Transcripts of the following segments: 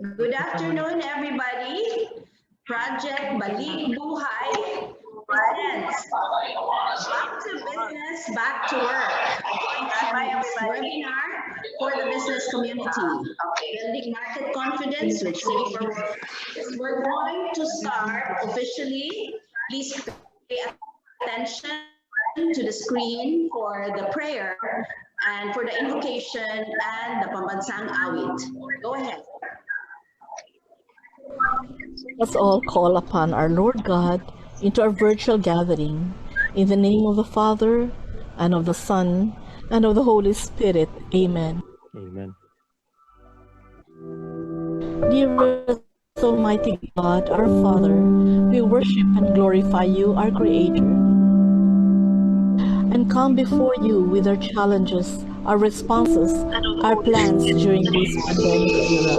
Good afternoon, everybody. Project Balik Buhay presents Back to Business, Back to Work, webinar for the business community, building market confidence with safer work. We're going to start officially. Please pay attention to the screen for the prayer and for the invocation and the pambansang awit. Go ahead. Let's all call upon our Lord God into our virtual gathering. In the name of the Father, and of the Son, and of the Holy Spirit. Amen. Amen. Dearest Almighty God, our Father, we worship and glorify you, our Creator, and come before you with our challenges, our responses, our plans during this pandemic era.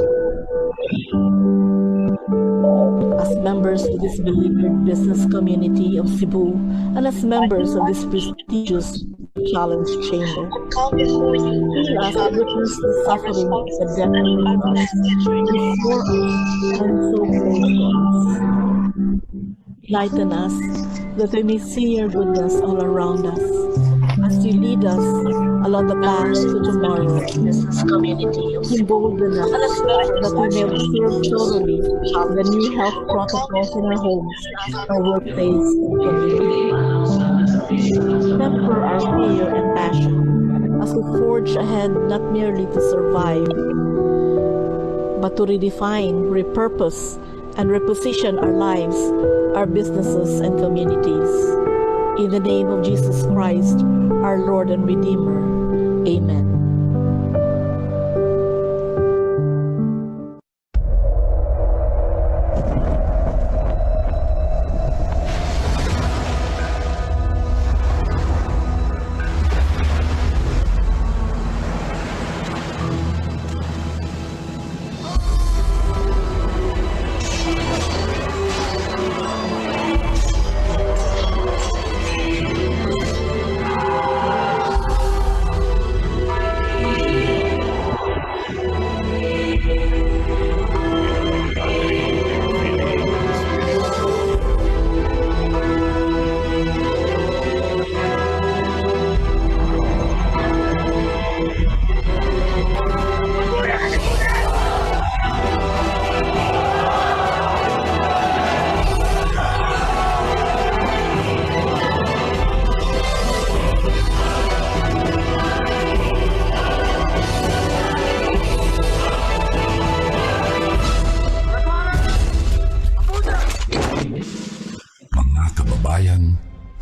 As members of this beleaguered business community of Cebu, and as members of this prestigious challenge chamber, we ask to witness the suffering, the death of loved ones, before us and so close to us. Enlighten us that we may see your goodness all around us as you lead us along the path to tomorrow. Embolden us that we may observe thoroughly the new health protocols in our homes, our workplace, and community. Temper our fear and passion as we forge ahead not merely to survive, but to redefine, repurpose, and reposition our lives, our businesses, and communities. In the name of Jesus Christ, our Lord and Redeemer. Amen.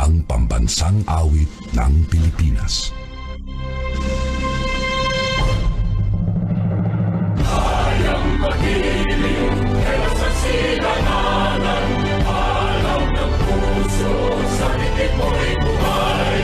Ang pambansang awit ng Pilipinas. Kayang magiliw, kaya sa silananan, alam ng puso, sa likid mo'y buhay.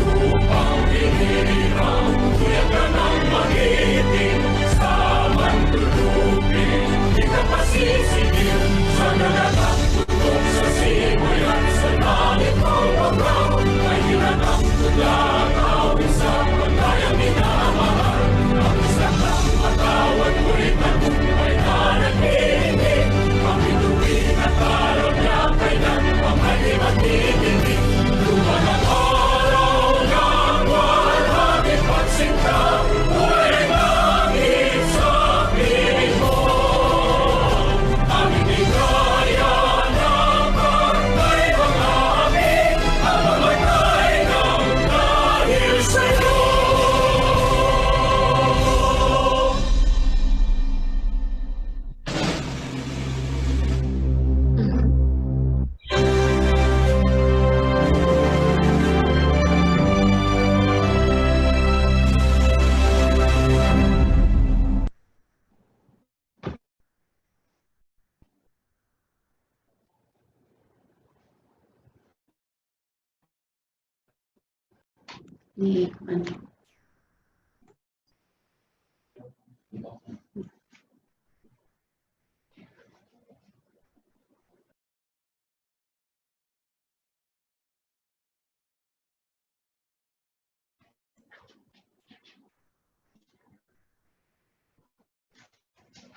Lupang hinirang, tuyagan ang magiting, sa mandulupin, di ka pasisigil, sa nalagang tutok sa simoy at sa langit ang pagkaw, ay hinanang tulang awin sa paglayang minamahal. Ang isang ng matawad mo'y tagumpay na nag-iingin, ang bituin at araw niya kailan pang ay magtitingin. Lupa ng araw ng walhati pagsinta, buhay langit sa piling mo. Ang hindi kaya ng pagkay mga amin, ang mamatay ng dahil sa'yo.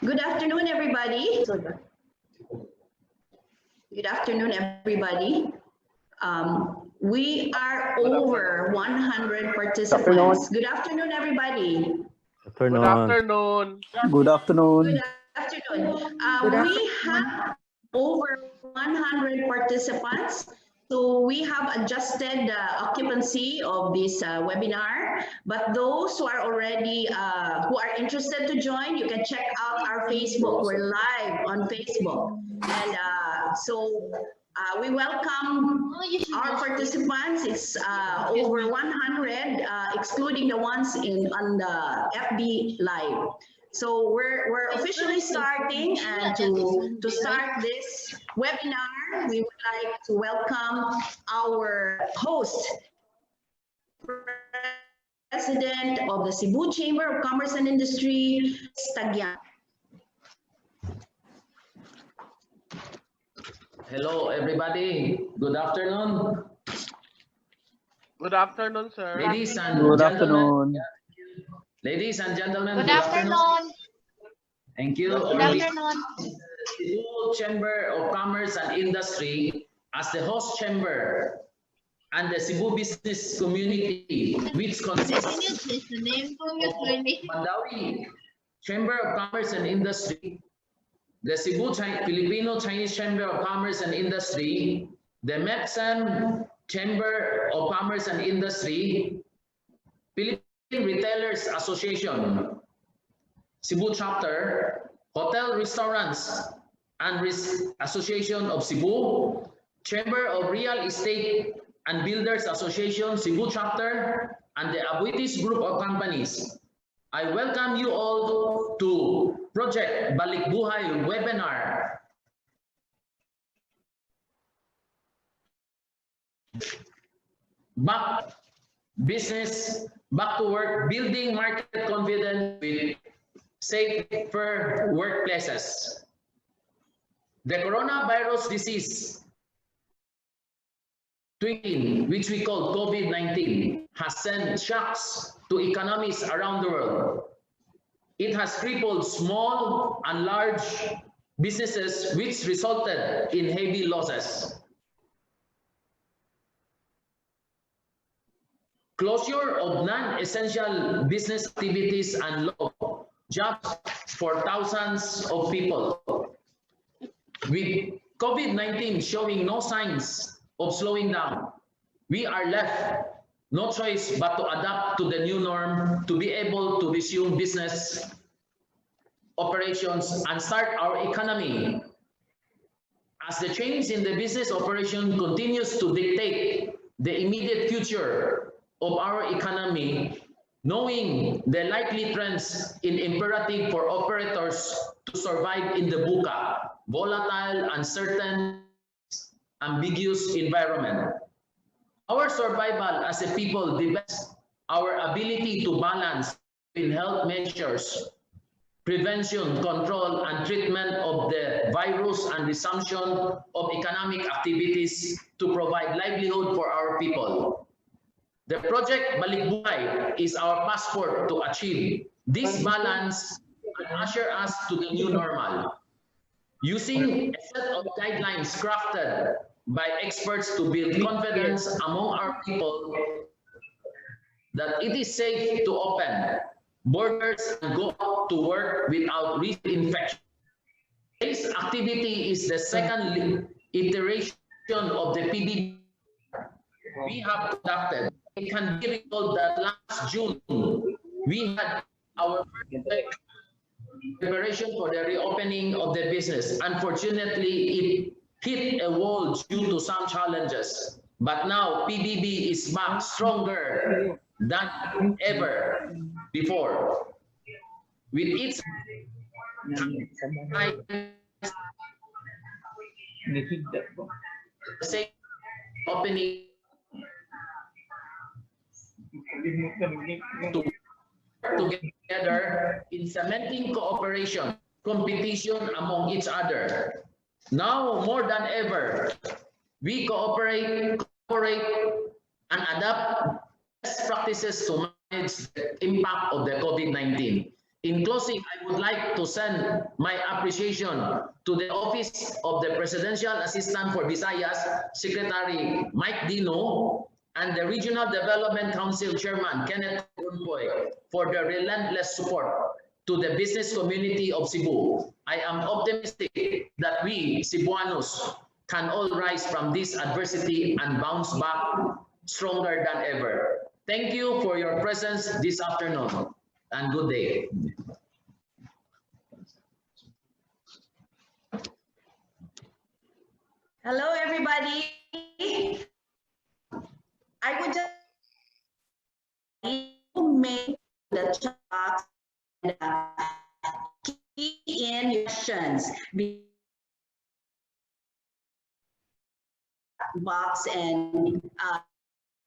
Good afternoon, everybody. Good afternoon, everybody. We are over 100 participants. Good afternoon, everybody. Good afternoon. Good afternoon. Good afternoon. We have over 100 participants. So we have adjusted the occupancy of this webinar, but those who are already, who are interested to join, you can check out our Facebook. We're live on Facebook. And we welcome our participants. It's over 100, excluding the ones on the FB Live. So we're officially starting, and to start this webinar, we would like to welcome our host, President of the Cebu Chamber of Commerce and Industry, Stagyan. Hello, everybody. Good afternoon. Good afternoon, sir. Ladies and Good gentlemen. afternoon. Ladies and gentlemen, Good afternoon. Thank you. Good afternoon. Cebu Chamber of Commerce and Industry, as the host chamber, and the Cebu business community, which consists of Mandawi Chamber of Commerce and Industry, the Cebu Filipino Chinese Chamber of Commerce and Industry, the MEPSAM Chamber of Commerce and Industry, Philippine Retailers Association, Cebu Chapter, Hotel Restaurants and Association of Cebu, Chamber of Real Estate and Builders Association, Cebu Chapter, and the Abuitis Group of Companies. I welcome you all to Project Balik Buhay webinar. Back business, back to work, building market confidence with safer workplaces. The coronavirus disease, which we call COVID-19, has sent shocks to economies around the world. It has crippled small and large businesses, which resulted in heavy losses. Closure of non-essential business activities and lost jobs for thousands of people. With COVID-19 showing no signs of slowing down, we are left no choice but to adapt to the new norm to be able to resume business operations and start our economy. As the change in the business operation continues to dictate the immediate future of our economy, knowing the likely trends in imperative for operators to survive in the VUCA, volatile, uncertain, ambiguous environment. Our survival as a people depends on our ability to balance in health measures, prevention, control, and treatment of the virus, and resumption of economic activities to provide livelihood for our people. The project Balik Buhay is our passport to achieve this balance and usher us to the new normal. Using a set of guidelines crafted by experts to build confidence among our people that it is safe to open borders and go out to work without risk infection. This activity is the second iteration of the PBBWebinar we have conducted. It can be recalled that last June, we had our first preparation for the reopening of the business. Unfortunately, it hit a wall due to some challenges. But now PBB is back stronger than ever before. With its opening to work together in cementing cooperation, competition among each other. Now more than ever, we cooperate and adapt best practices to manage the impact of the COVID-19. In closing, I would like to send my appreciation to the Office of the Presidential Assistant for Visayas, Secretary Mike Dino, and the Regional Development Council Chairman Kenneth Runpoy for their relentless support to the business community of Cebu. I am optimistic that we, Cebuanos, can all rise from this adversity and bounce back stronger than ever. Thank you for your presence this afternoon, and good day. Hello, everybody. I would just make the chat box and key in your questions box and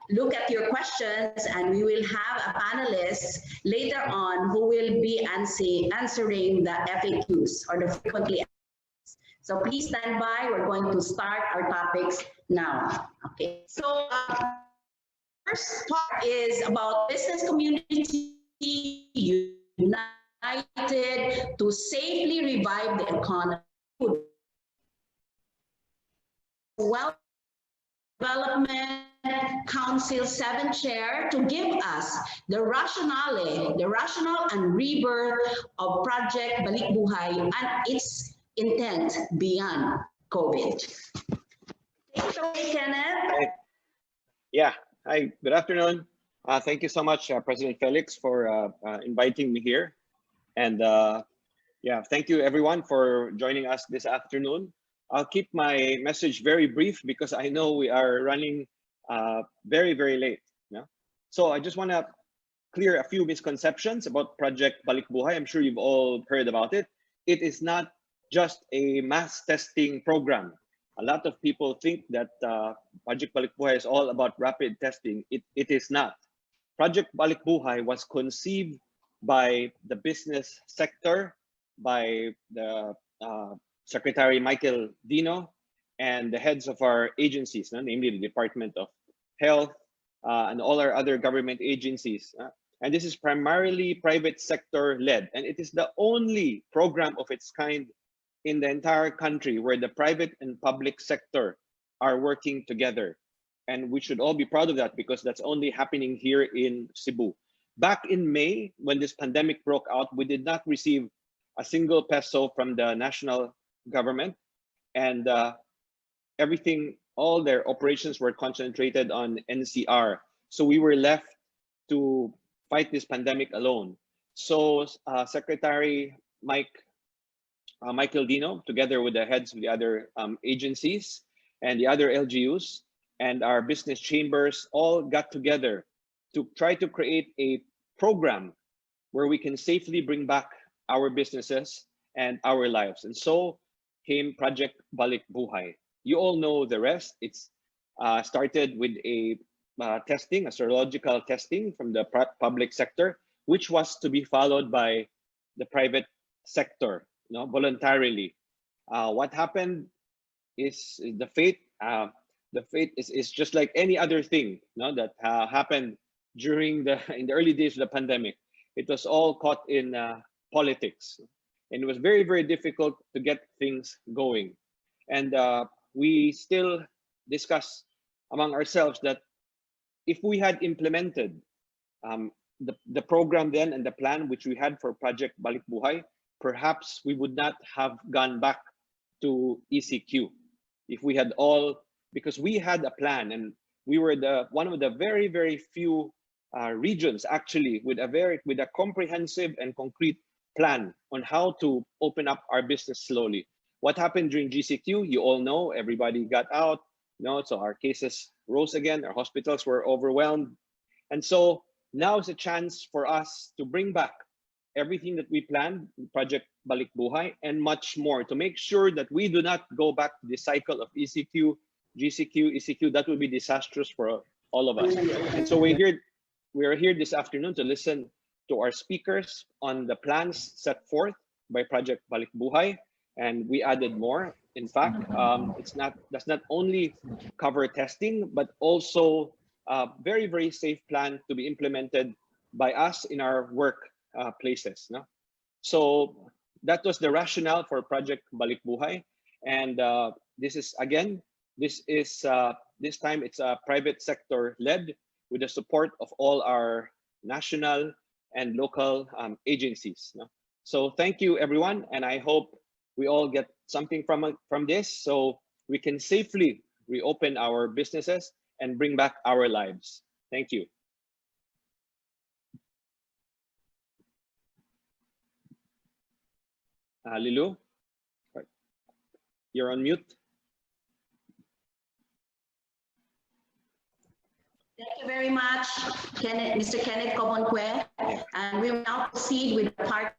look at your questions, and we will have a panelist later on who will be answering the FAQs or the frequently asked. So please stand by. We're going to start our topics now. Okay. So first part is about business community united to safely revive the economy. Well, Development Council 7 Chair to give us the rationale and rebirth of Project Balik Buhay and its intent beyond COVID. Take it away, Kenneth. Yeah, hi, good afternoon. Thank you so much, President Felix, for inviting me here. And yeah, thank you everyone for joining us this afternoon. I'll keep my message very brief because I know we are running very, very late. Yeah? So I just want to clear a few misconceptions about Project Balik Buhay. I'm sure you've all heard about it. It is not just a mass testing program. A lot of people think that Project Balik Buhay is all about rapid testing. It is not. Project Balik Buhay was conceived by the business sector, by the Secretary Michael Dino, and the heads of our agencies, namely the Department of Health and all our other government agencies. And this is primarily private sector led. And it is the only program of its kind in the entire country where the private and public sector are working together. And we should all be proud of that because that's only happening here in Cebu. Back in May, when this pandemic broke out, we did not receive a single peso from the national government, and everything, all their operations were concentrated on NCR. So we were left to fight this pandemic alone. So Secretary Michael Dino, together with the heads of the other agencies and the other LGUs and our business chambers, all got together to try to create a program where we can safely bring back our businesses and our lives. And so came Project Balik Buhay. You all know the rest. It's started with a testing, a serological testing from the public sector, which was to be followed by the private sector, voluntarily. What happened is the fate. The fate is just like any other thing, that happened during in the early days of the pandemic. It was all caught in politics. And it was very, very difficult to get things going. And we still discuss among ourselves that if we had implemented the program then and the plan which we had for Project Balik Buhay, perhaps we would not have gone back to ECQ. If we had all, because we had a plan and we were one of the very, very few regions actually with a comprehensive and concrete plan on how to open up our business slowly. What happened during GCQ, you all know, everybody got out, so our cases rose again, our hospitals were overwhelmed. And so now is a chance for us to bring back everything that we planned, Project Balik Buhay, and much more to make sure that we do not go back to the cycle of ECQ, GCQ, ECQ. That would be disastrous for all of us. And so we are here this afternoon to listen to our speakers on the plans set forth by Project Balik Buhay, and we added more. In fact, does not only cover testing, but also a very, very safe plan to be implemented by us in our work places. So that was the rationale for Project Balik Buhay. And this is, again, this time it's a private sector led with the support of all our national and local agencies. No? So thank you, everyone. And I hope we all get something from this so we can safely reopen our businesses and bring back our lives. Thank you. Lilu, you're on mute. Thank you very much, Mr. Kenneth Comonque. And we will now proceed with part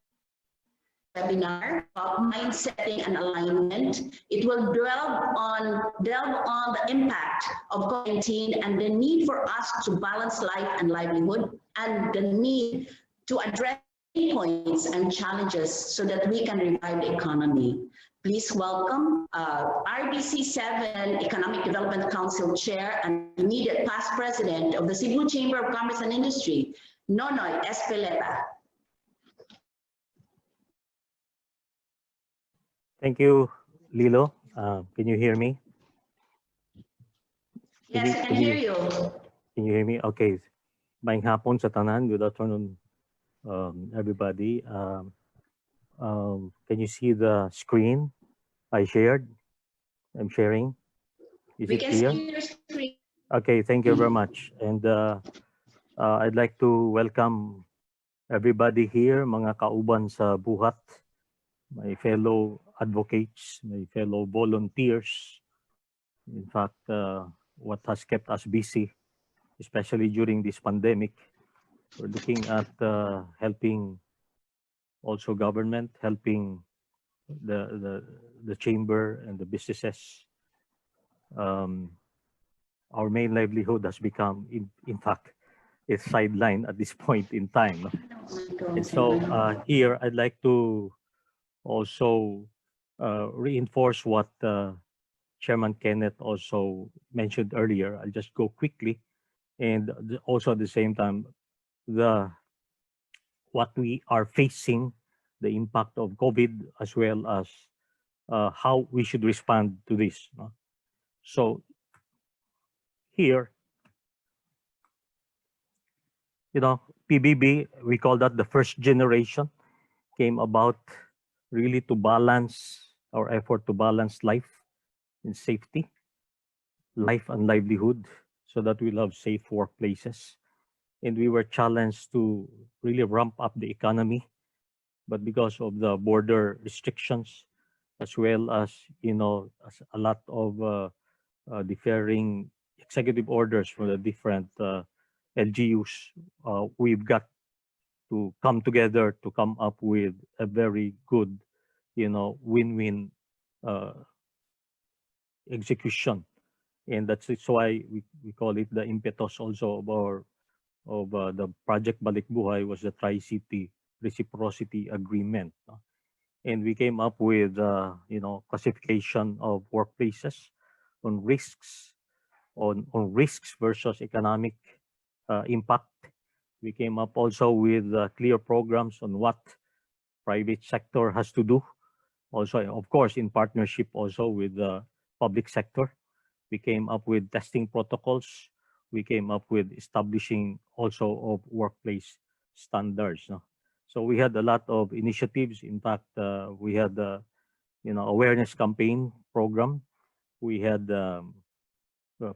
webinar about mindsetting and alignment. It will delve on the impact of COVID-19 and the need for us to balance life and livelihood, and the need to address points and challenges so that we can revive the economy. Please welcome RBC 7 Economic Development Council Chair and immediate past President of the Cebu Chamber of Commerce and Industry, Nonoy Espeleta. Thank you, Lilo. Can you hear me? Yes, I can hear you. Can you hear me? Okay. Maayong hapon sa tanan. Good afternoon, everybody. Can you see the screen I shared? I'm sharing. Is it clear? See your screen. Okay, thank you very much. And I'd like to welcome everybody here, mga kauban sa buhat, my fellow advocates, my fellow volunteers. In fact, what has kept us busy, especially during this pandemic, we're looking at helping also government, helping the chamber and the businesses. Our main livelihood has become, in fact, a sideline at this point in time. And so here I'd like to also reinforce what Chairman Kenneth also mentioned earlier. I'll just go quickly, and also at the same time, what we are facing, the impact of COVID, as well as how we should respond to this. So here, PBB, we call that the first generation, came about really to balance our effort to balance life and safety, life and livelihood, so that we'll have safe workplaces. And we were challenged to really ramp up the economy, but because of the border restrictions, as well as, as a lot of differing executive orders from the different LGUs, we've got to come together to come up with a very good, win-win execution. And that's why we call it the impetus also of the Project Balik Buhay was the Tri-City Reciprocity Agreement. And we came up with, classification of workplaces on risks, on risks versus economic impact. We came up also with clear programs on what private sector has to do. Also, of course, in partnership also with the public sector. We came up with testing protocols. We came up with establishing also of workplace standards. So we had a lot of initiatives. In fact, we had the awareness campaign program. We had a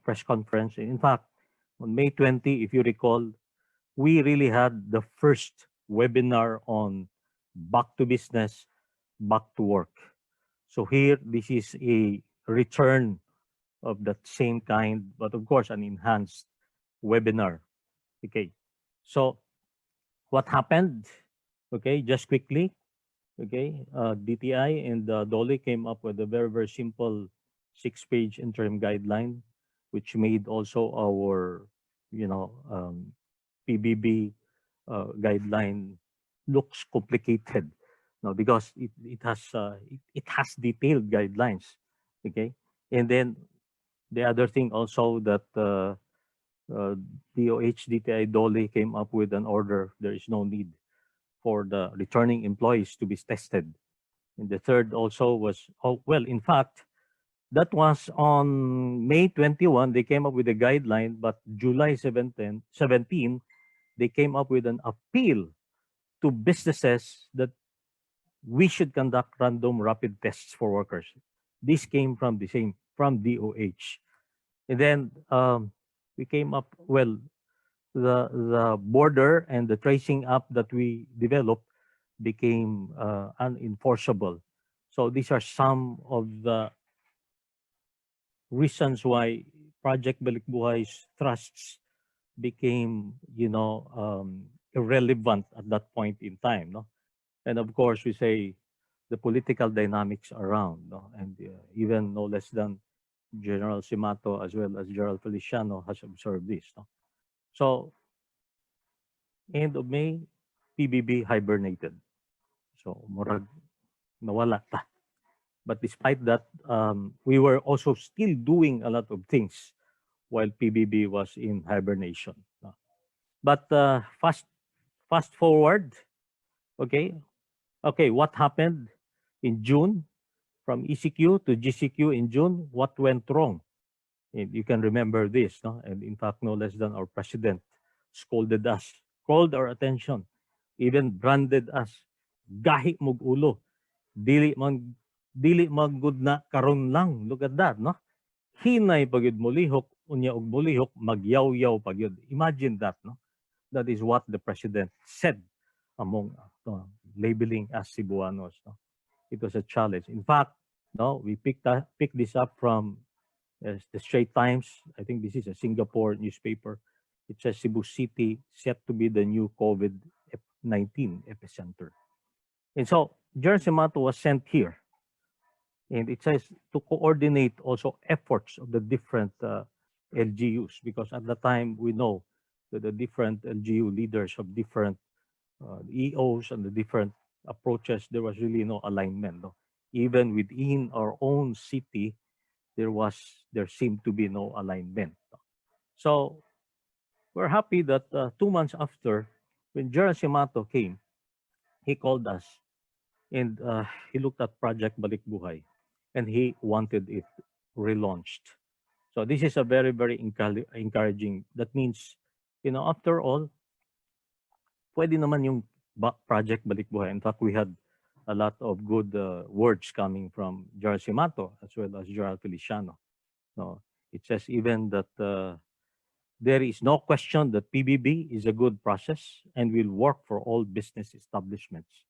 press conference. In fact, on May 20, if you recall, we really had the first webinar on back to business, back to work. So here, this is a return of that same kind, but of course, an enhanced webinar. Okay, so what happened? Okay, just quickly. Okay, DTI and DOLE came up with a very, very simple 6-page interim guideline, which made also our, PBB guideline looks complicated. No, because it has detailed guidelines. Okay, and then the other thing also that DOH, DTI, DOLE came up with an order. There is no need for the returning employees to be tested. And the third also was, oh, well, in fact, that was on May 21, they came up with a guideline, but July 17, they came up with an appeal to businesses that we should conduct random rapid tests for workers. This came from from DOH. And then we came up, well, the border and the tracing app that we developed became unenforceable. So these are some of the reasons why Project Balikbuhay's trusts became, irrelevant at that point in time. No? And of course, we say the political dynamics around, no? And even no less than General Simato as well as General Feliciano has observed this. No? So, end of May, PBB hibernated. So, murag nawala ta. But despite that, we were also still doing a lot of things while PBB was in hibernation. No? But fast forward, okay, what happened in June from ECQ to GCQ in June? What went wrong? And you can remember this, no? And in fact, no less than our president scolded us, called our attention, even branded us, gahi mog ulo, dili man good na karon lang. Look at that, no? Hinay pagyud mulihok, unya og mulihok, magyaw-yaw pagyud. Imagine that, no? That is what the president said among labeling us Cebuanos. No? It was a challenge. In fact, no, we picked this up from the Straits Times. I think this is a Singapore newspaper. It says Cebu City set to be the new COVID-19 epicenter. And so General Simato was sent here. And it says to coordinate also efforts of the different LGUs, because at the time we know that the different LGU leaders of different EOs and the different approaches, there was really no alignment. No? Even within our own city, there seemed to be no alignment. So we're happy that 2 months after, when General Simato came, he called us and he looked at Project Balikbuhay and he wanted it relaunched. So this is a very, very encouraging. That means, after all, pwede naman yung Project Balikbuhay. In fact, we had a lot of good words coming from General Simato as well as General Feliciano. No, it says even that there is no question that PBB is a good process and will work for all business establishments.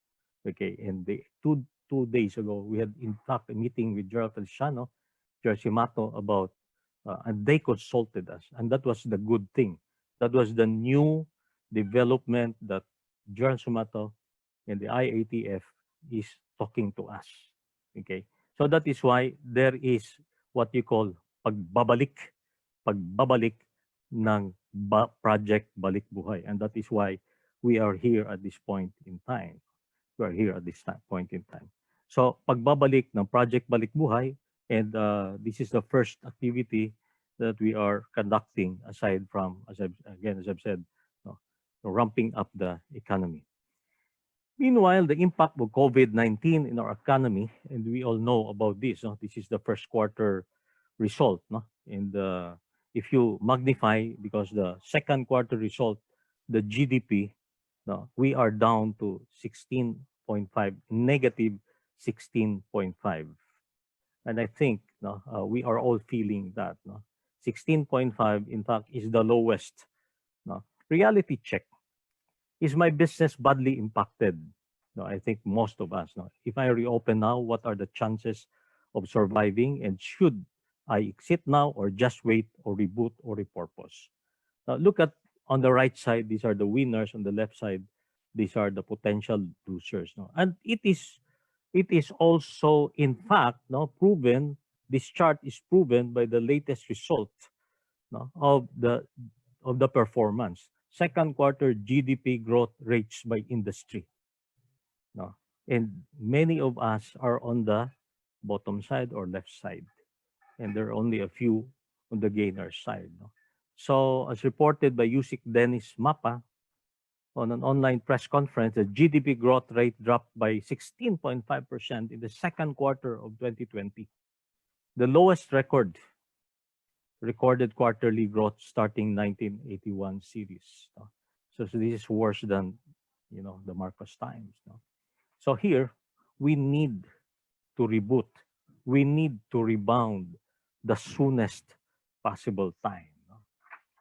Okay, and two days ago, we had in fact a meeting with General Feliciano, General Simato about, and they consulted us, and that was the good thing. That was the new development that General Simato and the IATF is talking to us. Okay, so that is why there is what you call pagbabalik ng Project Balikbuhay, and that is why we are here at this point in time. We are here at this point in time. So pagbabalik ng Project Balikbuhay, and this is the first activity that we are conducting aside from, as I've said, ramping up the economy. Meanwhile, the impact of COVID-19 in our economy, and we all know about this. This is the first quarter result. And if you magnify, because the second quarter result, the GDP, we are down to 16.5, negative 16.5. And I think we are all feeling that. 16.5, in fact, is the lowest. Reality check. Is my business badly impacted? I think most of us. If I reopen now, what are the chances of surviving? And should I exit now or just wait or reboot or repurpose? Now look at on the right side, these are the winners. On the left side, these are the potential losers. And it is also, in fact, proven, this chart is proven by the latest result of the performance. Second quarter GDP growth rates by industry. And many of us are on the bottom side or left side. And there are only a few on the gainer side. So as reported by Yusik Dennis Mapa, on an online press conference, the GDP growth rate dropped by 16.5% in the second quarter of 2020, the lowest recorded quarterly growth starting 1981 series. So this is worse than, the Marcos times. So here, we need to reboot. We need to rebound the soonest possible time.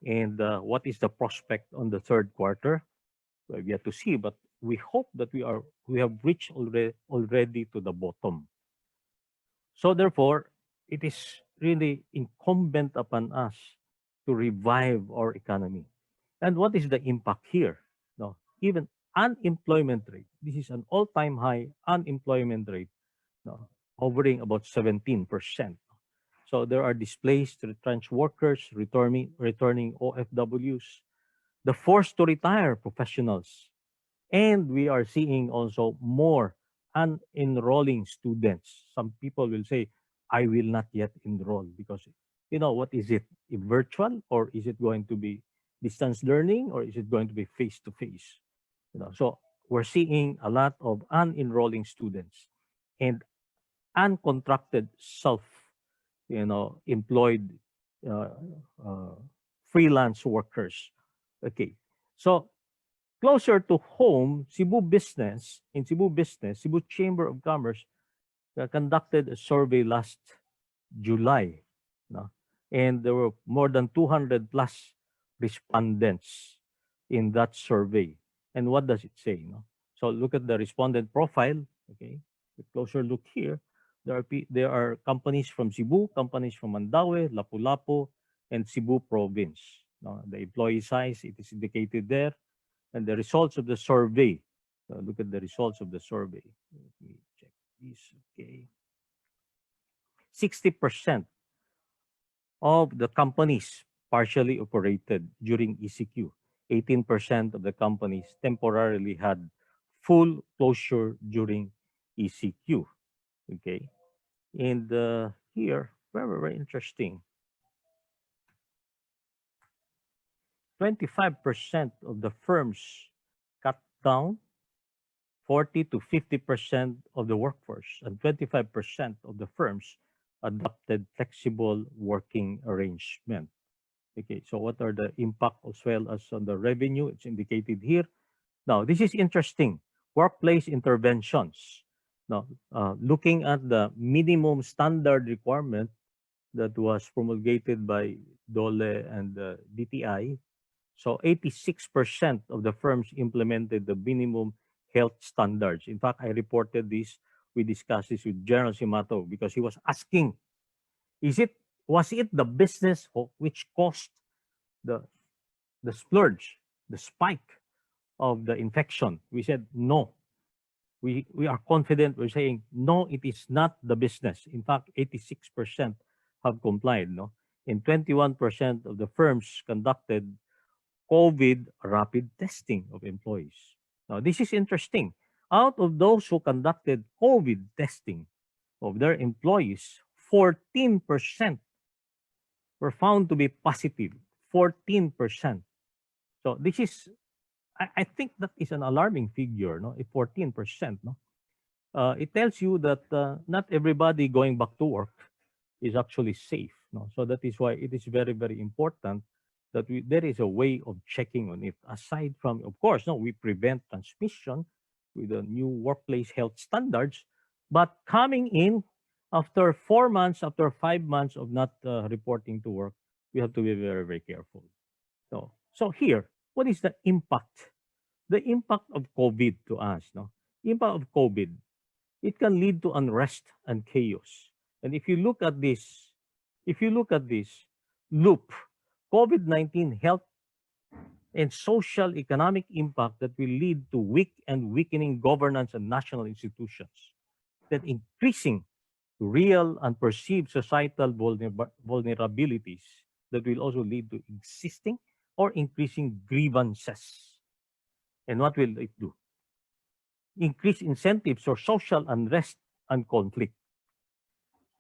And what is the prospect on the third quarter? We have yet to see, but we hope that we have reached already to the bottom. So therefore, it is really incumbent upon us to revive our economy. And what is the impact here? No, even unemployment rate. This is an all-time high unemployment rate, no, hovering about 17%. So there are displaced, retrenched workers returning OFWs, the forced to retire professionals, and we are seeing also more unenrolling students. Some people will say, I will not yet enroll because, what is it? Virtual, or is it going to be distance learning, or is it going to be face-to-face? So we're seeing a lot of unenrolling students and uncontracted employed freelance workers. Okay, so closer to home, Cebu Chamber of Commerce conducted a survey last July, and there were more than 200 plus respondents in that survey. And what does it say? So look at the respondent profile. Okay, a closer look here. There are companies from Cebu, companies from Mandaue, Lapu-Lapu, and Cebu province. The employee size, it is indicated there. And the results of the survey. Look at the results of the survey. Let me check this. Okay. 60% of the companies partially operated during ECQ. 18% of the companies temporarily had full closure during ECQ. Okay. And here, very, very interesting. 25% of the firms cut down 40 to 50% of the workforce, and 25% of the firms adopted flexible working arrangement. Okay, so what are the impact as well as on the revenue? It's indicated here. Now, this is interesting. Workplace interventions. Now, looking at the minimum standard requirement that was promulgated by DOLE and DTI, so 86% of the firms implemented the minimum health standards. In fact, I reported this. We discussed this with General Simato because he was asking, was it the business which caused the splurge, the spike of the infection? We said no. We are confident. We're saying no, it is not the business. In fact, 86% have complied, and 21% of the firms conducted COVID rapid testing of employees. Now, this is interesting. Out of those who conducted COVID testing of their employees, 14% were found to be positive. 14%. So this is, I think that is an alarming figure, 14%. It tells you that not everybody going back to work is actually safe. So that is why it is very, very important that there is a way of checking on it. Aside from, of course, we prevent transmission with the new workplace health standards, but coming in after 4 months, after 5 months of not reporting to work, we have to be very, very careful. So here, what is the impact? The impact of COVID to us, Impact of COVID, it can lead to unrest and chaos. And if you look at this loop, COVID-19 health and social economic impact that will lead to weak and weakening governance and national institutions, that increasing real and perceived societal vulnerabilities that will also lead to existing or increasing grievances. And what will it do? Increase incentives for social unrest and conflict.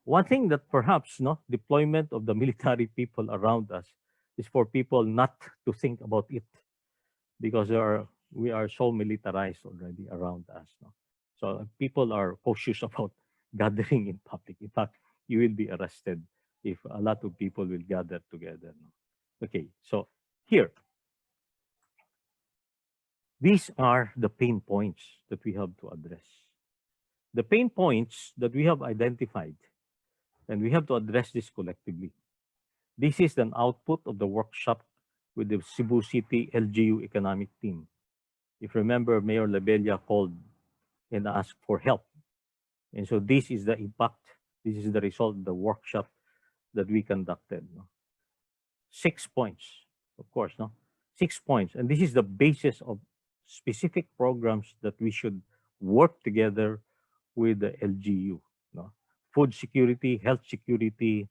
One thing that perhaps deployment of the military people around us is for people not to think about it, because there are we are so militarized already around us. No? So people are cautious about gathering in public. In fact, you will be arrested if a lot of people will gather together. No? Okay, so here, these are the pain points that we have to address. The pain points that we have identified, and we have to address this collectively. This is an output of the workshop with the Cebu City LGU economic team. If you remember, Mayor Labella called and asked for help. And so this is the impact, this is the result of the workshop that we conducted. No? 6 points, of course, no? 6 points. And this is the basis of specific programs that we should work together with the LGU. No? Food security, health security,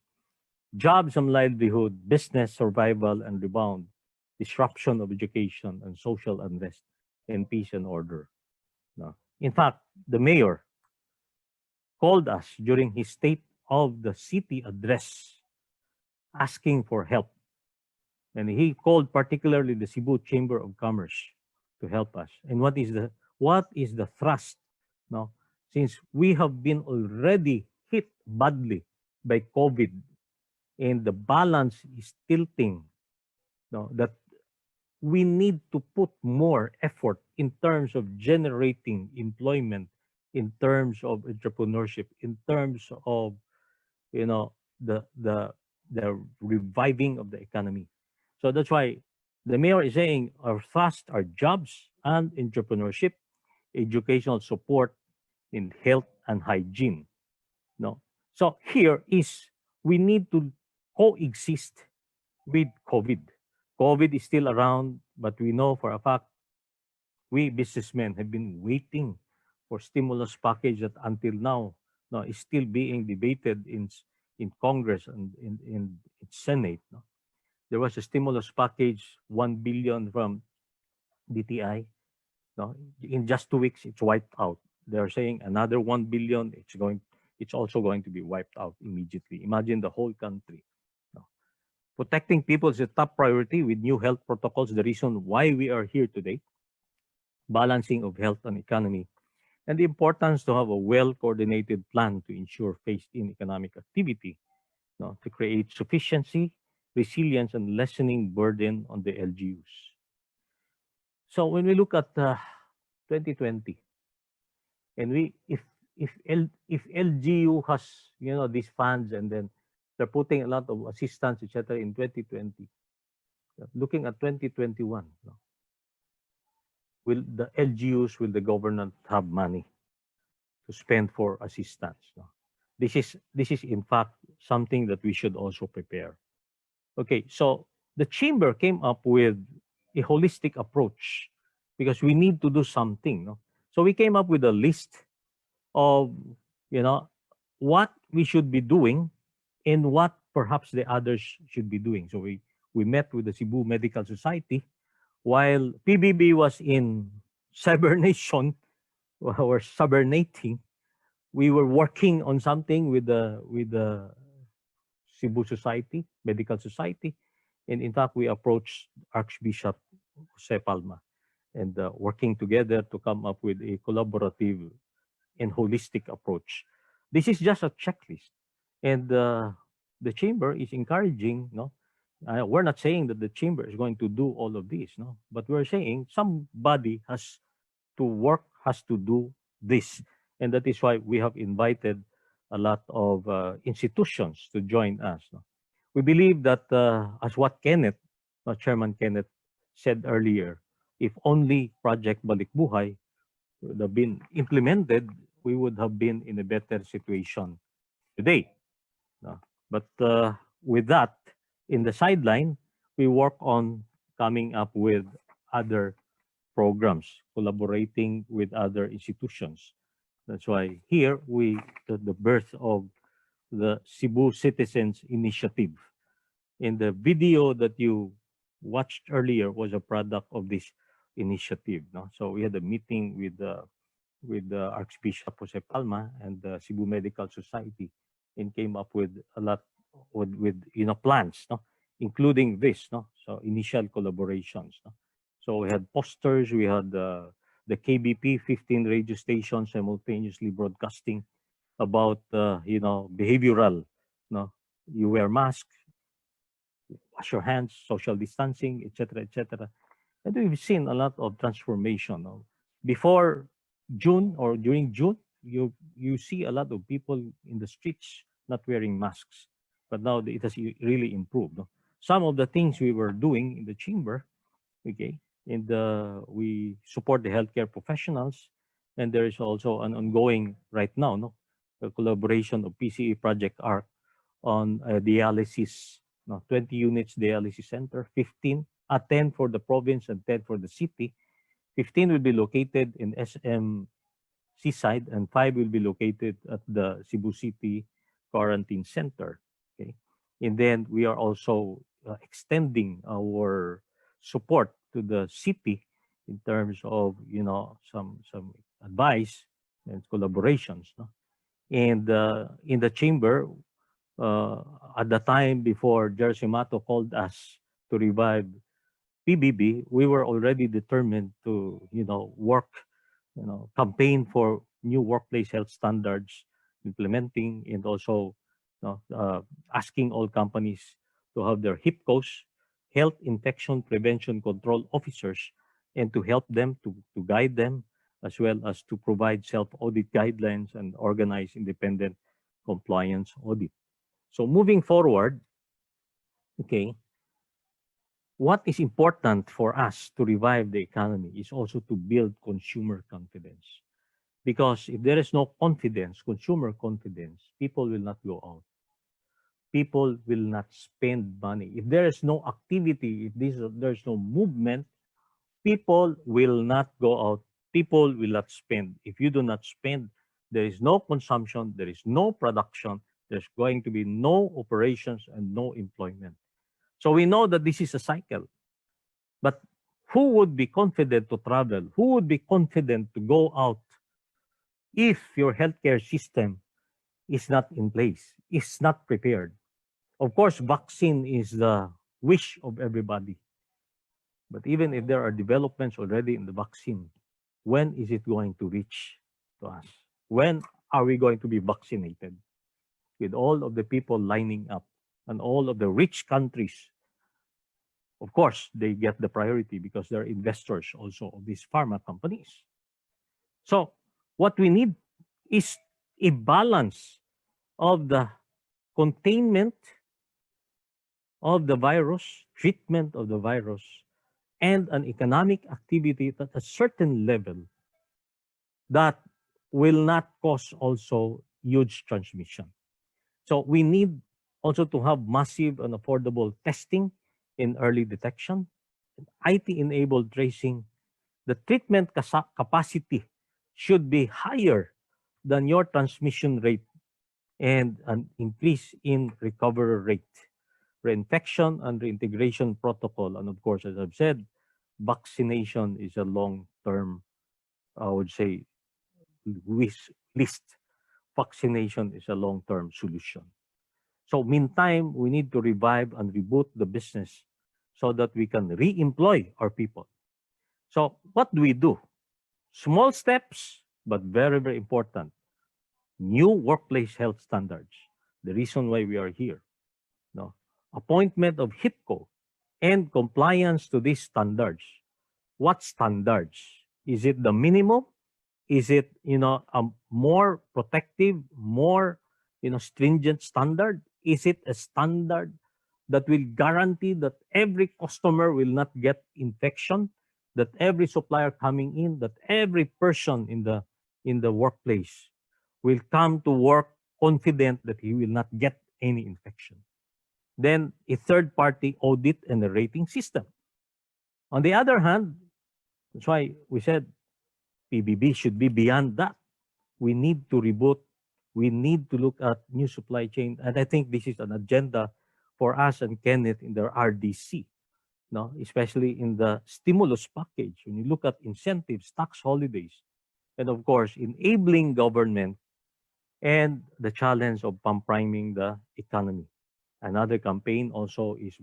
jobs and livelihood, business survival and rebound, disruption of education and social unrest, and peace and order. No? In fact, the mayor called us during his State of the City address asking for help. And he called particularly the Cebu Chamber of Commerce to help us. And what is the thrust? No? Since we have been already hit badly by COVID and the balance is tilting, no, that we need to put more effort in terms of generating employment, in terms of entrepreneurship, in terms of the reviving of the economy. So that's why the mayor is saying our thrust are jobs and entrepreneurship, educational support in health and hygiene. No, so here is we need to coexist with COVID. COVID is still around, but we know for a fact we businessmen have been waiting for stimulus package that until now is still being debated in Congress and in Senate. No? There was a stimulus package, 1 billion from DTI. No? In just 2 weeks, it's wiped out. They're saying another 1 billion, it's also going to be wiped out immediately. Imagine the whole country. No? Protecting people is a top priority with new health protocols, the reason why we are here today. Balancing of health and economy, and the importance to have a well-coordinated plan to ensure phased-in economic activity, to create sufficiency, resilience, and lessening burden on the LGUs. So when we look at 2020, and if LGU has these funds and then they're putting a lot of assistance, etc., in 2020, looking at 2021. Will the LGUs, will the government have money to spend for assistance? No? This is in fact something that we should also prepare. Okay, so the chamber came up with a holistic approach because we need to do something. No? So we came up with a list of what we should be doing and what perhaps the others should be doing. So we met with the Cebu Medical Society. While PBB was in cybernation or cybernating, we were working on something with the Cebu Society, Medical Society, and in fact we approached Archbishop Jose Palma and working together to come up with a collaborative and holistic approach. This is just a checklist, and the chamber is encouraging. We're not saying that the chamber is going to do all of this, but we're saying somebody has to work, has to do this. And that is why we have invited a lot of institutions to join us. We believe that as what Chairman Kenneth said earlier, if only Project Balikbuhay would have been implemented, we would have been in a better situation today. But with that, in the sideline, we work on coming up with other programs, collaborating with other institutions. That's why here the birth of the Cebu Citizens Initiative. In the video that you watched earlier was a product of this initiative. So we had a meeting with the Archbishop Jose Palma and the Cebu Medical Society and came up with a lot with plans, including this, so initial collaborations. So we had posters, we had the KBP 15 radio stations simultaneously broadcasting about behavioral. You wear mask, wash your hands, social distancing, etc., etc. And we've seen a lot of transformation. Before June or during June, you see a lot of people in the streets not wearing masks, but now it has really improved. Some of the things we were doing in the chamber, okay, we support the healthcare professionals, and there is also an ongoing right now, a collaboration of PCE Project ARC on dialysis, 20 units dialysis center, 10 for the province and 10 for the city. 15 will be located in SM Seaside and 5 will be located at the Cebu City Quarantine Center. Okay, and then we are also extending our support to the city in terms of some advice and collaborations. And in the chamber, at the time before Jersey Mato called us to revive PBB, we were already determined to, work, campaign for new workplace health standards, implementing and also asking all companies to have their HIPCOs, health infection prevention control officers, and to help them, to guide them, as well as to provide self-audit guidelines and organize independent compliance audit. So moving forward, okay, what is important for us to revive the economy is also to build consumer confidence. Because if there is no confidence, consumer confidence, people will not go out. People will not spend money. If there is no activity, if there's no movement, people will not go out. People will not spend. If you do not spend, there is no consumption, there is no production, there's going to be no operations and no employment. So we know that this is a cycle. But who would be confident to travel? Who would be confident to go out if your healthcare system is not in place, is not prepared? Of course, vaccine is the wish of everybody. But even if there are developments already in the vaccine, when is it going to reach to us? When are we going to be vaccinated? With all of the people lining up and all of the rich countries, of course, they get the priority because they're investors also of these pharma companies. So what we need is a balance of the containment of the virus, treatment of the virus, and an economic activity at a certain level that will not cause also huge transmission. So we need also to have massive and affordable testing in early detection, IT-enabled tracing. The treatment capacity should be higher than your transmission rate and an increase in recovery rate, reinfection and reintegration protocol. And of course, as I've said, vaccination is a long-term, I would say, wish list. Vaccination is a long-term solution. So meantime, we need to revive and reboot the business so that we can re-employ our people. So what do? Small steps, but very, very important. New workplace health standards. The reason why we are here. No? Appointment of HIPCO and compliance to these standards. What standards? Is it the minimum? Is it, a more protective, more, stringent standard? Is it a standard that will guarantee that every customer will not get infection, that every supplier coming in, that every person in the workplace will come to work confident that he will not get any infection? Then a third-party audit and a rating system. On the other hand, that's why we said PBB should be beyond that. We need to reboot. We need to look at new supply chain. And I think this is an agenda for us and Kenneth in the RDC, especially in the stimulus package. When you look at incentives, tax holidays, and of course, enabling government and the challenge of pump priming the economy. Another campaign also is,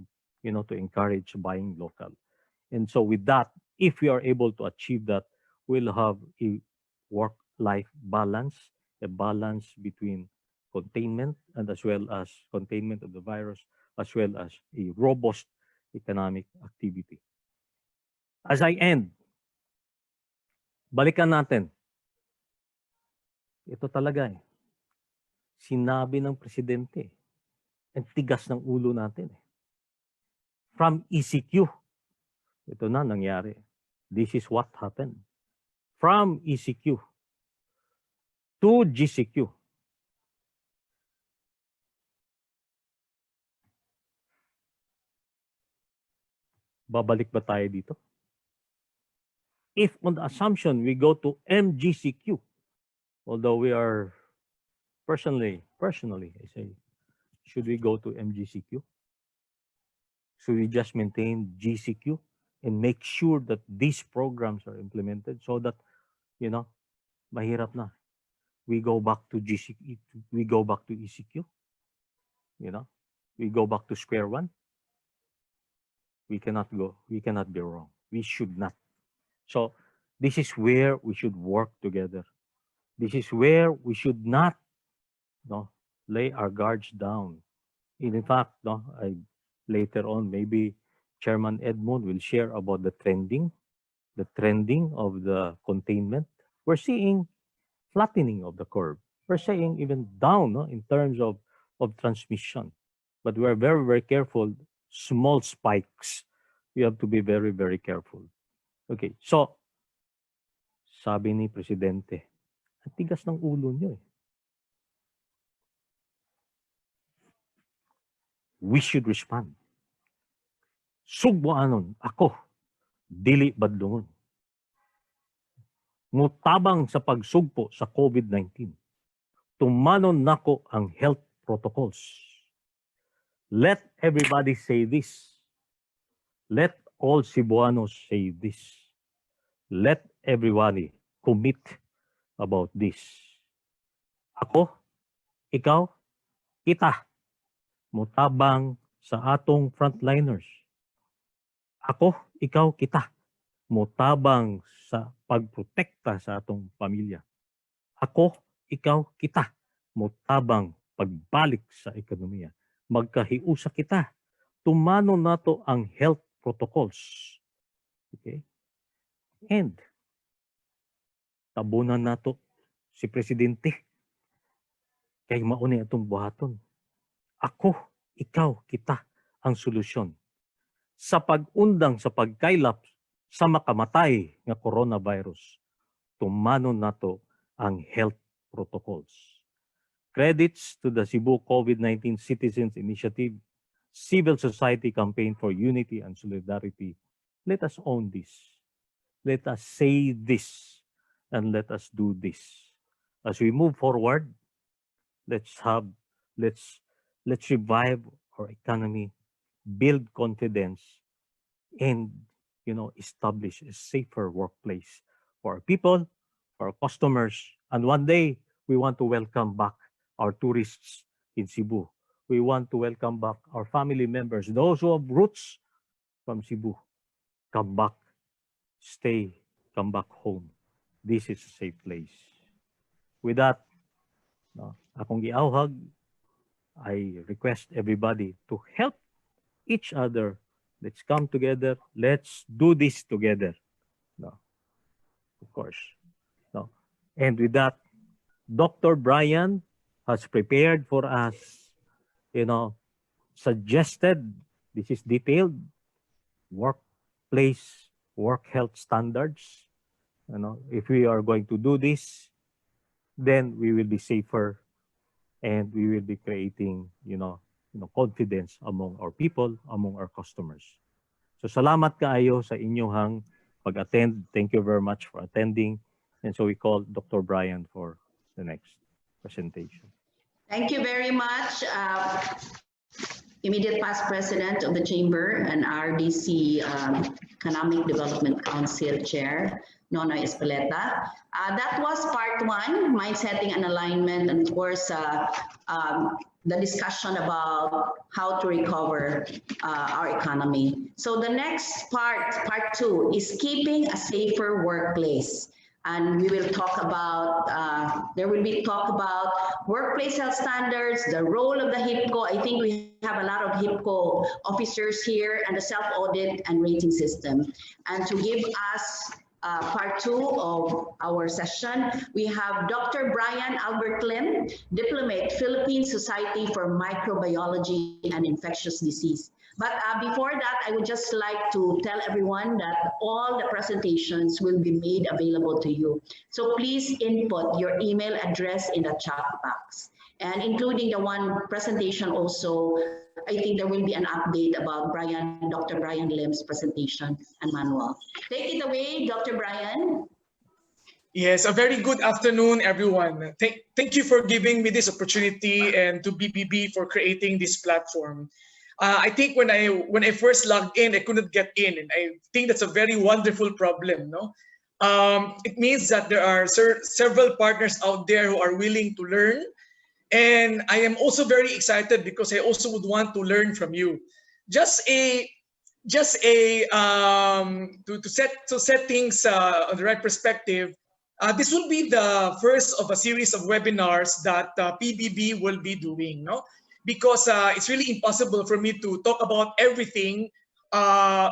to encourage buying local. And so with that, If we are able to achieve that, we'll have a work-life balance, a balance between containment and as well as containment of the virus, as well as a robust economic activity. As I end, balikan natin. Ito talaga eh. Sinabi ng presidente. Ang tigas ng ulo natin eh. From ECQ. Ito na nangyari. This is what happened. From ECQ to GCQ. Babalik ba tayo dito? If on the assumption we go to MGCQ, although we are personally, I say, should we go to MGCQ? Should we just maintain GCQ and make sure that these programs are implemented so that, you know, mahirap na. We go back to GCQ, we go back to ECQ, you know, we go back to square one. We cannot be wrong. We should not. So this is where we should work together. This is where we should not lay our guards down. In fact, later on, maybe Chairman Edmund will share about the trending of the containment. We're seeing flattening of the curve. We're seeing even down in terms of transmission. But we're very, very careful. Small spikes. We have to be very, very careful. Okay, so, sabi ni Presidente, ang tigas ng ulo niyo eh. We should respond. Sugboanon, ako, dili badlungon. Mutabang sa pagsugpo sa COVID-19, tumanon nako ang health protocols. Let everybody say this. Let all Cebuanos say this. Let everybody commit about this. Ako, ikaw, kita, mutabang sa atong frontliners. Ako, ikaw, kita, mutabang sa pagprotekta sa atong pamilya. Ako, ikaw, kita, mutabang pagbalik sa ekonomiya. Magkahiusa kita. Tumano nato ang health protocols. Okay? And tabunan nato si Presidente kay mauni atong buhaton. Ako, ikaw, kita ang solusyon sa pag-undang sa pagkaylap sa makamatay nga coronavirus. Tumano nato ang health protocols. Credits to the Cebu COVID-19 Citizens Initiative, Civil Society Campaign for Unity and Solidarity. Let us own this. Let us say this. And let us do this. As we move forward, let's revive our economy, build confidence, and establish a safer workplace for our people, for our customers. And one day, we want to welcome back our tourists in Cebu. We want to welcome back our family members, those who have roots from Cebu. Come back, stay, come back home. This is a safe place. With that, akong giawhag, I request everybody to help each other. Let's come together. Let's do this together. Of course. And with that, Dr. Brian has prepared for us, suggested, this is detailed, workplace, work health standards. If we are going to do this, then we will be safer and we will be creating, confidence among our people, among our customers. So salamat kaayo sa inyong pag-attend. Thank you very much for attending. And so we call Dr. Brian for the next presentation. Thank you very much, Immediate Past President of the Chamber and RDC Economic Development Council Chair, Nonoy Espeleta. That was part one, mind setting and alignment, and of course, the discussion about how to recover our economy. So the next part two, is keeping a safer workplace. And we will talk about, there will be talk about workplace health standards, the role of the HIPCO. I think we have a lot of HIPCO officers here, and the self-audit and rating system. And to give us part two of our session, we have Dr. Brian Albert Lim, Diplomate, Philippine Society for Microbiology and Infectious Disease. But before that, I would just like to tell everyone that all the presentations will be made available to you. So please input your email address in the chat box. And including the one presentation also, I think there will be an update about Dr. Brian Lim's presentation and manual. Take it away, Dr. Brian. Yes, a very good afternoon, everyone. Thank you for giving me this opportunity, and to BBB for creating this platform. I think when I first logged in, I couldn't get in, and I think that's a very wonderful problem. No, it means that there are several partners out there who are willing to learn, and I am also very excited because I also would want to learn from you. To set things on the right perspective. This will be the first of a series of webinars that PBB will be doing, no? Because it's really impossible for me to talk about everything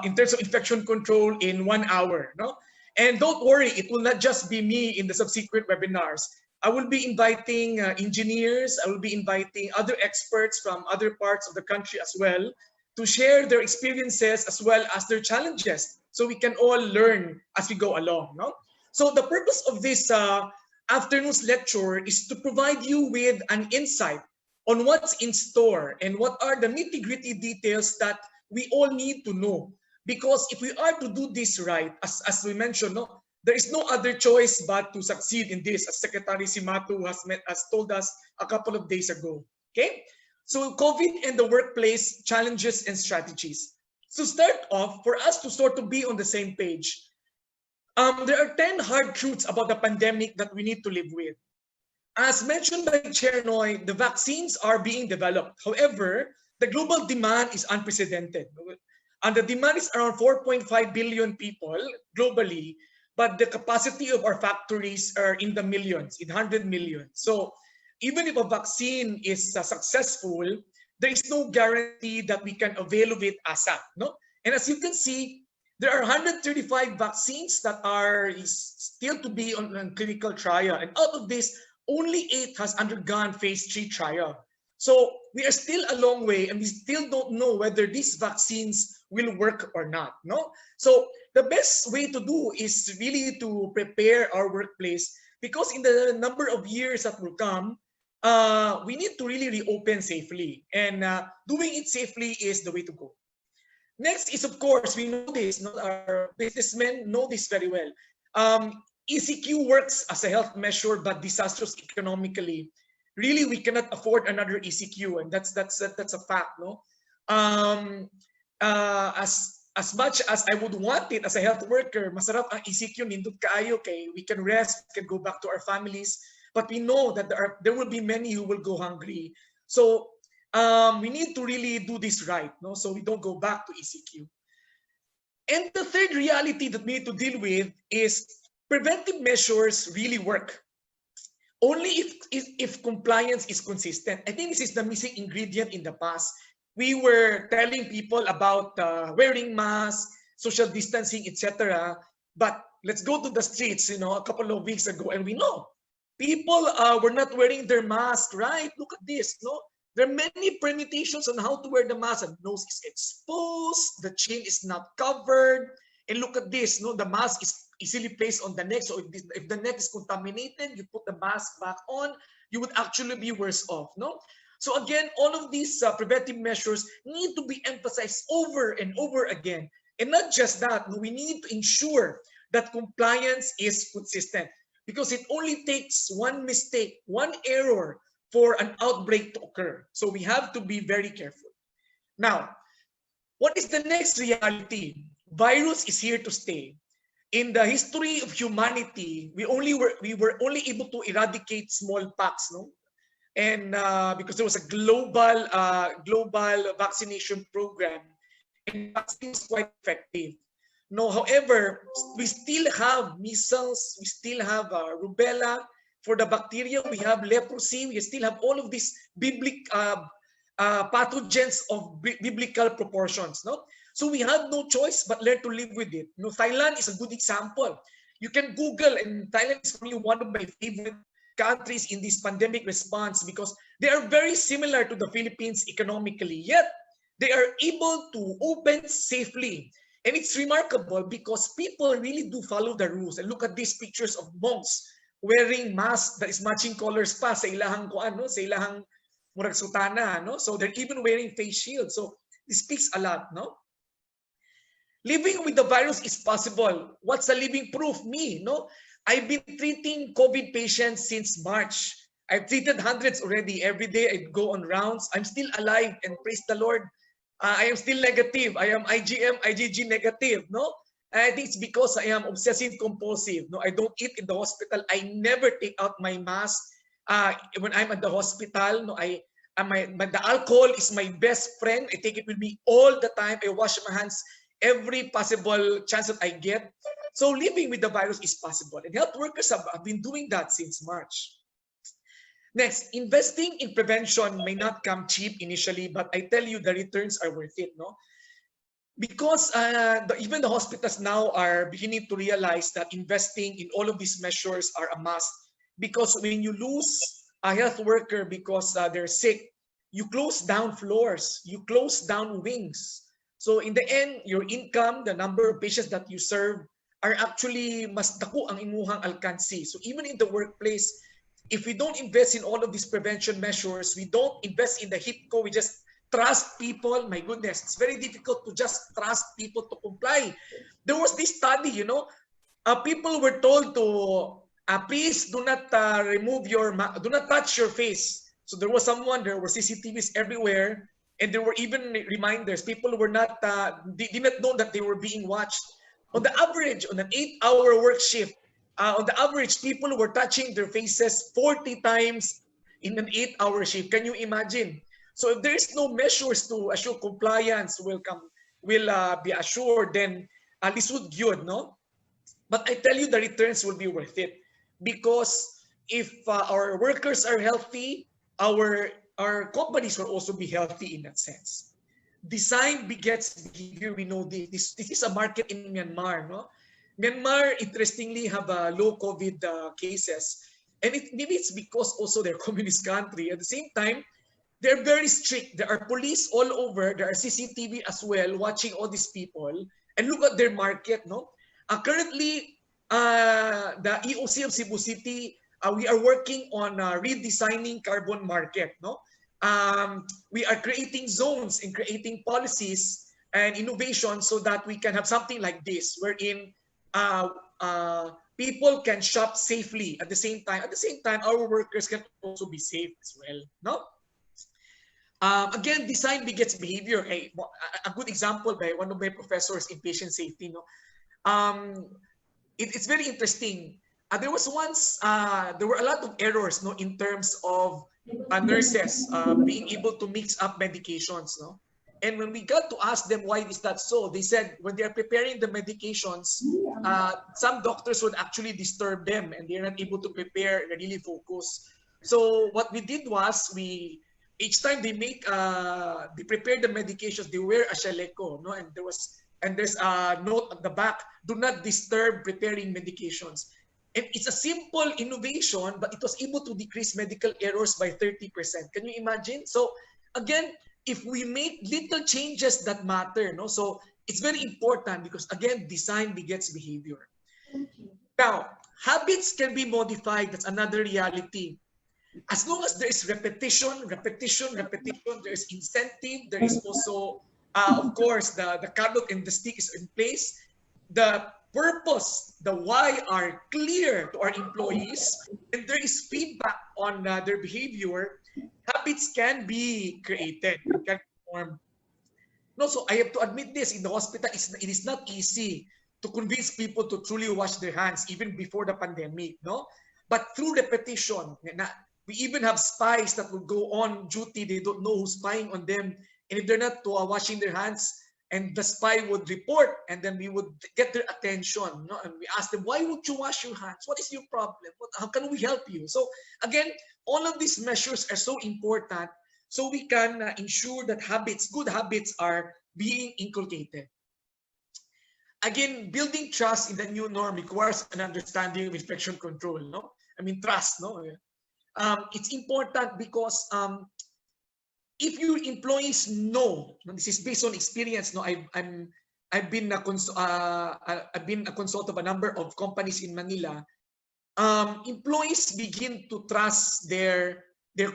in terms of infection control in 1 hour, no? And don't worry, it will not just be me in the subsequent webinars. I will be inviting engineers, I will be inviting other experts from other parts of the country as well to share their experiences as well as their challenges, so we can all learn as we go along, no? So the purpose of this afternoon's lecture is to provide you with an insight on what's in store and what are the nitty-gritty details that we all need to know. Because if we are to do this right, as we mentioned, no, there is no other choice but to succeed in this, as Secretary Simatu has told us a couple of days ago. Okay? So COVID and the workplace challenges and strategies. So start off, for us to sort of be on the same page, there are 10 hard truths about the pandemic that we need to live with. As mentioned by Chair Noy, the vaccines are being developed. However, the global demand is unprecedented. And the demand is around 4.5 billion people globally, but the capacity of our factories are in the millions, in 100 million. So even if a vaccine is successful, there is no guarantee that we can avail of it ASAP, no? And as you can see, there are 135 vaccines that are still to be on clinical trial. And out of this, only 8 has undergone phase 3 trial. So we are still a long way, and we still don't know whether these vaccines will work or not, no? So the best way to do is really to prepare our workplace, because in the number of years that will come, we need to really reopen safely. And doing it safely is the way to go. Next is, of course, we know this, our businessmen know this very well. ECQ works as a health measure, but disastrous economically. Really, we cannot afford another ECQ, and that's a fact, no? As much as I would want it as a health worker, masarap ang ECQ, nindot kaayo, okay, we can rest, we can go back to our families, but we know that there will be many who will go hungry. So we need to really do this right, no? So we don't go back to ECQ. And the third reality that we need to deal with is preventive measures really work only if compliance is consistent. I think this is the missing ingredient in the past. We were telling people about wearing masks, social distancing, etc. But let's go to the streets, a couple of weeks ago, and we know people were not wearing their mask, right? Look at this, no? There are many permutations on how to wear the mask. The nose is exposed, the chin is not covered, and look at this, no? The mask is easily placed on the neck. So if the neck is contaminated, you put the mask back on, you would actually be worse off, no? So again, all of these preventive measures need to be emphasized over and over again. And not just that, we need to ensure that compliance is consistent, because it only takes one mistake, one error for an outbreak to occur. So we have to be very careful. Now, what is the next reality? Virus is here to stay. in the history of humanity, we were only able to eradicate smallpox, no? And because there was a global vaccination program, and vaccine is quite effective. No, however, we still have measles, we still have rubella. For the bacteria, we have leprosy, we still have all of these pathogens of biblical proportions. No, so we have no choice but learn to live with it. No, Thailand is a good example. You can Google, and Thailand is probably one of my favorite countries in this pandemic response because they are very similar to the Philippines economically, yet they are able to open safely. And it's remarkable because people really do follow the rules. And look at these pictures of monks wearing masks that is matching colors pa sa ilahang kuan, no? Sa ilahang murag sutana, no? So they're even wearing face shields. So this speaks a lot, no? Living with the virus is possible. What's a living proof? Me, no? I've been treating COVID patients since March. I've treated hundreds already. Every day I go on rounds. I'm still alive, and praise the Lord. I am still negative. I am IgG negative, no? And I think it's because I am obsessive compulsive. No, I don't eat in the hospital. I never take out my mask when I'm at the hospital. No, the alcohol is my best friend. I take it with me all the time. I wash my hands every possible chance that I get. So living with the virus is possible. And health workers have been doing that since March. Next, investing in prevention may not come cheap initially, but I tell you the returns are worth it, no? Because even the hospitals now are beginning to realize that investing in all of these measures are a must. Because when you lose a health worker because they're sick, you close down floors, you close down wings. So in the end, your income, the number of patients that you serve, are actually mas dako ang imuhang alkansi. So even in the workplace, if we don't invest in all of these prevention measures, we don't invest in the HIPCO, we just trust people. My goodness, it's very difficult to just trust people to comply. There was this study, you know, people were told to please do not do not touch your face. So there were CCTVs everywhere, and there were even reminders. People were not, did not know that they were being watched. On the average, on an 8-hour work shift, on the average, people were touching their faces 40 times in an 8-hour shift. Can you imagine? So if there is no measures to assure compliance will be assured, then this would good, no? But I tell you, the returns will be worth it because if our workers are healthy, our companies will also be healthy in that sense. Design begets behavior. We know this is a market in Myanmar, no? Myanmar, interestingly, have low COVID cases, and maybe it's because also they're a communist country. At the same time, they're very strict. There are police all over. There are CCTV as well watching all these people. And look at their market, no? Currently, the EOC of Cebu City, we are working on redesigning carbon market, no? We are creating zones and creating policies and innovation so that we can have something like this, wherein people can shop safely at the same time. At the same time, our workers can also be safe as well, no? Again, design begets behavior. A good example by one of my professors in patient safety, no? It's very interesting. There was once, there were a lot of errors, no, in terms of nurses being able to mix up medications, no? And when we got to ask them why is that so, they said when they are preparing the medications, some doctors would actually disturb them and they're not able to prepare and really focus. So what we did was each time they prepare the medications, they wear a chaleco, no? And there's a note at the back: do not disturb preparing medications. And it's a simple innovation, but it was able to decrease medical errors by 30%. Can you imagine? So again, if we make little changes that matter, no? So it's very important because again, design begets behavior. Now, habits can be modified. That's another reality. As long as there is repetition, there is incentive, there is also, of course, the carrot and the stick is in place. The purpose, the why are clear to our employees, and there is feedback on their behavior, habits can be created, can be formed. No, so I have to admit this, in the hospital, it is not easy. to convince people to truly wash their hands even before the pandemic, no? But through repetition, we even have spies that will go on duty. They don't know who's spying on them. And if they're not washing their hands, and the spy would report, and then we would get their attention, no? And we ask them, why would you wash your hands? What is your problem? How can we help you? So again, all of these measures are so important so we can ensure that good habits are being inculcated. Again, building trust in the new norm requires an understanding of infection control, no? I mean, trust, no? It's important because if your employees know, this is based on experience, no? I've been a consultant of a number of companies in Manila. Employees begin to trust their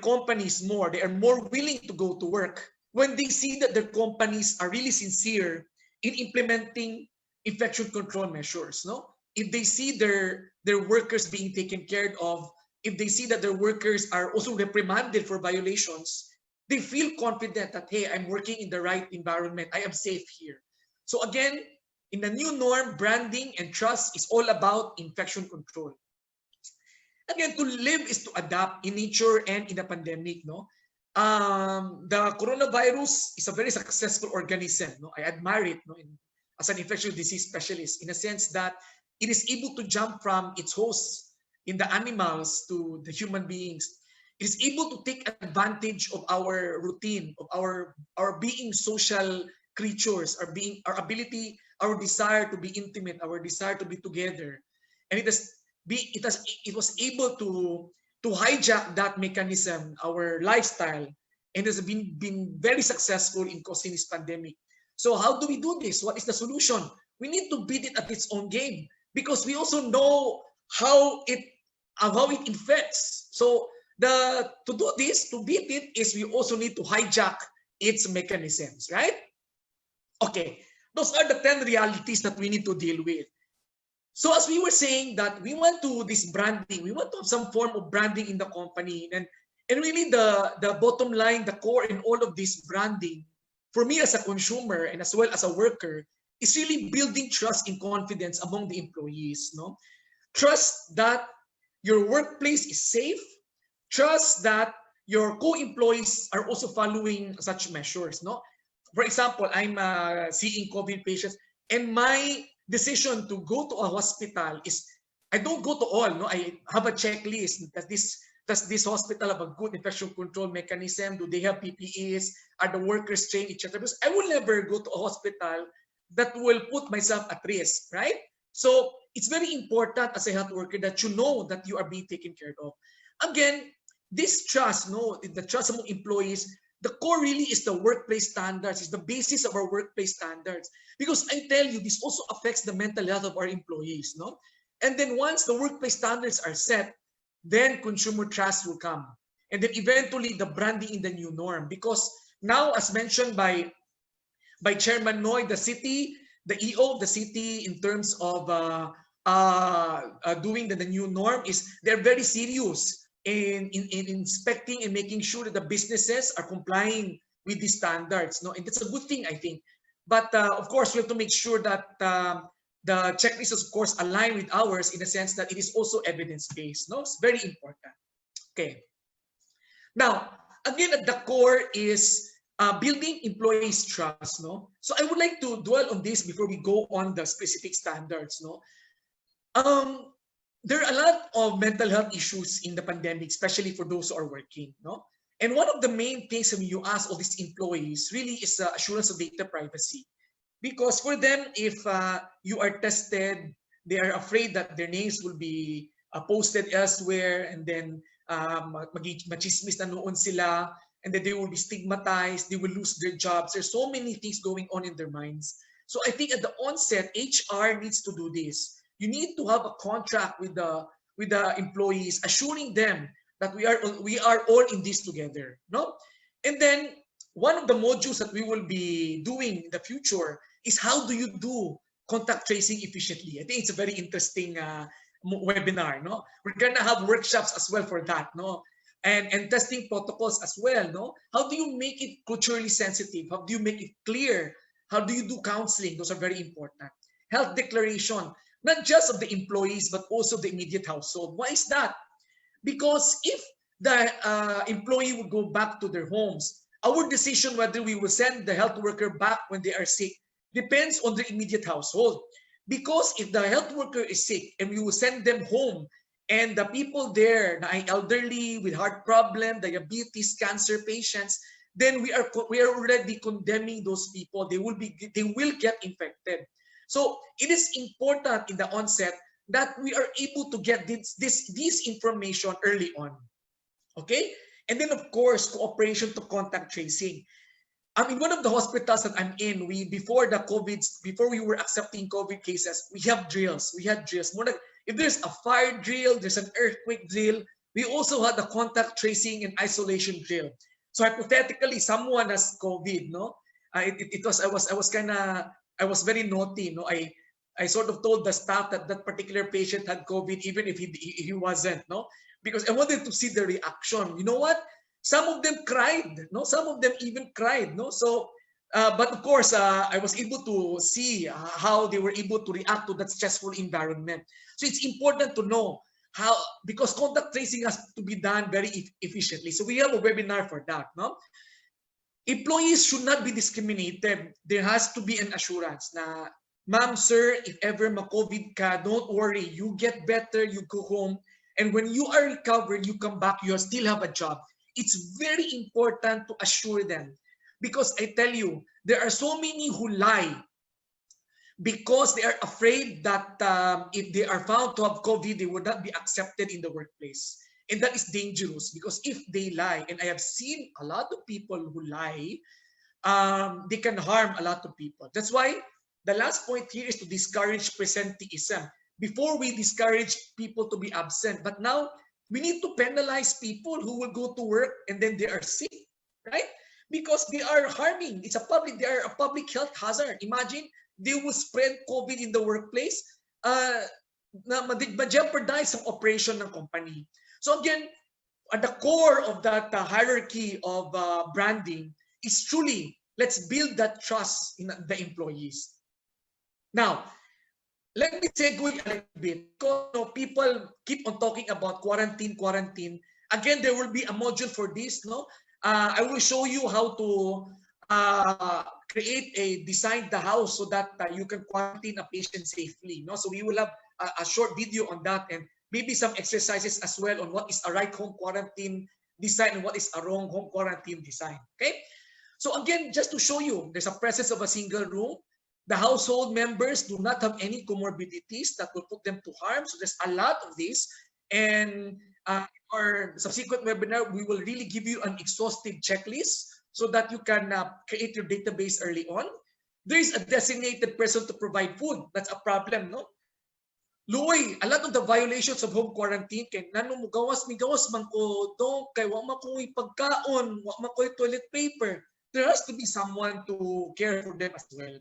companies more. They are more willing to go to work when they see that their companies are really sincere in implementing infection control measures, no? If they see their workers being taken care of, if they see that their workers are also reprimanded for violations, they feel confident that, hey, I'm working in the right environment. I am safe here. So again, in the new norm, branding and trust is all about infection control. Again, to live is to adapt in nature and in the pandemic, no? The coronavirus is a very successful organism, no? I admire it, no? As an infectious disease specialist, in a sense that it is able to jump from its hosts in the animals to the human beings. It is able to take advantage of our routine, of our being social creatures, our ability, our desire to be intimate, our desire to be together, and it was able to hijack that mechanism, our lifestyle, and has been very successful in causing this pandemic. So how do we do this? What is the solution? We need to beat it at its own game because we also know how it infects. So to do this, to beat it, is we also need to hijack its mechanisms, right? Okay, those are the 10 realities that we need to deal with. So as we were saying that we want to this branding, we want to have some form of branding in the company, and really the bottom line, the core in all of this branding, for me as a consumer and as well as a worker, is really building trust and confidence among the employees, no? Trust that your workplace is safe, trust that your co-employees are also following such measures, no? For example, I'm seeing COVID patients, and my decision to go to a hospital is, I don't go to all, no? I have a checklist. Does this hospital have a good infection control mechanism? Do they have PPEs? Are the workers trained, etc.? Because I will never go to a hospital that will put myself at risk, right? So it's very important as a health worker that you know that you are being taken care of. Again, this trust, no, the trust among employees, the core really is the workplace standards, is the basis of our workplace standards. Because I tell you, this also affects the mental health of our employees, no? And then once the workplace standards are set, then consumer trust will come. And then eventually the branding in the new norm. Because now, as mentioned by Chairman Noy, the city, the EO of the city, in terms of doing the new norm, is they're very serious in inspecting and making sure that the businesses are complying with these standards, no? And that's a good thing, I think. But of course, we have to make sure that the checklist is, of course, aligned with ours in the sense that it is also evidence-based, no? It's very important. Okay. Now, again, at the core is building employees' trust, no? So I would like to dwell on this before we go on the specific standards, no? There are a lot of mental health issues in the pandemic, especially for those who are working, no? And one of the main things when you ask all these employees really is assurance of data privacy. Because for them, if you are tested, they are afraid that their names will be posted elsewhere, and then machismis na noon sila, and then they will be stigmatized, they will lose their jobs. There's so many things going on in their minds. So I think at the onset, HR needs to do this. You need to have a contract with the employees, assuring them that we are all in this together, no? And then one of the modules that we will be doing in the future is how do you do contact tracing efficiently. I think it's a very interesting webinar, no? We're gonna have workshops as well for that, no? And testing protocols as well, no? How do you make it culturally sensitive? How do you make it clear? How do you do counseling? Those are very important. health declaration, not just of the employees, but also the immediate household. Why is that? Because if the employee would go back to their homes, our decision whether we will send the health worker back when they are sick depends on the immediate household. Because if the health worker is sick and we will send them home, and the people there, the elderly with heart problem, diabetes, cancer patients, then we are already condemning those people. They will get infected. So it is important in the onset that we are able to get this information early on. Okay, and then of course cooperation to contact tracing. In one of the hospitals that I'm in, before we were accepting COVID cases, we have drills. We had drills. More like if there's a fire drill, there's an earthquake drill. We also had the contact tracing and isolation drill. So hypothetically, someone has COVID, no? I was very naughty, no? I sort of told the staff that that particular patient had COVID, even if he wasn't, no? Because I wanted to see the reaction. You know what? Some of them cried, no? Some of them even cried, no? So, but of course, I was able to see how they were able to react to that stressful environment. So it's important to know how, because contact tracing has to be done very efficiently. So we have a webinar for that, no? Employees should not be discriminated. There has to be an assurance na, ma'am, sir, if ever ma-COVID ka, don't worry, you get better, you go home. And when you are recovered, you come back, you still have a job. It's very important to assure them, because I tell you, there are so many who lie because they are afraid that if they are found to have COVID, they would not be accepted in the workplace. And that is dangerous, because if they lie, and I have seen a lot of people who lie, they can harm a lot of people. That's why the last point here is to discourage presenteeism. Before, we discourage people to be absent, but now we need to penalize people who will go to work and then they are sick, right? Because they are harming. They are a public health hazard. Imagine they will spread COVID in the workplace, ma-jeopardize ang operation ng company. So again, at the core of that hierarchy of branding is truly, let's build that trust in the employees. Now, let me segue a little bit, because people keep on talking about quarantine. Again, there will be a module for this, no? I will show you how to design the house so that you can quarantine a patient safely, no? So we will have a short video on that, and maybe some exercises as well on what is a right home quarantine design and what is a wrong home quarantine design, okay? So again, just to show you, there's a presence of a single room. The household members do not have any comorbidities that will put them to harm. So there's a lot of this. And in our subsequent webinar, we will really give you an exhaustive checklist so that you can create your database early on. There is a designated person to provide food. That's a problem, no? Luoy, a lot of the violations of home quarantine, kay nanong gawas man ko dong, kay wa man ko pagkaon, wa man ko toilet paper. There has to be someone to care for them as well.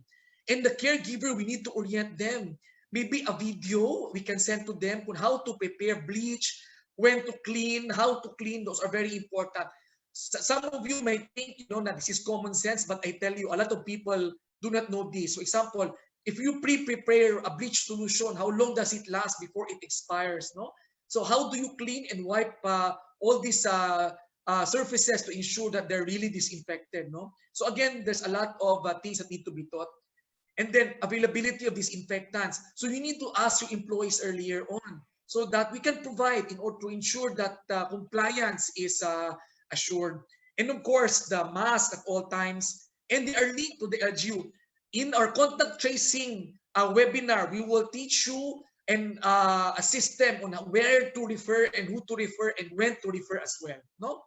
And the caregiver, we need to orient them. Maybe a video we can send to them on how to prepare bleach, when to clean, how to clean. Those are very important. Some of you might think, that this is common sense, but I tell you, a lot of people do not know this. For example, if you prepare a bleach solution, how long does it last before it expires? No. So how do you clean and wipe all these surfaces to ensure that they're really disinfected? No. So again, there's a lot of things that need to be taught. And then availability of disinfectants. So you need to ask your employees earlier on so that we can provide in order to ensure that compliance is assured. And of course, the mask at all times. And they are linked to the LGU. In our contact tracing webinar, we will teach you a system on where to refer and who to refer and when to refer as well. No?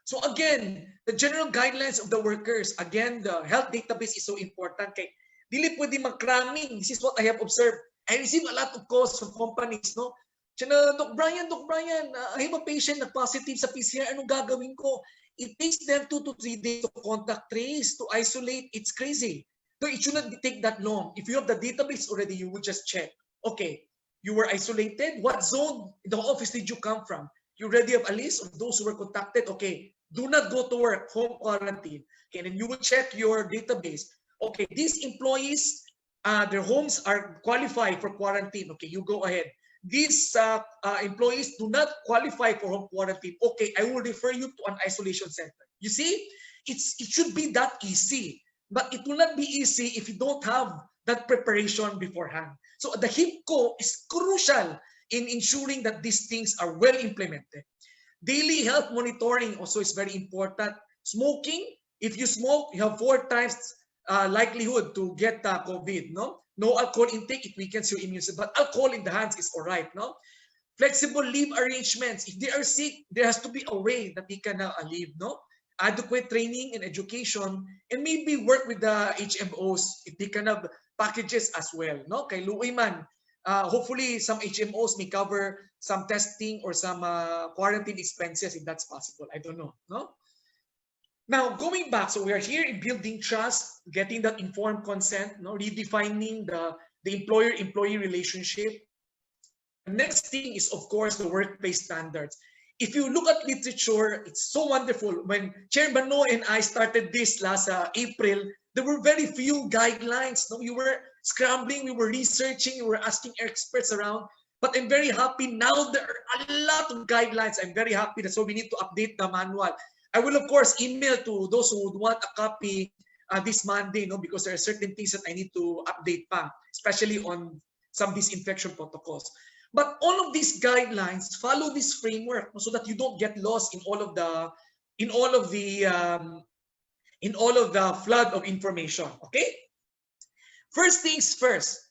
So again, the general guidelines of the workers, again, the health database is so important. Kay dili pwede mag-cramming. This is what I have observed. I receive a lot of calls from companies, no? Doc Brian, I have a patient na positive sa PCR. Anong gagawin ko? It takes them 2 to 3 days to contact trace, to isolate. It's crazy. So it should not take that long. If you have the database already, you would just check. Okay, you were isolated. What zone in the office did you come from? You already have a list of those who were contacted. Okay, do not go to work, home quarantine. Okay, and then you will check your database. Okay, these employees their homes are qualified for quarantine. Okay, you go ahead. These employees do not qualify for home quarantine. Okay, I will refer you to an isolation center. You see, it should be that easy, but it will not be easy if you don't have that preparation beforehand. So the HIPCO is crucial in ensuring that these things are well implemented. Daily health monitoring also is very important. Smoking, if you smoke, you have 4 times likelihood to get COVID. No alcohol intake, it weakens your immune system. But alcohol in the hands is all right. No, flexible leave arrangements. If they are sick, there has to be a way that they can leave. No, adequate training and education, and maybe work with the HMOs if they can have packages as well. No, kay luoy man. Hopefully, some HMOs may cover some testing or some quarantine expenses if that's possible. I don't know. No. Now, going back, so we are here in building trust, getting that informed consent, redefining the employer-employee relationship. The next thing is, of course, the workplace standards. If you look at literature, it's so wonderful. When Chair Bano and I started this last April, there were very few guidelines. We were scrambling, we were researching, we were asking experts around. But I'm very happy now there are a lot of guidelines. I'm very happy. That's why we need to update the manual. I will, of course, email to those who would want a copy this Monday, because there are certain things that I need to update pa, especially on some disinfection protocols. But all of these guidelines follow this framework so that you don't get lost in all of the flood of information. Okay. First things first,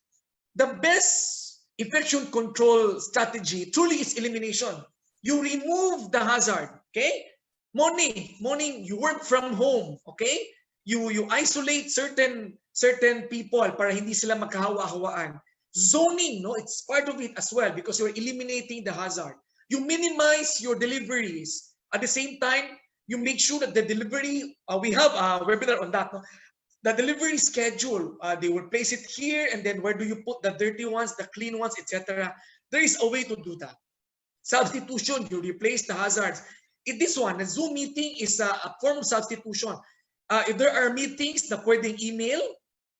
the best infection control strategy truly is elimination. You remove the hazard. Okay. Morning, you work from home, okay? You isolate certain people para hindi sila magkahawa-hawaan. Zoning, it's part of it as well because you're eliminating the hazard. You minimize your deliveries. At the same time, you make sure that the delivery, we have a webinar on that. The delivery schedule, they will place it here, and then where do you put the dirty ones, the clean ones, etc. There is a way to do that. Substitution, you replace the hazards. In this one, the Zoom meeting is a form of substitution. If there are meetings na pwedeng email,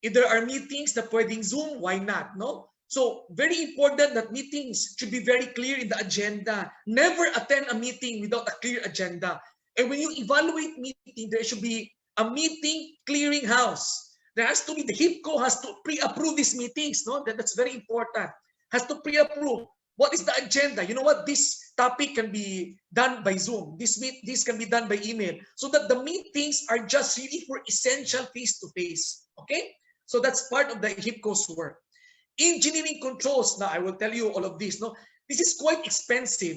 if there are meetings na pwedeng Zoom, why not? No? So very important that meetings should be very clear in the agenda. Never attend a meeting without a clear agenda. And when you evaluate meeting, there should be a meeting clearinghouse. There has to be, the HIPCO has to pre-approve these meetings. No? That's very important. Has to pre-approve. What is the agenda? You know what? This topic can be done by Zoom. This can be done by email. So that the meetings are just really for essential face-to-face. Okay? So that's part of the HIPCO's work. Engineering controls. Now, I will tell you all of this. No, this is quite expensive.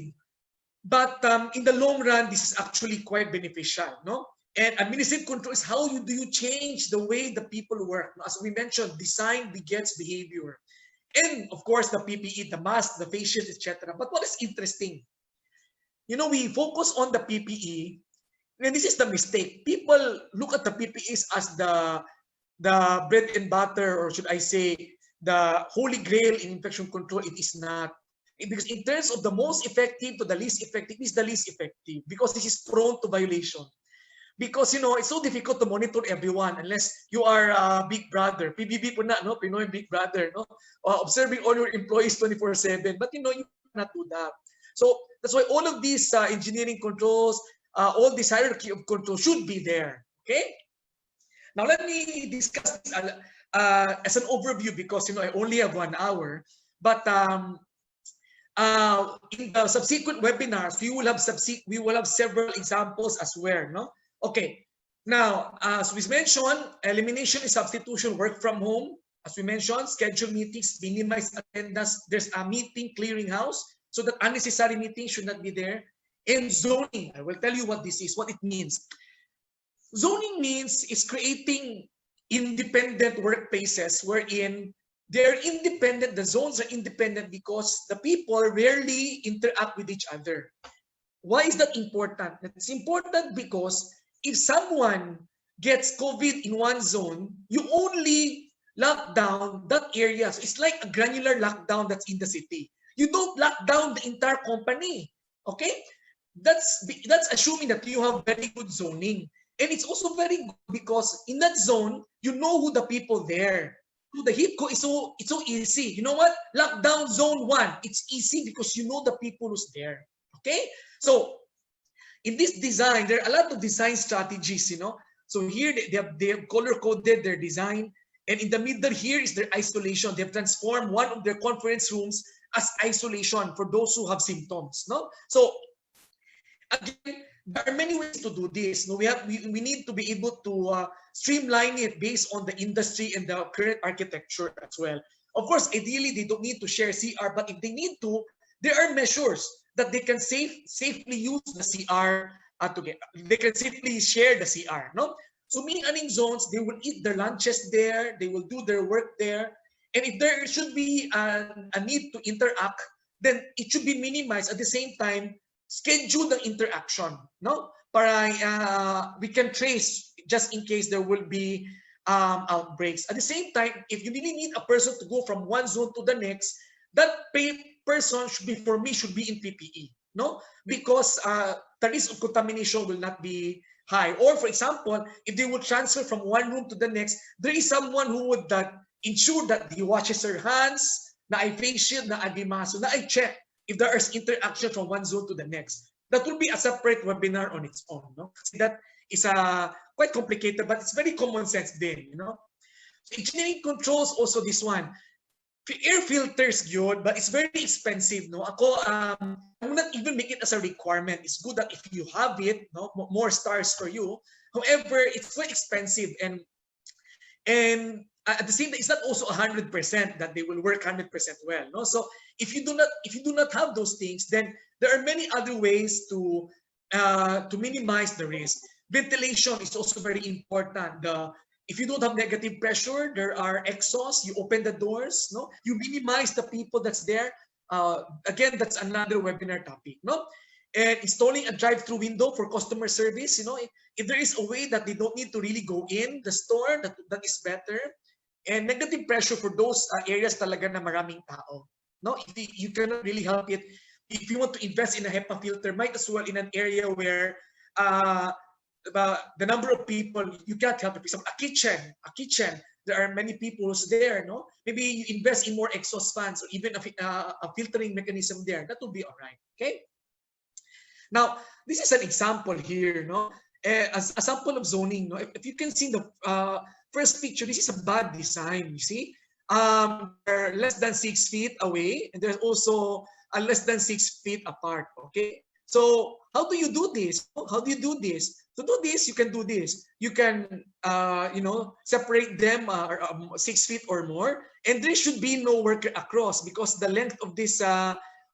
But in the long run, this is actually quite beneficial. No? And administrative control is how do you change the way the people work. As we mentioned, design begets behavior. And of course, the PPE, the mask, the face shield, etc. But what is interesting? We focus on the PPE, and this is the mistake. People look at the PPEs as the bread and butter, or should I say, the holy grail in infection control. It is not. Because in terms of the most effective to the least effective, is the least effective because this is prone to violation. Because it's so difficult to monitor everyone unless you are Big Brother. PBB po na, no? Pinoy Big Brother, no? Observing all your employees 24/7. But you cannot do that. So that's why all of these engineering controls, all this hierarchy of control should be there. Okay. Now let me discuss this as an overview because I only have 1 hour. But in the subsequent webinars, we will have several examples as well. No. Okay, now, as we mentioned, elimination and substitution, work from home. As we mentioned, schedule meetings, minimize attendance. There's a meeting clearinghouse so that unnecessary meetings should not be there. And zoning, I will tell you what this is, what it means. Zoning means is creating independent workplaces wherein they're independent, the zones are independent because the people rarely interact with each other. Why is that important? It's important because if someone gets COVID in one zone, you only lock down that area. So it's like a granular lockdown that's in the city. You don't lock down the entire company. Okay? That's assuming that you have very good zoning. And it's also very good because in that zone, you know who the people there. the HIPCO is so easy. You know what? Lockdown zone 1. It's easy because you know the people who's there. Okay? So in this design, there are a lot of design strategies, you know. So here they have color-coded their design. And in the middle here is their isolation. They've transformed one of their conference rooms as isolation for those who have symptoms. No? So again, there are many ways to do this. No, we need to be able to streamline it based on the industry and the current architecture as well. Of course, ideally they don't need to share CR, but if they need to, there are measures that they can safely use the CR together. They can safely share the CR. No, so meaning aning zones, they will eat their lunches there, they will do their work there, and if there should be a need to interact, then it should be minimized. At the same time, schedule the interaction, no? Para we can trace just in case there will be outbreaks. At the same time, if you really need a person to go from one zone to the next, that person should be, for me, should be in PPE, no? Because the risk of contamination will not be high. Or for example, if they would transfer from one room to the next, there is someone who would ensure that he washes her hands, na ay face shield, na ay maso, na ay check if there is interaction from one zone to the next. That will be a separate webinar on its own. No? So that is quite complicated, but it's very common sense then. You know, so engineering controls also this one. Air filters good, but it's very expensive. No, I will not even make it as a requirement. It's good that if you have it, no, more stars for you. However, it's quite expensive, and at the same time, it's not also 100% that they will work 100% well. No, so if you do not have those things, then there are many other ways to minimize the risk. Ventilation is also very important. If you don't have negative pressure, there are exhausts. You open the doors. No, you minimize the people that's there. Again, that's another webinar topic. No, and installing a drive-through window for customer service. You know, if there is a way that they don't need to really go in the store, that is better. And negative pressure for those areas talaga na maraming tao. No, if you cannot really help it. If you want to invest in a HEPA filter, might as well in an area where the number of people, you can't help it. For example, a kitchen, there are many people who's there. No, maybe you invest in more exhaust fans or even a filtering mechanism there. That will be all right. Okay. Now, this is an example here. No, as a sample of zoning. No, if you can see the first picture, this is a bad design. You see, they're less than 6 feet away, and there's also less than 6 feet apart. Okay, so how do you do this? How do you do this? To do this, you can do this. You can, separate them 6 feet or more, and there should be no worker across because the length of this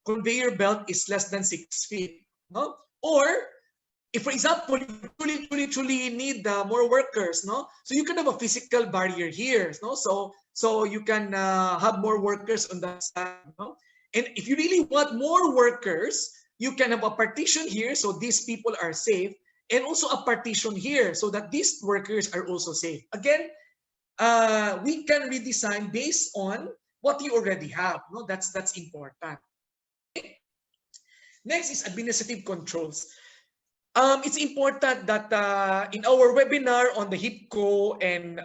conveyor belt is less than 6 feet. No, or if, for example, you truly need more workers, no, so you can have a physical barrier here, no, so you can have more workers on that side, no, and if you really want more workers, you can have a partition here, so these people are safe, and also a partition here, so that these workers are also safe. Again, we can redesign based on what you already have, no, that's important. Okay. Next is administrative controls. It's important that in our webinar on the HIPCO and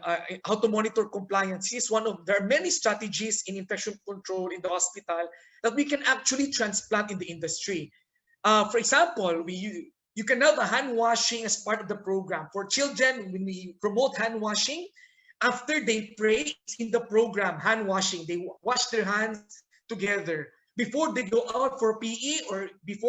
how to monitor compliance, there are many strategies in infection control in the hospital that we can actually transplant in the industry. For example, you can have a hand washing as part of the program. For children, when we promote hand washing, after they pray in the program, hand washing, they wash their hands together. Before they go out for PE or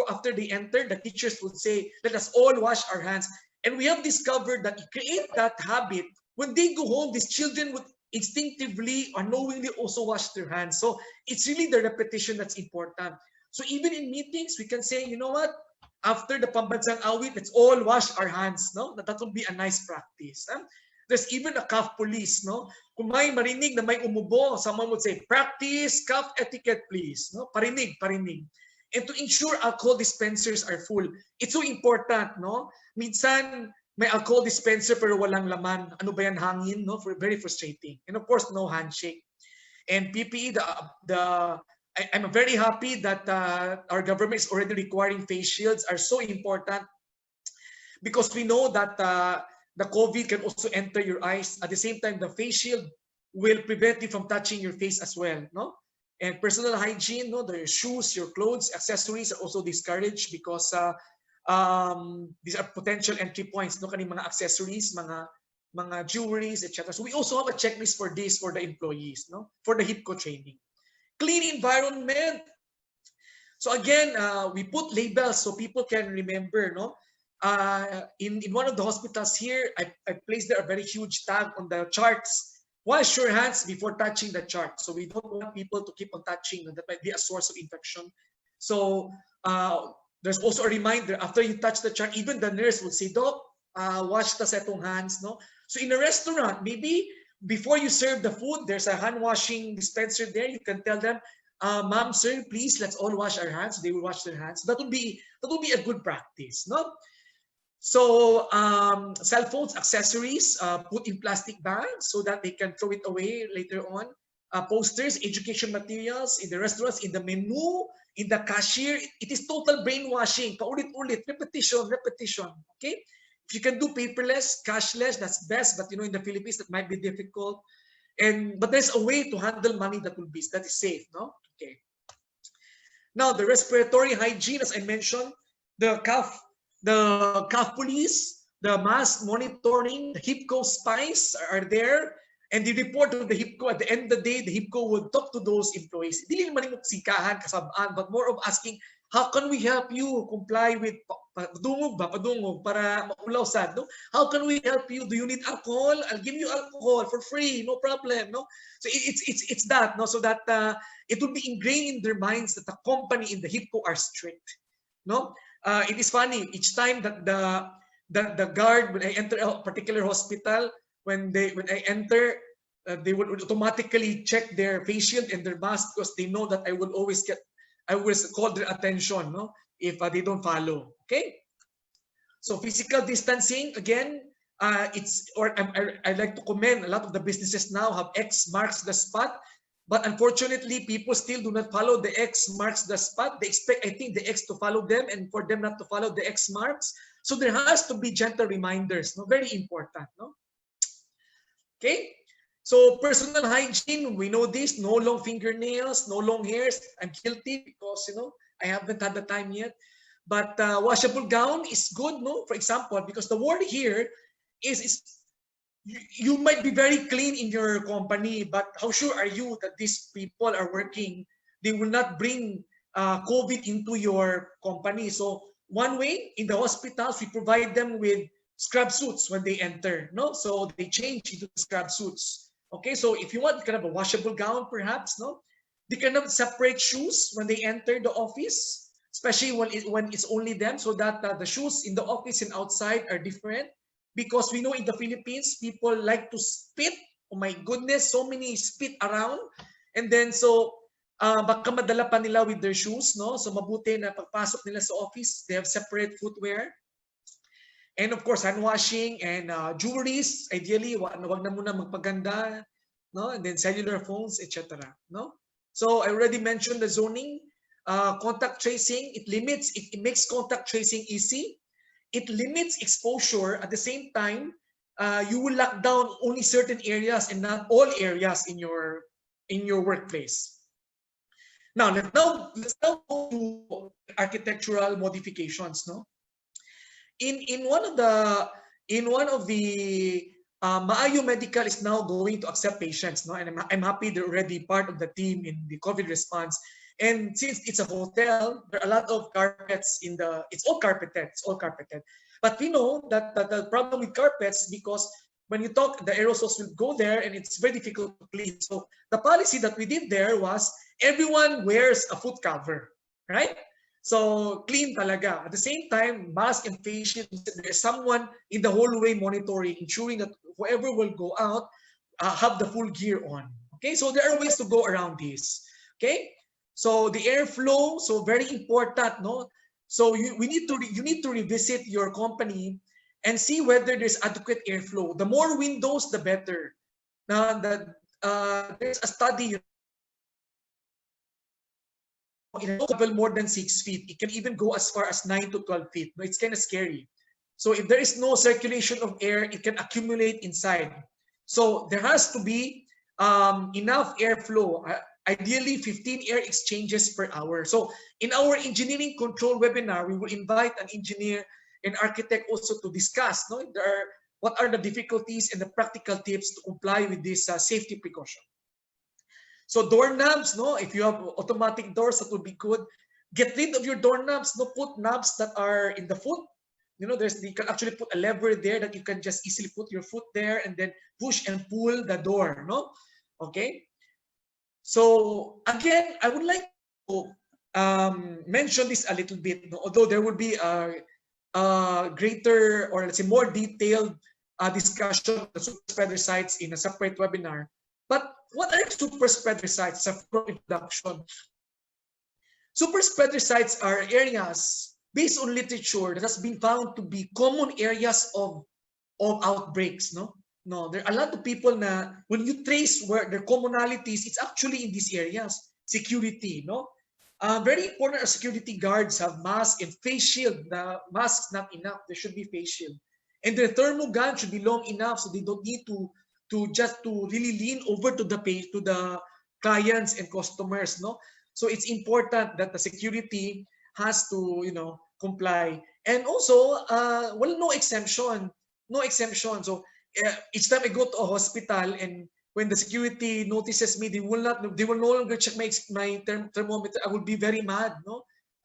after they enter, the teachers would say, let us all wash our hands. And we have discovered that you create that habit. When they go home, these children would instinctively or knowingly also wash their hands. So it's really the repetition that's important. So even in meetings, we can say, you know what? After the Pambansang Awit, let's all wash our hands. No, that would be a nice practice. Huh? There's even a cough police, no? Kung may marinig na may umubo, someone would say, practice cough etiquette, please. No? Parinig. And to ensure alcohol dispensers are full, it's so important, no? Minsan, may alcohol dispenser pero walang laman. Ano ba yan, hangin, no? Very frustrating. And of course, no handshake. And PPE, I'm very happy that our government is already requiring face shields are so important because we know that the COVID can also enter your eyes. At the same time, the face shield will prevent you from touching your face as well, no? And personal hygiene, no, the shoes, your clothes, accessories are also discouraged because these are potential entry points, no, kaning mga accessories, mga jewelries, etc. So we also have a checklist for this for the employees, no, for the HIPCO training. Clean environment. So again, we put labels so people can remember, no. In one of the hospitals here, I placed there a very huge tag on the charts. Wash your hands before touching the chart. So we don't want people to keep on touching. That might be a source of infection. So there's also a reminder after you touch the chart, even the nurse will say, Doc, wash the setong hands, no? So in a restaurant, maybe before you serve the food, there's a hand washing dispenser there. You can tell them, ma'am, sir, please, let's all wash our hands. They will wash their hands. That would be a good practice, no? So cell phones, accessories, put in plastic bags so that they can throw it away later on. Posters, education materials in the restaurants, in the menu, in the cashier. It is total brainwashing. Paulit-ulit, repetition. Okay. If you can do paperless, cashless, that's best. But in the Philippines, that might be difficult. But there's a way to handle money that is safe, no? Okay. Now the respiratory hygiene, as I mentioned, the cough police, the mask monitoring, the HIPCO spies are there, and they report to the HIPCO. At the end of the day, the HIPCO would talk to those employees. Dili naman yung sikahan, kasabaan, but more of asking, how can we help you comply with padungog para maulaw sad, no? How can we help you? Do you need alcohol? I'll give you alcohol for free, no problem, no? So it's that, no? So that it will be ingrained in their minds that the company in the HIPCO are strict, no? It is funny, each time that the guard, when I enter a particular hospital, when I enter, they would automatically check their face shield and their mask because they know that I will call their attention, no, if they don't follow. Okay. So physical distancing, again, I like to commend a lot of the businesses now have X marks the spot. But unfortunately, people still do not follow the X marks the spot. They expect, I think, the X to follow them and for them not to follow the X marks. So there has to be gentle reminders, no? Very important, no? Okay. So personal hygiene, we know this, no long fingernails, no long hairs. I'm guilty because, I haven't had the time yet. But washable gown is good, no? For example, because the word here is you might be very clean in your company, but how sure are you that these people are working? They will not bring COVID into your company. So one way, in the hospitals, we provide them with scrub suits when they enter, no? So they change into scrub suits. Okay, so if you want, you can have a washable gown, perhaps, no? They can have separate shoes when they enter the office, especially when it's only them, so that the shoes in the office and outside are different. Because we know in the Philippines, people like to spit. Oh my goodness, so many spit around. And then so, baka madala pa nila with their shoes, no? So mabuti na pagpasok nila sa office, they have separate footwear. And of course, hand washing and jewelries, ideally, wag na muna magpaganda, no? And then cellular phones, etc. No? So I already mentioned the zoning, contact tracing. It makes contact tracing easy. It limits exposure. At the same time, you will lock down only certain areas and not all areas in your workplace. Now let's now go to architectural modifications. No, in one of the Maayo Medical is now going to accept patients. No, and I'm happy they're already part of the team in the COVID response. And since it's a hotel, there are a lot of carpets it's all carpeted. But we know that the problem with carpets, because when you talk, the aerosols will go there and it's very difficult to clean. So the policy that we did there was everyone wears a foot cover, right? So clean talaga. At the same time, mask and face shield, there's someone in the hallway monitoring, ensuring that whoever will go out have the full gear on. Okay, so there are ways to go around this. Okay. So the airflow, so very important, no? So you need to revisit your company and see whether there's adequate airflow. The more windows, the better. Now there's a study. In a level more than 6 feet, it can even go as far as 9 to 12 feet. But it's kind of scary. So if there is no circulation of air, it can accumulate inside. So there has to be enough airflow. Ideally, 15 air exchanges per hour. So in our engineering control webinar, we will invite an engineer and architect also to discuss what are the difficulties and the practical tips to comply with this safety precaution. So doorknobs, if you have automatic doors, that would be good. Get rid of your doorknobs. Put knobs that are in the foot. You can actually put a lever there that you can just easily put your foot there and then push and pull the door. Okay. So again, I would like to mention this a little bit, although there will be a greater, or let's say more detailed discussion of the super spreader sites in a separate webinar. But what are super spreader sites? As a introduction, super spreader sites are areas based on literature that has been found to be common areas of outbreaks. There are a lot of people na when you trace where their commonalities, it's actually in these areas. Security, very important. Our security guards have masks and face shield. The mask's not enough. There should be face shield, and their thermal gun should be long enough so they don't need to really lean over to the clients and customers. So it's important that the security has to comply, and also no exemption. So each time I go to a hospital and when the security notices me, they will no longer check my thermometer. I will be very mad.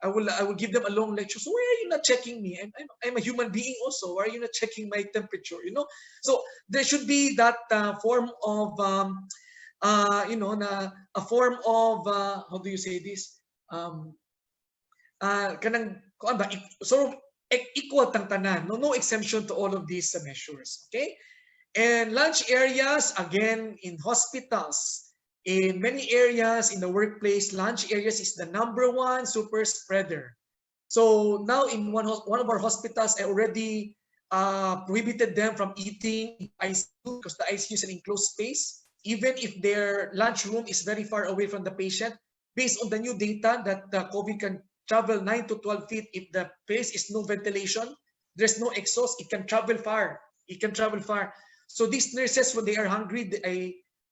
I will give them a long lecture. So why are you not checking me? I'm a human being also. Why are you not checking my temperature? So there should be that form of a form of how do you say this? Sort of equal tang tanan. No exemption to all of these measures. Okay. And lunch areas, again, in hospitals, in many areas in the workplace, lunch areas is the #1 super spreader. So now in one of our hospitals, I already prohibited them from eating ICU, because the ICU is an enclosed space. Even if their lunch room is very far away from the patient, based on the new data that the COVID can travel 9 to 12 feet. If the place is no ventilation, there's no exhaust, it can travel far. So these nurses, when they are hungry,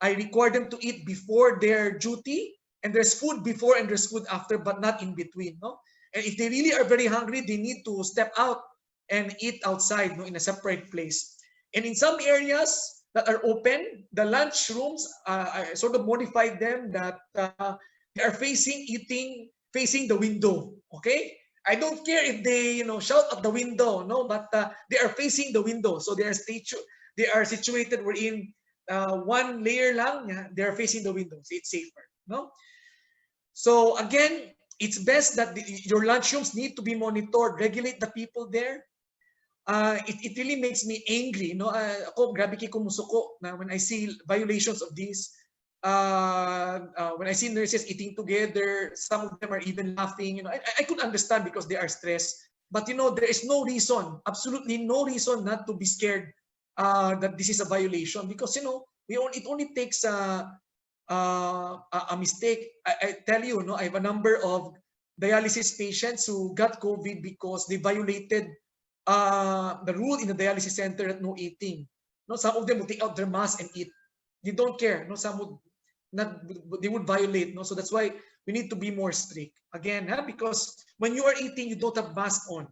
I require them to eat before their duty, and there's food before and there's food after, but not in between. And if they really are very hungry, they need to step out and eat outside, in a separate place. And in some areas that are open, the lunch rooms, I sort of modified them that they are facing the window. Okay, I don't care if they shout at the window, but they are facing the window, so they are situated wherein one layer lang, they are facing the window, so it's safer. So again, it's best that your lunchrooms need to be monitored. Regulate the people there. It really makes me angry. Ako, grabe ko musuko na when I see violations of these. When I see nurses eating together, some of them are even laughing. I could understand because they are stressed. But there is no reason, absolutely no reason not to be scared that this is a violation, because it only takes a mistake. I tell you, I have a number of dialysis patients who got COVID because they violated the rule in the dialysis center that no eating. Some of them would take out their mask and eat. They don't care. Some would not. They would violate. So that's why we need to be more strict. Again, because when you are eating, you don't have mask on.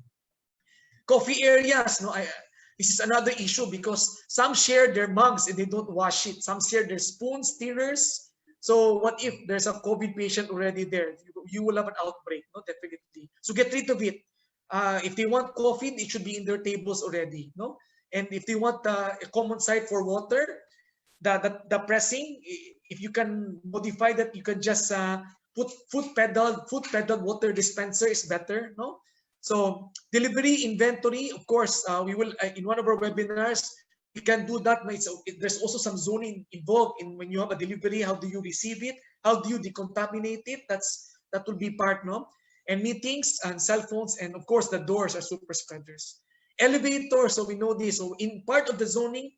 Coffee areas. This is another issue because some share their mugs and they don't wash it. Some share their spoons, stirrers. So what if there's a COVID patient already there? You will have an outbreak, definitely. So get rid of it. If they want coffee, it should be in their tables already, And if they want a common site for water, the pressing, if you can modify that, you can just put foot pedal water dispenser is better, So delivery inventory, of course, we will in one of our webinars, we can do that. There's also some zoning involved in when you have a delivery. How do you receive it? How do you decontaminate it? That will be part, And meetings and cell phones, and of course the doors are super spreaders. Elevators, so we know this. So in part of the zoning,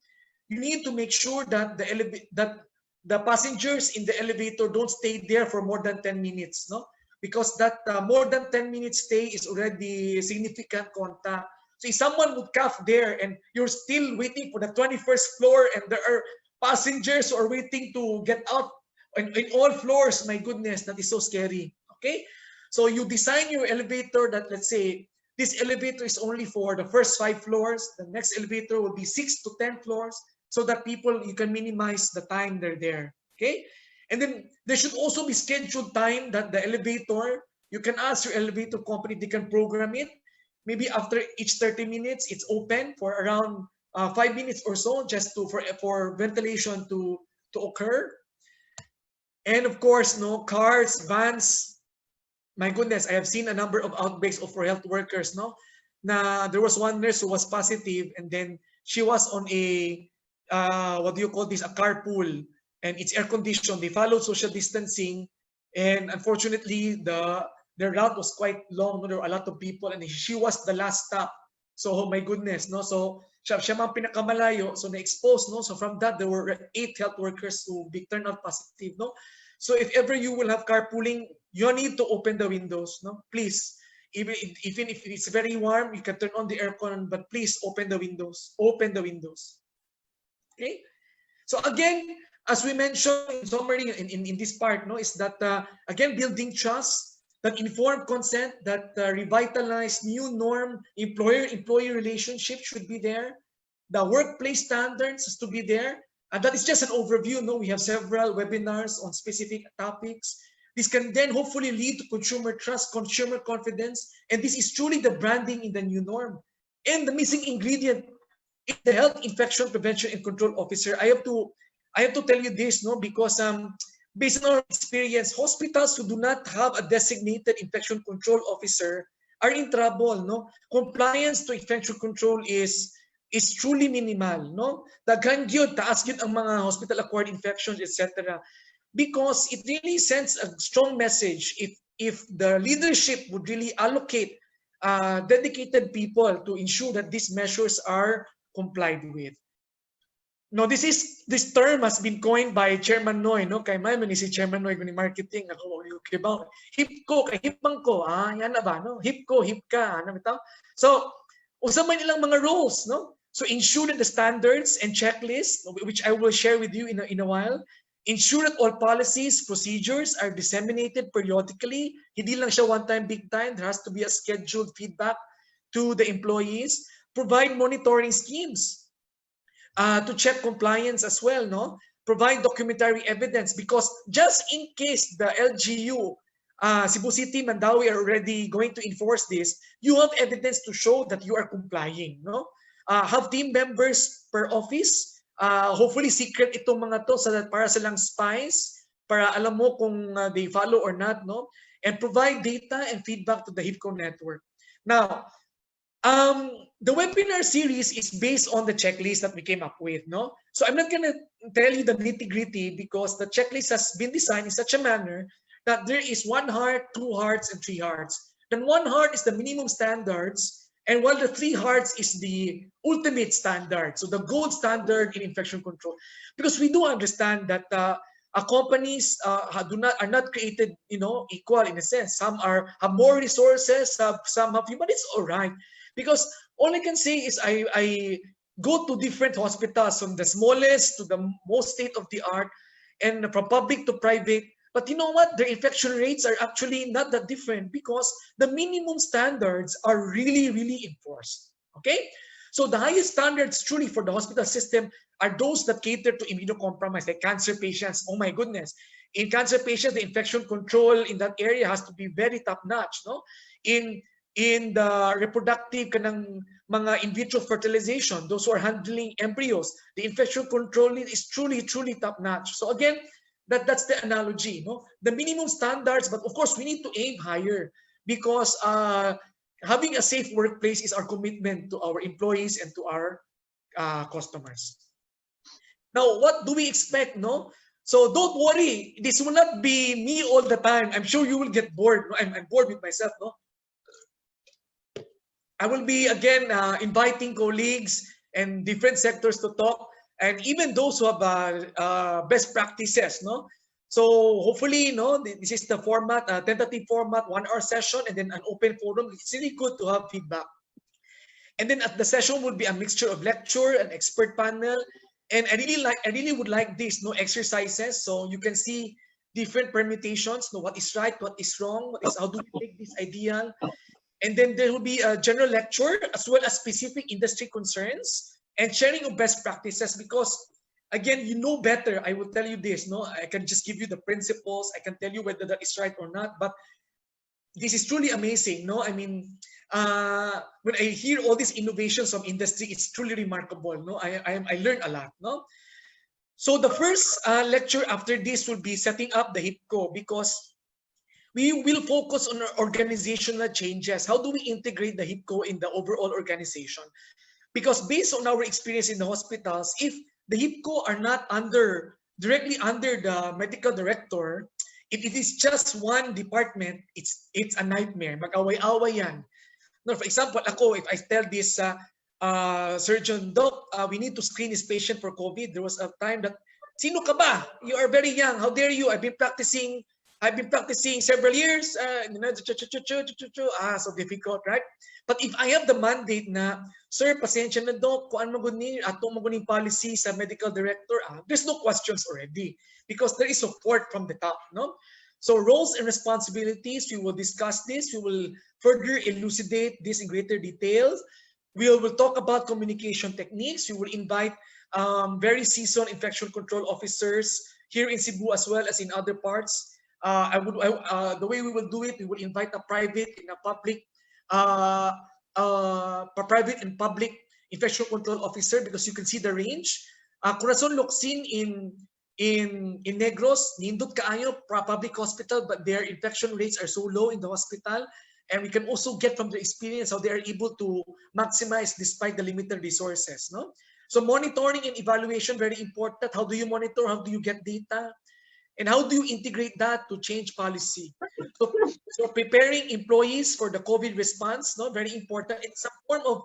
you need to make sure that the passengers in the elevator don't stay there for more than 10 minutes, Because that more than 10 minutes stay is already significant contact. So if someone would cough there and you're still waiting for the 21st floor and there are passengers who are waiting to get out in all floors. My goodness, that is so scary. Okay, so you design your elevator that, let's say, this elevator is only for the first 5 floors. The next elevator will be 6 to 10 floors, so that people, you can minimize the time they're there. Okay, and then there should also be scheduled time that the elevator, you can ask your elevator company, they can program it. Maybe after each 30 minutes, it's open for around 5 minutes or so, just for ventilation to occur. And of course, no cars, vans. My goodness, I have seen a number of outbreaks of for health workers. No, na there was one nurse who was positive, and then she was on a what do you call this? A carpool, and it's air conditioned. They followed social distancing, and unfortunately, their route was quite long. No, there were a lot of people, and she was the last stop. So, oh my goodness, no. So siya mang pinakamalayo, so na-expose, no. So from that, there were 8 health workers who turned out positive, no. So if ever you will have carpooling, you need to open the windows, no. Please, even if it's very warm, you can turn on the aircon, but please open the windows. Open the windows. Okay. So again, as we mentioned in summary in this part, no, is that again, building trust, that informed consent, that revitalized new norm, employer-employee relationship should be there. The workplace standards has to be there. And that is just an overview. No, we have several webinars on specific topics. This can then hopefully lead to consumer trust, consumer confidence, and this is truly the branding in the new norm. And the missing ingredient is the health infection prevention and control officer. I have to tell you this, no, because based on our experience, hospitals who do not have a designated infection control officer are in trouble. No, compliance to infection control is truly minimal. No, daghan gyud, taas gyud ang mga hospital-acquired infections, etc. Because it really sends a strong message if the leadership would really allocate dedicated people to ensure that these measures are complied with. No, this term has been coined by Chairman Noy, no? Kay may man si Chairman Noy ni marketing, ako okay ba? Hip ko kay hipang ko, yan na ba, no? Hip ko, hip ka, ano bitaw? So, usa man ilang mga rules, no? So ensure that the standards and checklists, which I will share with you in a while, ensure that all policies, procedures are disseminated periodically. Hindi lang siya one time, big time. There has to be a scheduled feedback to the employees. Provide monitoring schemes to check compliance as well, no? Provide documentary evidence, because just in case the LGU, Cebu City, Mandawi are already going to enforce this, you have evidence to show that you are complying, no? Have team members per office. Hopefully secret itong mga to, so that para silang spies, para alam mo kung they follow or not, no? And provide data and feedback to the HIPCO network. Now, the webinar series is based on the checklist that we came up with, no? So I'm not gonna tell you the nitty-gritty, because the checklist has been designed in such a manner that there is 1 heart, 2 hearts, and 3 hearts. Then 1 heart is the minimum standards, and while the 3 hearts is the ultimate standard, so the gold standard in infection control. Because we do understand that companies are not created, you know, equal in a sense. Some have more resources, some have few, but it's all right. Because all I can say is I go to different hospitals, from the smallest to the most state-of-the-art, and from public to private. But you know what? Their infection rates are actually not that different, because the minimum standards are really, really enforced. Okay? So the highest standards truly for the hospital system are those that cater to immunocompromised, like cancer patients. Oh my goodness. In cancer patients, the infection control in that area has to be very top-notch, no? In the reproductive kanang mga in vitro fertilization, those who are handling embryos, the infection control is truly, truly top-notch. So again, that's the analogy, no? The minimum standards, but of course we need to aim higher, because having a safe workplace is our commitment to our employees and to our customers. Now, what do we expect, no? So don't worry, this will not be me all the time. I'm sure you will get bored. No? I'm bored with myself, no? I will be again inviting colleagues and different sectors to talk, and even those who have best practices, no? So hopefully, no, this is the format, tentative format, 1-hour session, and then an open forum. It's really good to have feedback. And then at the session would be a mixture of lecture, an expert panel, And I really would like this, no, exercises, so you can see different permutations, no, what is right, what is wrong, how do we make this ideal. And then there will be a general lecture as well as specific industry concerns and sharing of best practices, because again, you know better. I will tell you this, no, I can just give you the principles, I can tell you whether that is right or not, but this is truly amazing, no? I mean, when I hear all these innovations of industry, it's truly remarkable, no? I learned a lot, no? So the first lecture after this will be setting up the HIPCO, because we will focus on our organizational changes. How do we integrate the HIPCO in the overall organization? Because based on our experience in the hospitals, if the HIPCO are not directly under the medical director, if it is just one department, it's a nightmare. Mag-away-away yan. No, for example, ako, if I tell this surgeon, Doc, we need to screen this patient for COVID. There was a time that, sino ka ba? You are very young. How dare you? I've been practicing several years. So difficult, right? But if I have the mandate na, sir, pasensya na, Doc, kung ano magunin policy sa medical director, there's no questions already, because there is support from the top, no? So roles and responsibilities, we will discuss this. We will further elucidate this in greater detail. We will talk about communication techniques. We will invite very seasoned infection control officers here in Cebu as well as in other parts. The way we will do it, we will invite a private and public infection control officer, because you can see the range. Corazon Locsin in Negros, nindot kaayo public hospital, but their infection rates are so low in the hospital, and we can also get from the experience how they are able to maximize despite the limited resources, no? So monitoring and evaluation, very important. How do you monitor? How do you get data? And how do you integrate that to change policy? So preparing employees for the COVID response, no, very important. It's a form of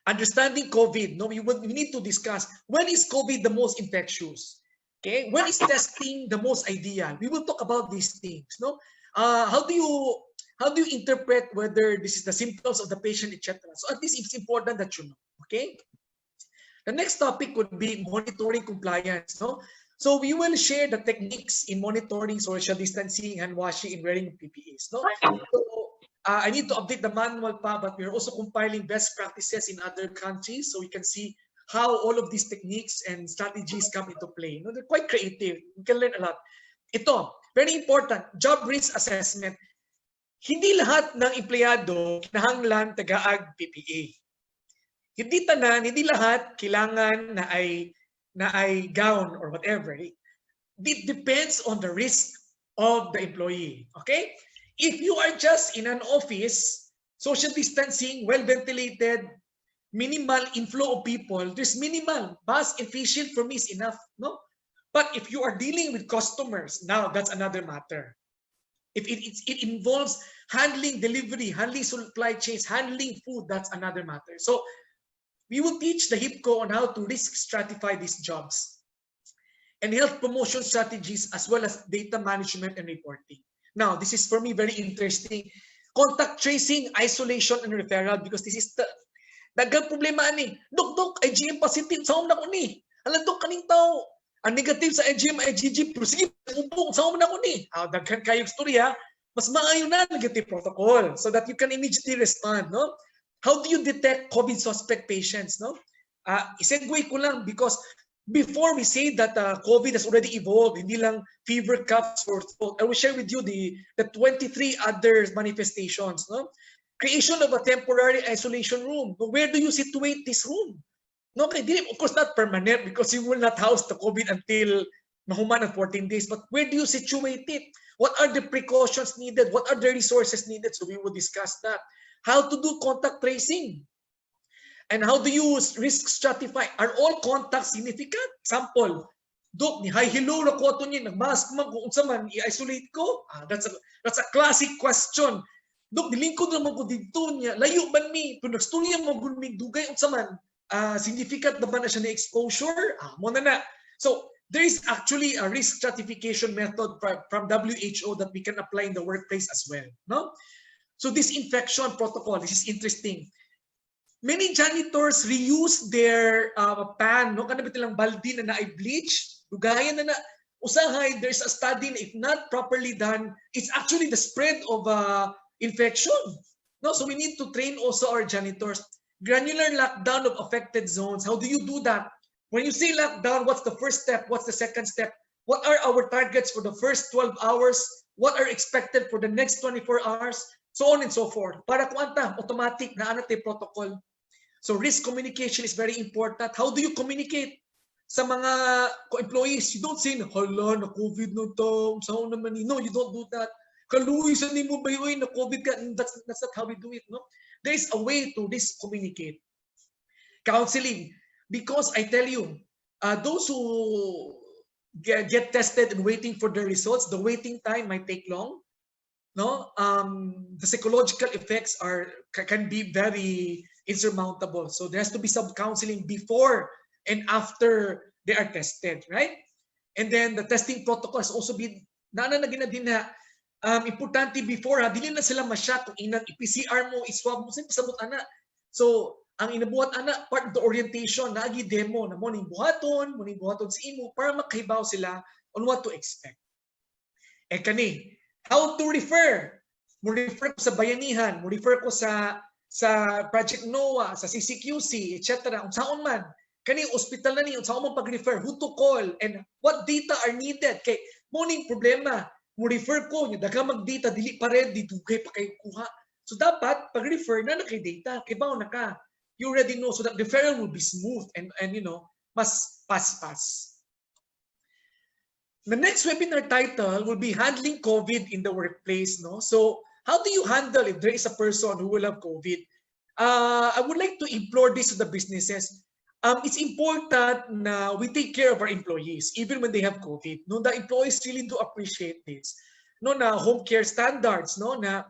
understanding COVID. No, we need to discuss, when is COVID the most infectious? Okay, when is testing the most ideal? We will talk about these things. No, how do you interpret whether this is the symptoms of the patient, etc. So at least it's important that you know. Okay. The next topic would be monitoring compliance. No, so we will share the techniques in monitoring social distancing, hand washing, and wearing PPEs. No, so I need to update the manual pa, but we're also compiling best practices in other countries, so we can see how all of these techniques and strategies come into play. No, they're quite creative. You can learn a lot. Ito, very important, job risk assessment. Hindi lahat ng empleyado kinahanglan tagaag PPE. Hindi tanan, hindi lahat kailangan na ay gown or whatever. It depends on the risk of the employee. Okay? If you are just in an office, social distancing, well ventilated, minimal inflow of people, there's minimal. Mask and face shield for me is enough. No? But if you are dealing with customers, now that's another matter. If it involves handling delivery, handling supply chains, handling food, that's another matter. So we will teach the HIPCO on how to risk stratify these jobs and health promotion strategies, as well as data management and reporting. Now, this is for me very interesting. Contact tracing, isolation, and referral, because this is the dagang problema ni. Dok, IgM positive, saan na ko ni? Alam, Dok, kaning tao, ang negative sa IgM, IgG, pero sige, umpong, saan na ko ni? Daghan kayo storya, mas maayo na negative protocol so that you can immediately respond, no? How do you detect COVID suspect patients, no? Isegue ko lang, because before we say that COVID has already evolved, hindi lang fever, cough, or throat, I will share with you the 23 other manifestations, no? Creation of a temporary isolation room. Where do you situate this room? No, okay, of course not permanent, because you will not house the COVID until mahuman of 14 days, but where do you situate it? What are the precautions needed? What are the resources needed? So we will discuss that. How to do contact tracing, and how do you risk stratify? Are all contacts significant? Example, Dok, ni hi hello ra ko ato ni nagmask man kung unsa man i-isolate ko. That's a classic question. Dok, dilingkod naman ko dito niya. Layo man mi, kung nagstorya mo gud mig dugay unsa man, significant na ba na siya na exposure? Mo na. So there is actually a risk stratification method from WHO that we can apply in the workplace as well, no? So this infection protocol, this is interesting. Many janitors reuse their pan, no? Kanabit nilang baldi na na-bleach, dugayan na usahay, there's a study na if not properly done, it's actually the spread of infection. No, so we need to train also our janitors. Granular lockdown of affected zones. How do you do that? When you say lockdown, what's the first step? What's the second step? What are our targets for the first 12 hours? What are expected for the next 24 hours? So on and so forth. Para kuanta, automatic na anate protocol. So risk communication is very important. How do you communicate sa mga employees? You don't say, hala, na-COVID no to, saan naman ni? No, you don't do that. Kaluwi, saan mo ba yun? Na-COVID ka? That's not how we do it, no? There is a way to risk communicate. Counseling. Because I tell you, those who get tested and waiting for the results, the waiting time might take long. No, the psychological effects can be very insurmountable. So there has to be some counseling before and after they are tested, right? And then the testing protocols also be importante before. Dili na sila masya kung inang i-PCR mo, i-swab mo, sabot ana. So ang inabuhat ana part of the orientation na agi demo na morning buhaton sa imo para makahibaw sila on what to expect. Kani, how to refer? Mo refer ko sa bayanihan, mo refer ko sa Project NOAA, sa CCQC, etc. Unsaon man, kani hospital na ni unsaon man pag-refer, who to call, and what data are needed. Kay morning problema, mo refer ko, nya daghang mag-data, dili pa red, didugay pa kay kuha. So dapat pag-refer na kay data, kay bao na ka. You already know, so that referral will be smooth and you know, mas pass. The next webinar title will be Handling COVID in the Workplace. No? So how do you handle if there is a person who will have COVID? I would like to implore this to the businesses. It's important na we take care of our employees, even when they have COVID. No, the employees really do appreciate this. No, na home care standards, no, na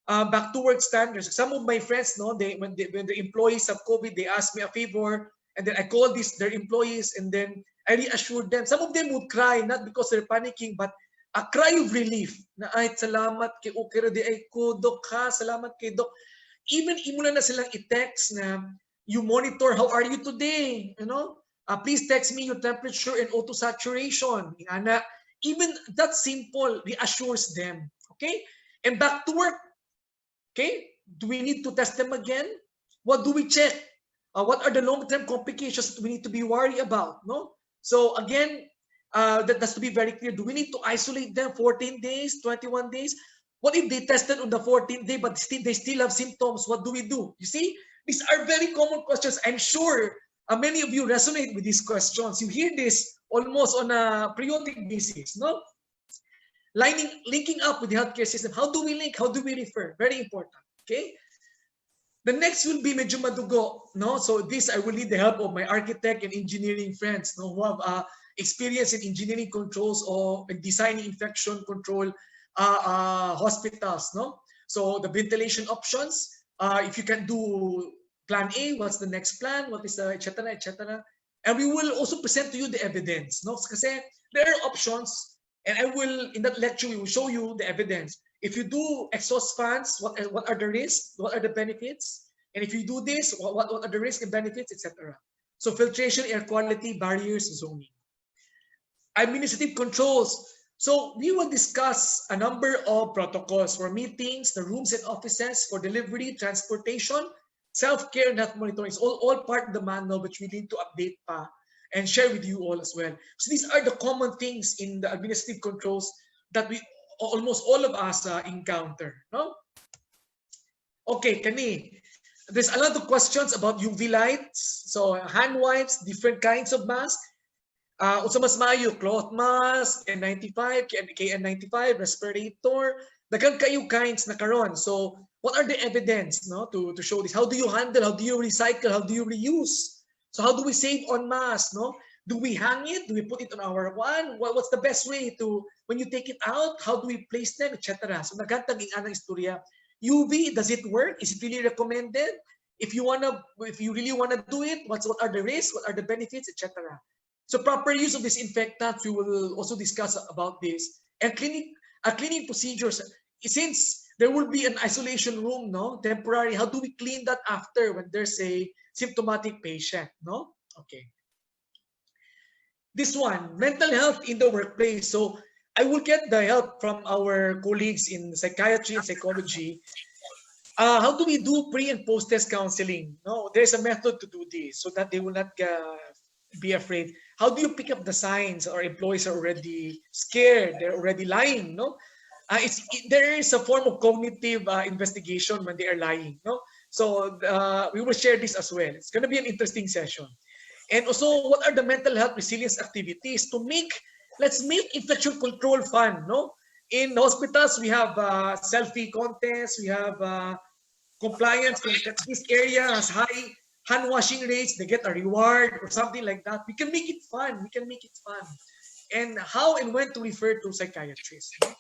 back to work standards. Some of my friends, no, when the employees have COVID, they ask me a favor, and then I call their employees, and then I reassured them. Some of them would cry, not because they're panicking, but a cry of relief. Na ay, salamat kay okay di ay ko, Dok ha, salamat kay Dok. Even imo na silang i-text na you monitor, how are you today? You know, please text me your temperature and auto saturation. Even that simple reassures them. Okay, and back to work. Okay, do we need to test them again? What do we check? What are the long-term complications we need to be worried about? No. So again, that has to be very clear. Do we need to isolate them 14 days, 21 days? What if they tested on the 14th day, but they still have symptoms? What do we do? You see, these are very common questions. I'm sure many of you resonate with these questions. You hear this almost on a periodic basis, no? Linking up with the healthcare system. How do we link? How do we refer? Very important, okay? The next will be medyo madugo, no? So this, I will need the help of my architect and engineering friends, no, who have experience in engineering controls or designing infection control hospitals, no? So the ventilation options, if you can do plan A, what's the next plan? What is the etc. etc. And we will also present to you the evidence, no? Kasi there are options, and I will in that lecture we will show you the evidence. If you do exhaust fans, what are the risks? What are the benefits? And if you do this, what are the risks and benefits, etc. So filtration, air quality, barriers, zoning. Administrative controls. So we will discuss a number of protocols for meetings, the rooms and offices, for delivery, transportation, self-care, and health monitoring. It's all part of the manual, which we need to update pa and share with you all as well. So these are the common things in the administrative controls that almost all of us encounter, no? Okay, kani. There's a lot of questions about UV lights. So hand wipes, different kinds of masks. Unsa mas maayo, cloth mask, N95, KN95, respirator. Daghang kayo kinds na karon. So what are the evidence, no, to show this? How do you handle? How do you recycle? How do you reuse? So how do we save on masks, no? Do we hang it? Do we put it on our one? What's the best way to, when you take it out, how do we place them, etc. So nagkataging anang istorya. UV, does it work? Is it really recommended? If you really wanna do it, what are the risks? What are the benefits, etc. So proper use of disinfectants, we will also discuss about this. And cleaning procedures. Since there will be an isolation room, no? Temporary. How do we clean that after when there's a symptomatic patient, no? Okay. This one, mental health in the workplace. So I will get the help from our colleagues in psychiatry and psychology. How do we do pre and post test counseling? No, there's a method to do this so that they will not be afraid. How do you pick up the signs or employees are already scared? They're already lying. No, there is a form of cognitive investigation when they are lying. No, so we will share this as well. It's going to be an interesting session. And also, what are the mental health resilience activities to make? Let's make infection control fun. No, in hospitals we have selfie contests. We have compliance. This area has high hand washing rates. They get a reward or something like that. We can make it fun. We can make it fun. And how and when to refer to psychiatrists. No?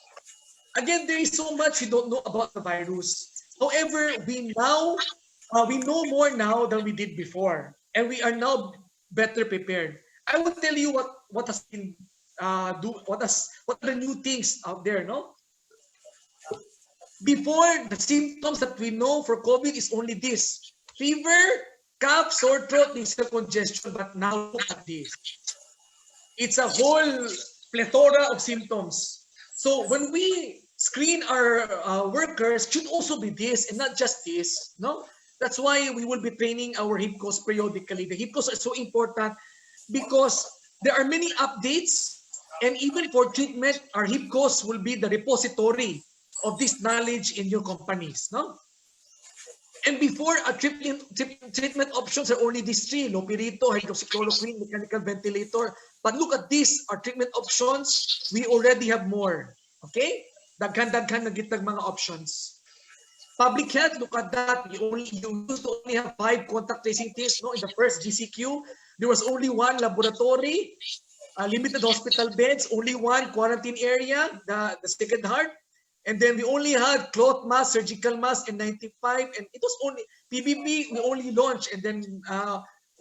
Again, there is so much we don't know about the virus. However, we know more now than we did before, and we are now better prepared. I will tell you what has been what are the new things out there. No, before the symptoms that we know for COVID is only this: fever, cough, sore throat, nasal congestion. But now look at this. It's a whole plethora of symptoms. So when we screen our workers, should also be this and not just this. No, that's why we will be training our HIPCOs periodically. The HIPCOs are so important because there are many updates, and even for treatment, our HIPCOs will be the repository of this knowledge in your companies. No. And before, our treatment options are only these three: lopirito, hydroxychloroquine, mechanical ventilator. But look at this, our treatment options, we already have more. Okay? Daghan-daghan na gitag mga options. Public health, look at that. You used to only have 5 contact tracing tests. No? In the first GCQ, there was only 1 laboratory, limited hospital beds, only 1 quarantine area, the Sacred Heart. And then we only had cloth mask, surgical mask, and 95. And it was only PBB, we only launched and then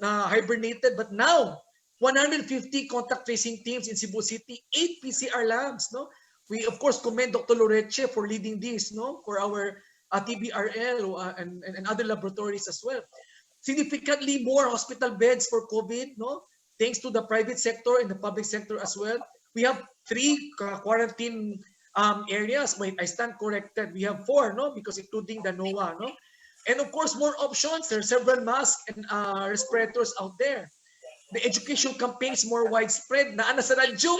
hibernated. But now, 150 contact tracing teams in Cebu City, 8 PCR labs. No, we of course commend Dr. Loreche for leading this. No, for our TBRL and other laboratories as well. Significantly more hospital beds for COVID. No, thanks to the private sector and the public sector as well. We have 3 quarantine areas. Wait, I stand corrected. We have 4, no, because including the NOAA, no, and of course more options. There are several masks and respirators out there. The education campaigns more widespread. Naa na sa radyo,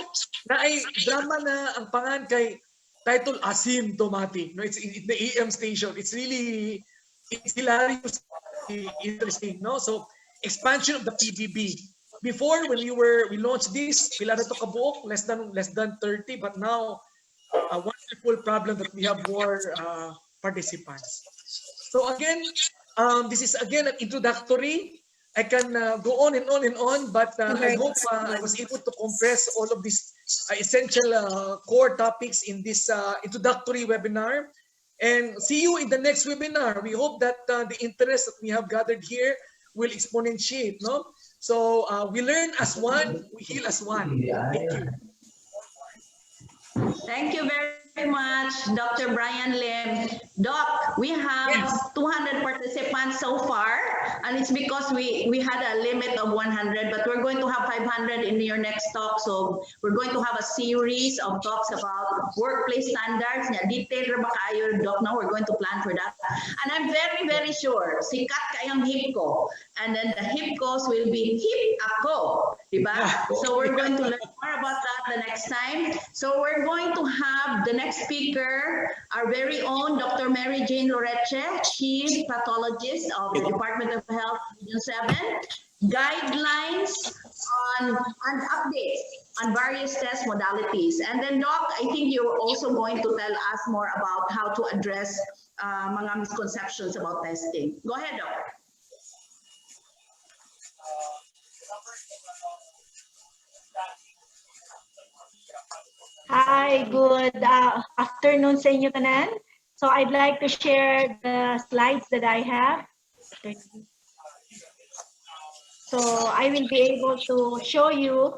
na ay drama na ang pangan kay title asymptomatic. No, it's in the AM station. It's hilarious, interesting. No, so expansion of the PBB. Before, when we launched this, pila na to kabuok, less than 30, but now a wonderful problem that we have more participants. So again, this is again an introductory. I can go on and on and on, but I hope I was able to compress all of these essential core topics in this introductory webinar. And see you in the next webinar. We hope that the interest that we have gathered here will exponentiate. No, so we learn as one, we heal as one. Thank you. Thank you very much, Dr. Brian Lim. Doc, we have 200 participants so far, and it's because we had a limit of 100, but we're going to have 500 in your next talk. So we're going to have a series of talks about workplace standards. Detail ba kayo, Doc? Now we're going to plan for that. And I'm very, very sure, sikat kayang HIPCO. And then the HIPCOs will be hip ako. Diba? So we're going to learn more about that the next time. So we're going to have the next speaker, our very own Dr. Mary Jane Loreche, Chief Pathologist of the Department of Health, Region 7, guidelines on and updates on various test modalities. And then, Doc, I think you're also going to tell us more about how to address mga misconceptions about testing. Go ahead, Doc. Hi, good afternoon sa inyo tanan. So I'd like to share the slides that I have. So I will be able to show you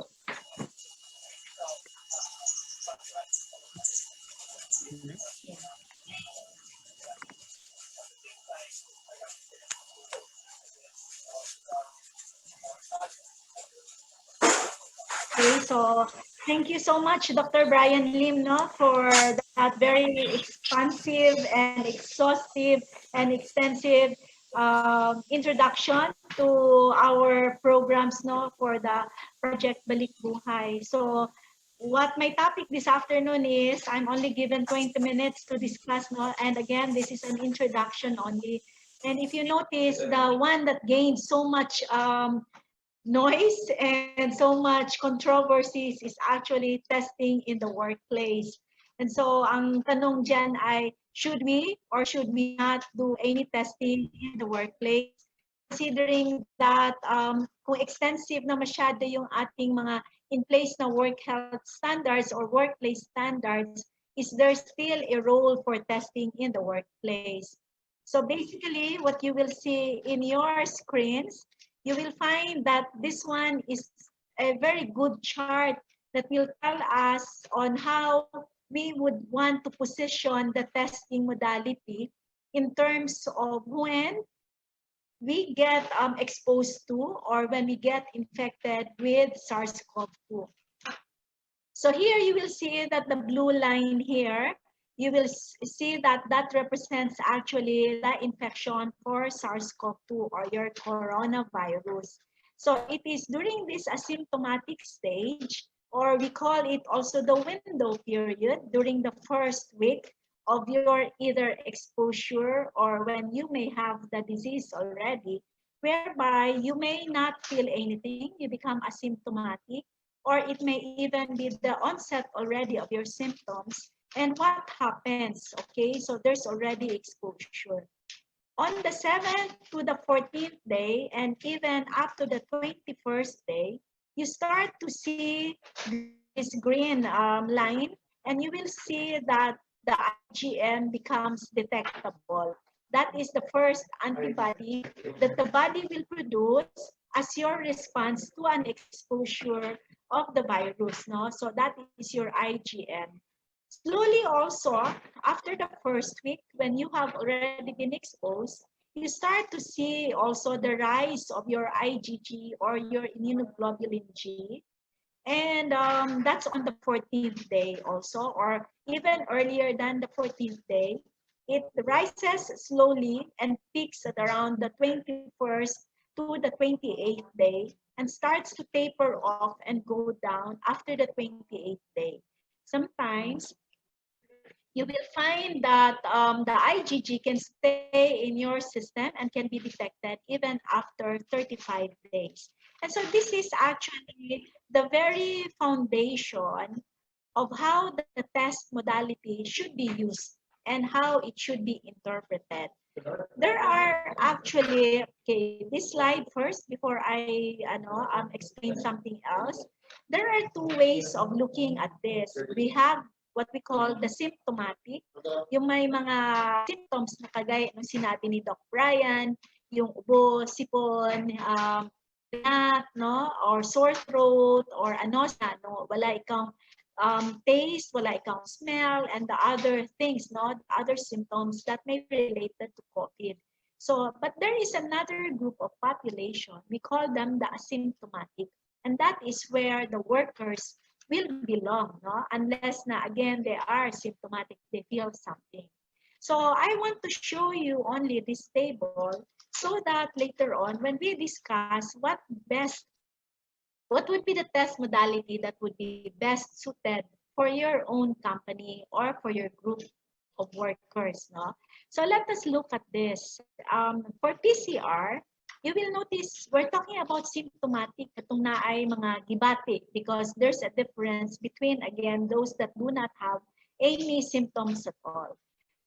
Okay, so thank you so much, Dr. Brian Lim, no, for that very expansive and exhaustive and extensive introduction to our programs, no, for the Project Balik Buhay. So what my topic this afternoon is, I'm only given 20 minutes to discuss, no, and again, this is an introduction only. And if you notice, the one that gained so much noise and so much controversies is actually testing in the workplace. And so ang tanong dyan ay, should we or should we not do any testing in the workplace? Considering that kung extensive na masyado yung ating mga in place na work health standards or workplace standards, is there still a role for testing in the workplace? So basically, what you will see in your screens, you will find that this one is a very good chart that will tell us on how we would want to position the testing modality in terms of when we get exposed to or when we get infected with SARS-CoV-2. So here you will see that the blue line here, you will see that that represents actually the infection for SARS-CoV-2 or your coronavirus. So it is during this asymptomatic stage, or we call it also the window period, during the first week of your either exposure or when you may have the disease already, whereby you may not feel anything, you become asymptomatic, or it may even be the onset already of your symptoms. And what happens? Okay, so there's already exposure. On the 7th to the 14th day, and even up to the 21st day, you start to see this green line, and you will see that the IgM becomes detectable. That is the first antibody that the body will produce as your response to an exposure of the virus, no? So that is your IgM. Slowly also, after the first week, when you have already been exposed, you start to see also the rise of your IgG or your immunoglobulin G. And that's on the 14th day also, or even earlier than the 14th day. It rises slowly and peaks at around the 21st to the 28th day and starts to taper off and go down after the 28th day. Sometimes you will find that the IgG can stay in your system and can be detected even after 35 days. And so this is actually the very foundation of how the test modality should be used and how it should be interpreted. There are actually, okay, this slide first before I explain something else. There are two ways of looking at this. We have what we call the symptomatic, yung may mga symptoms na kagaya ng sinabi ni Doc Brian, yung ubo, sipon, no, or sore throat, or anosmia, no, wala ikang taste, wala ikang smell, and the other things, no, the other symptoms that may be related to COVID. So, but there is another group of population, we call them the asymptomatic, and that is where the workers will belong, no, unless na again they are symptomatic, they feel something. So I want to show you only this table so that later on when we discuss what would be the test modality that would be best suited for your own company or for your group of workers, no? So let us look at this. For PCR, you will notice we're talking about symptomatic, itong na ay mga gibati, because there's a difference between, again, those that do not have any symptoms at all.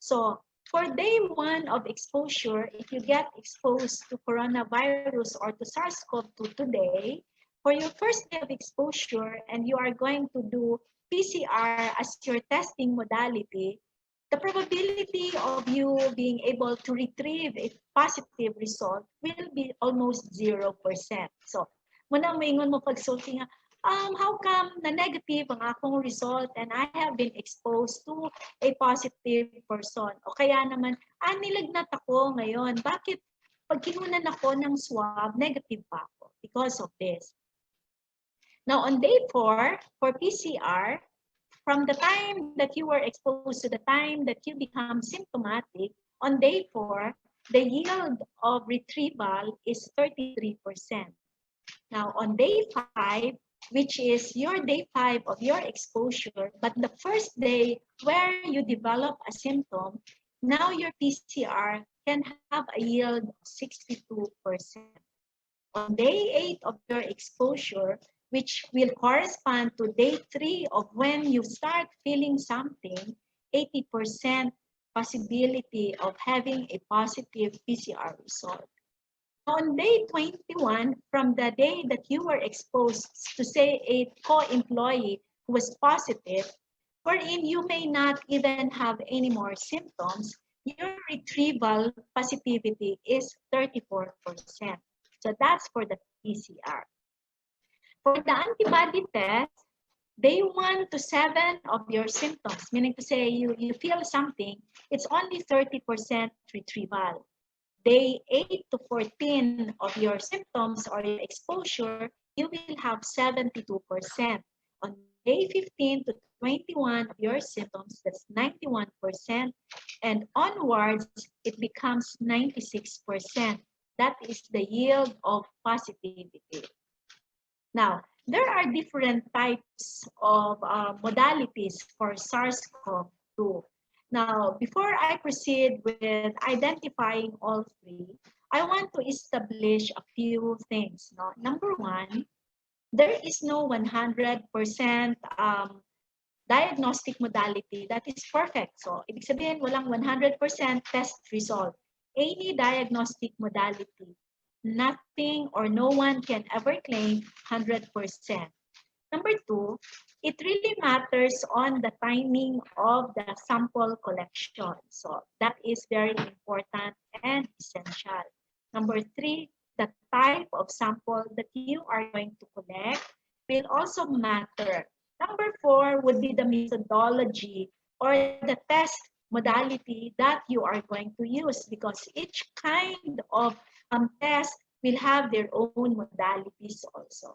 So for day 1 of exposure, if you get exposed to coronavirus or to SARS-CoV-2 today, for your first day of exposure and you are going to do PCR as your testing modality, the probability of you being able to retrieve a positive result will be almost 0%. So, muna maingon mo pagsulti nga, how come na negative ang akong result and I have been exposed to a positive person? O kaya naman, nilagnat ako ngayon. Bakit pag kinunan ako ng swab, negative pa ako because of this? Now, on day 4, for PCR, from the time that you were exposed to the time that you become symptomatic, on day 4, the yield of retrieval is 33%. Now, on day 5, which is your day 5 of your exposure, but the first day where you develop a symptom, now your PCR can have a yield of 62%. On day 8 of your exposure, which will correspond to day 3 of when you start feeling something, 80% possibility of having a positive PCR result. On day 21, from the day that you were exposed to, say, a co-employee who was positive, wherein you may not even have any more symptoms, your retrieval positivity is 34%. So that's for the PCR. For the antibody test, day 1 to 7 of your symptoms, meaning to say you feel something, it's only 30% retrieval. Day 8 to 14 of your symptoms or your exposure, you will have 72%. On day 15 to 21 of your symptoms, that's 91%. And onwards, it becomes 96%. That is the yield of positivity. Now, there are different types of modalities for SARS-CoV-2. Now, before I proceed with identifying all three, I want to establish a few things. No? Number one, there is no 100% diagnostic modality that is perfect. So, ibig sabihin, walang 100% test result. Any diagnostic modality, nothing or no one can ever claim 100%. Number two, it really matters on the timing of the sample collection. So that is very important and essential. Number three, the type of sample that you are going to collect will also matter. Number four would be the methodology or the test modality that you are going to use, because each kind of test will have their own modalities also.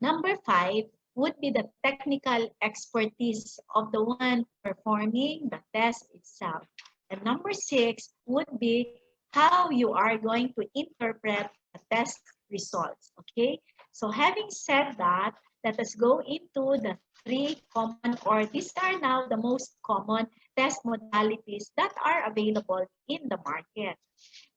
Number five would be the technical expertise of the one performing the test itself. And number six would be how you are going to interpret the test results, okay? So having said that, let us go into the three common, or these are now the most common test modalities that are available in the market.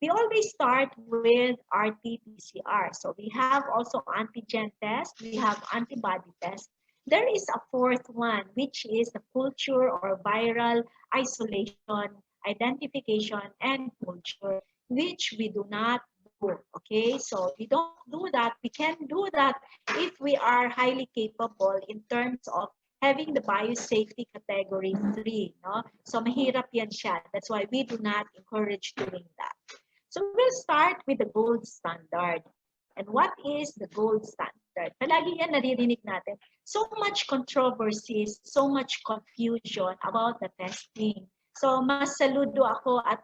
We always start with RT-PCR. So we have also antigen test, we have antibody test. There is a fourth one, which is the culture or viral isolation, identification, and culture, which we do not do, okay? So we don't do that. We can do that if we are highly capable in terms of having the biosafety category 3, no? So mahirap yan siya. That's why we do not encourage doing that. So we'll start with the gold standard. And what is the gold standard? Palagi yan naririnig natin. So much controversies, so much confusion about the testing. So mas saludo ako at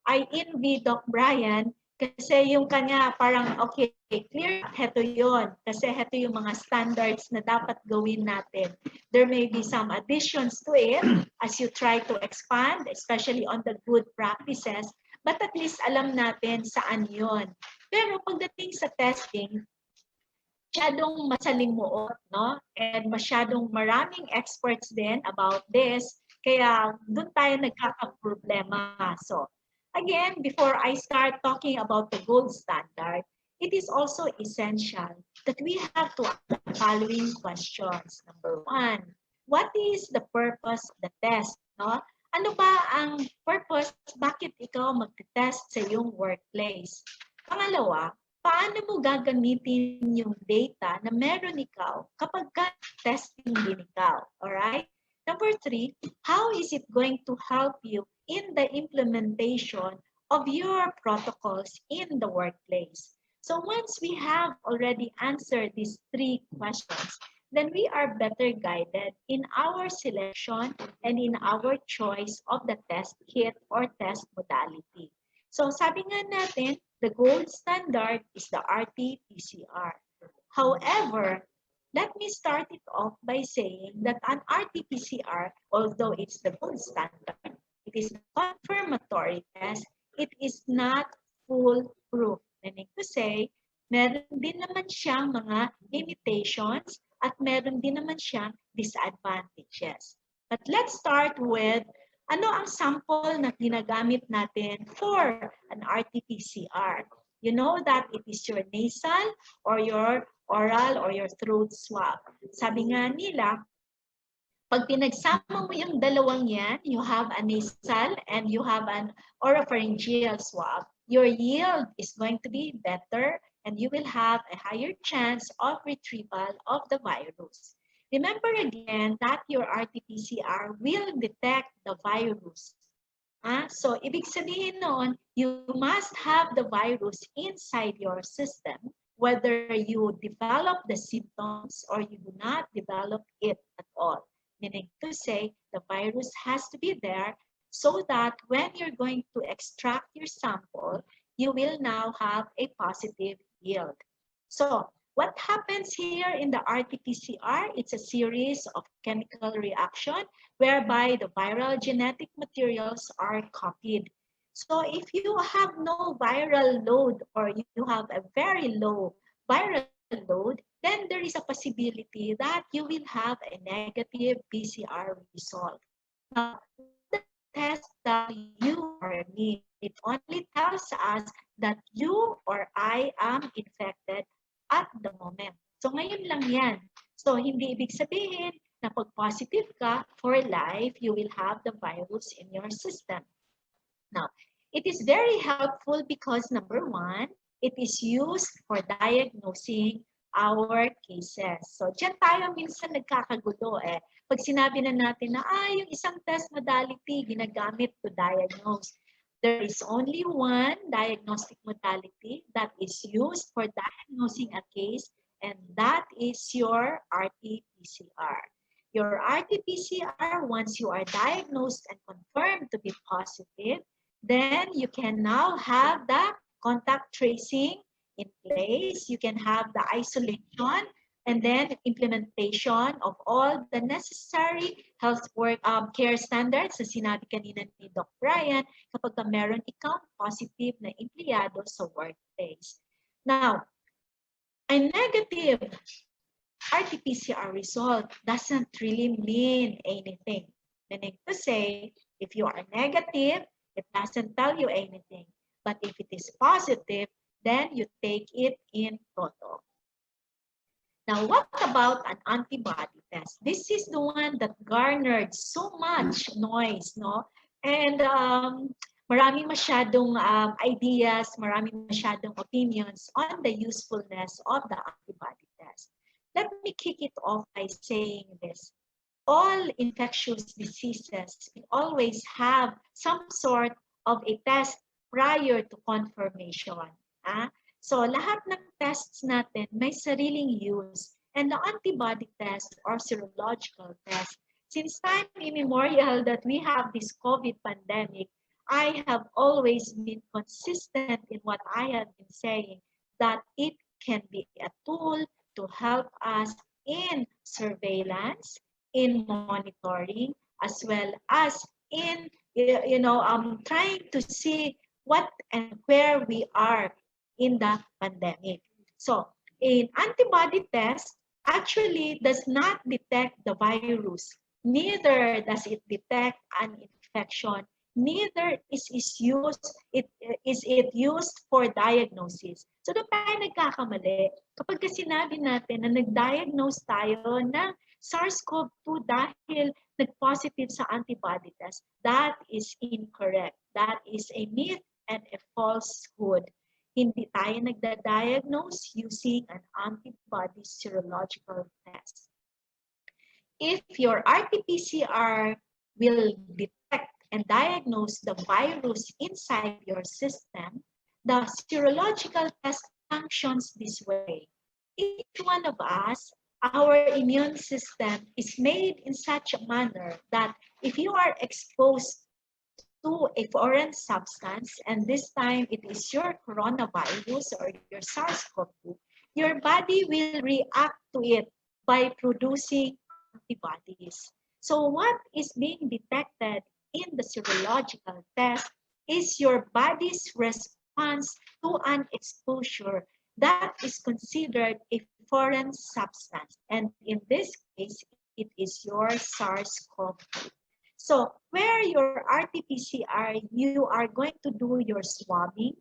I envy Doc Brian kasi yung kanya parang, okay, clear, heto yon. Kasi heto yung mga standards na dapat gawin natin. There may be some additions to it as you try to expand, especially on the good practices, but at least alam natin saan yon. Pero pagdating sa testing, masyadong masalimuot, no? And masyadong maraming experts din about this, kaya doon tayo nagkakaproblema. So, again, before I start talking about the gold standard, it is also essential that we have to ask the following questions. Number one, what is the purpose of the test? No? Ano ba ang purpose? Bakit ikaw mag-test sa iyong workplace? Pangalawa, paano mo gagamitin yung data na meron ikaw kapag testing din ikaw? Alright? Number three, how is it going to help you in the implementation of your protocols in the workplace? So once we have already answered these three questions, then we are better guided in our selection and in our choice of the test kit or test modality. So sabi nga natin, the gold standard is the RT-PCR. However, let me start it off by saying that an RT-PCR, although it's the gold standard, it is a confirmatory test, it is not foolproof. Meaning to say, meron din naman siyang mga limitations at meron din naman siyang disadvantages. But let's start with ano ang sample na ginagamit natin for an RT-PCR. You know that it is your nasal or your oral or your throat swab. Sabi nga nila, pag pinagsama mo yung dalawang yan, you have a nasal and you have an oropharyngeal swab, your yield is going to be better and you will have a higher chance of retrieval of the virus. Remember again that your RT-PCR will detect the virus. So, ibig sabihin noon, you must have the virus inside your system, whether you develop the symptoms or you do not develop it at all. Meaning to say, the virus has to be there so that when you're going to extract your sample, you will now have a positive yield. So, what happens here in the RT-PCR? It's a series of chemical reaction whereby the viral genetic materials are copied. So if you have no viral load or you have a very low viral load, then there is a possibility that you will have a negative PCR result. Now, the test that you or me, it only tells us that you or I am infected at the moment. So ngayon lang yan. So hindi ibig sabihin na pag positive ka, for life, you will have the virus in your system. Now, it is very helpful because number one, it is used for diagnosing our cases. So dyan tayo minsan nagkakagulo eh. Pag sinabi na natin na yung isang test modality ginagamit to diagnose. There is only one diagnostic modality that is used for diagnosing a case, and that is your RT-PCR. Your RT-PCR, once you are diagnosed and confirmed to be positive, then you can now have the contact tracing in place. You can have the isolation and then implementation of all the necessary health care standards na sinabi kanina ni Doc Brian kapag meron ikaw positive na empleyado sa workplace. Now, a negative RT-PCR result doesn't really mean anything. Meaning to say, if you are negative, it doesn't tell you anything. But if it is positive, then you take it in total. Now, what about an antibody test? This is the one that garnered so much noise, no? And marami masyadong ideas, marami masyadong opinions on the usefulness of the antibody test. Let me kick it off by saying this. All infectious diseases always have some sort of a test prior to confirmation. So lahat ng tests natin may sariling use, and the antibody test or serological test, since time immemorial that we have this COVID pandemic, I have always been consistent in what I have been saying, that it can be a tool to help us in surveillance, in monitoring, as well as in trying to see what and where we are in the pandemic. So, an antibody test actually does not detect the virus. Neither does it detect an infection. Neither is it used for diagnosis. So, doon tayo nagkakamali. Kapag sinabi natin na nag-diagnose tayo ng SARS-CoV-2 dahil nag-positive sa antibody test, that is incorrect. That is a myth and a falsehood. Hindi tayo nagda-diagnose using an antibody serological test. If your RT-PCR will detect and diagnose the virus inside your system, the serological test functions this way. Each one of us, our immune system is made in such a manner that if you are exposed to a foreign substance, and this time it is your coronavirus or your SARS-CoV-2, your body will react to it by producing antibodies. So what is being detected in the serological test is your body's response to an exposure that is considered a foreign substance. And in this case, it is your SARS-CoV-2. So where your RT-PCR, you are going to do your swabbing.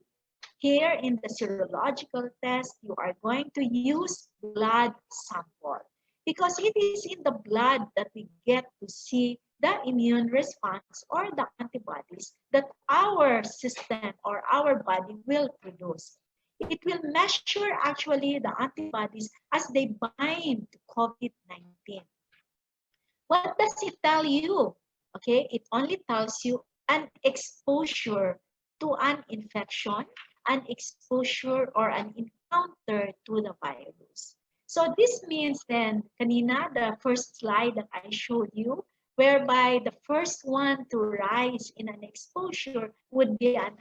Here in the serological test, you are going to use blood sample because it is in the blood that we get to see the immune response or the antibodies that our system or our body will produce. It will measure actually the antibodies as they bind to COVID-19. What does it tell you? Okay, it only tells you an exposure to an infection, an exposure or an encounter to the virus. So this means then, kanina, the first slide that I showed you, whereby the first one to rise in an exposure would be an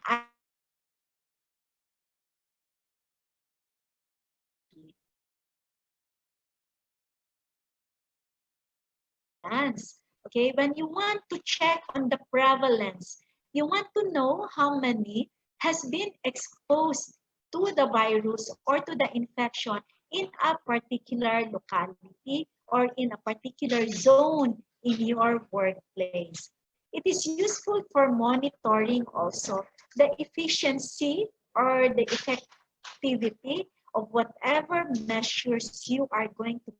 okay, when you want to check on the prevalence, you want to know how many has been exposed to the virus or to the infection in a particular locality or in a particular zone in your workplace. It is useful for monitoring also the efficiency or the effectivity of whatever measures you are going to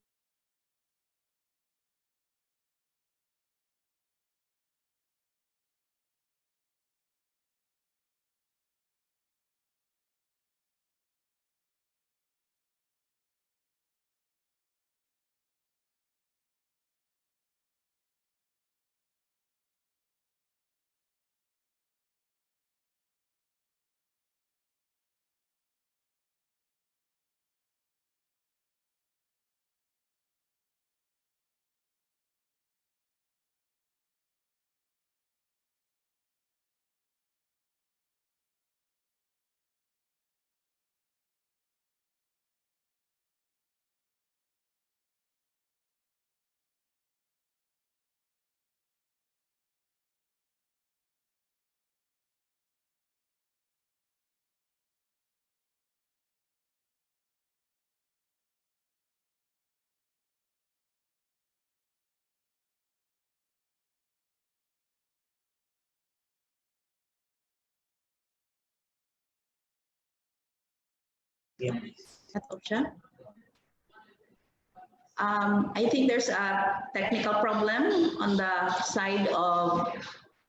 I think there's a technical problem on the side of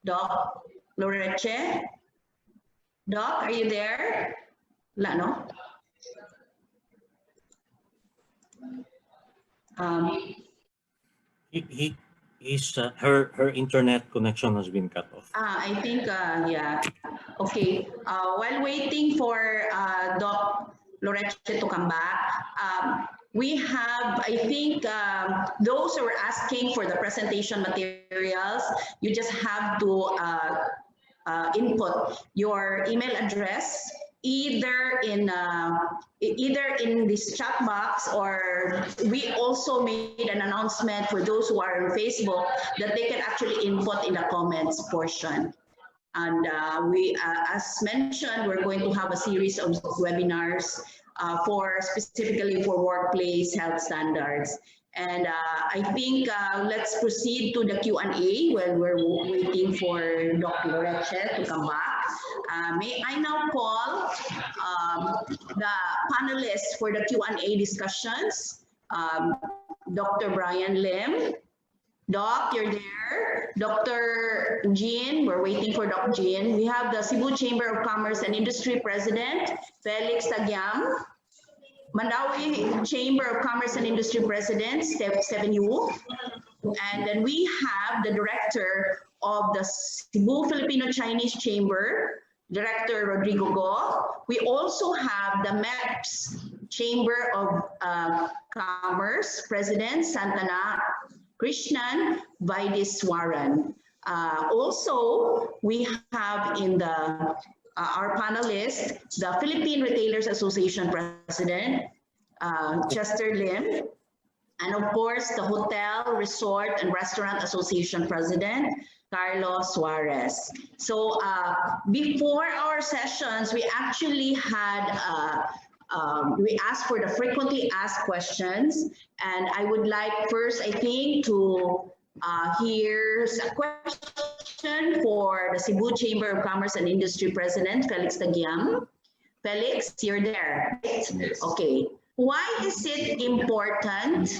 Doc Loreche. Doc, are you there? La, no? Her internet connection has been cut off. I think, yeah. Okay. While waiting for Doc Loreche to come back, we have, I think, those who are asking for the presentation materials, you just have to input your email address either in this chat box, or we also made an announcement for those who are on Facebook that they can actually input in the comments portion. And we, as mentioned, we're going to have a series of webinars specifically for workplace health standards. And I think let's proceed to the Q&A while we're waiting for Dr. Loreche to come back. May I now call the panelists for the Q&A discussions. Dr. Brian Lim. Doc, you're there. Dr. Jean, we're waiting for Dr. Jean. We have the Cebu Chamber of Commerce and Industry President, Felix Tagyam. Mandawi Chamber of Commerce and Industry President, Stephen Yu. And then we have the Director of the Cebu Filipino Chinese Chamber, Director Rodrigo Go. We also have the MEPS Chamber of Commerce, President Santana Krishnan Vaidiswaran. Also, we have in the our panelists, the Philippine Retailers Association President, Chester Lim. and of course, the Hotel, Resort, and Restaurant Association President, Carlos Suarez. So before our sessions, we actually had, we asked for the frequently asked questions. And I would like first, I think, to here's a question for the Cebu Chamber of Commerce and Industry President, Felix Tagiam. Felix, you're there. Yes. Okay. Why is it important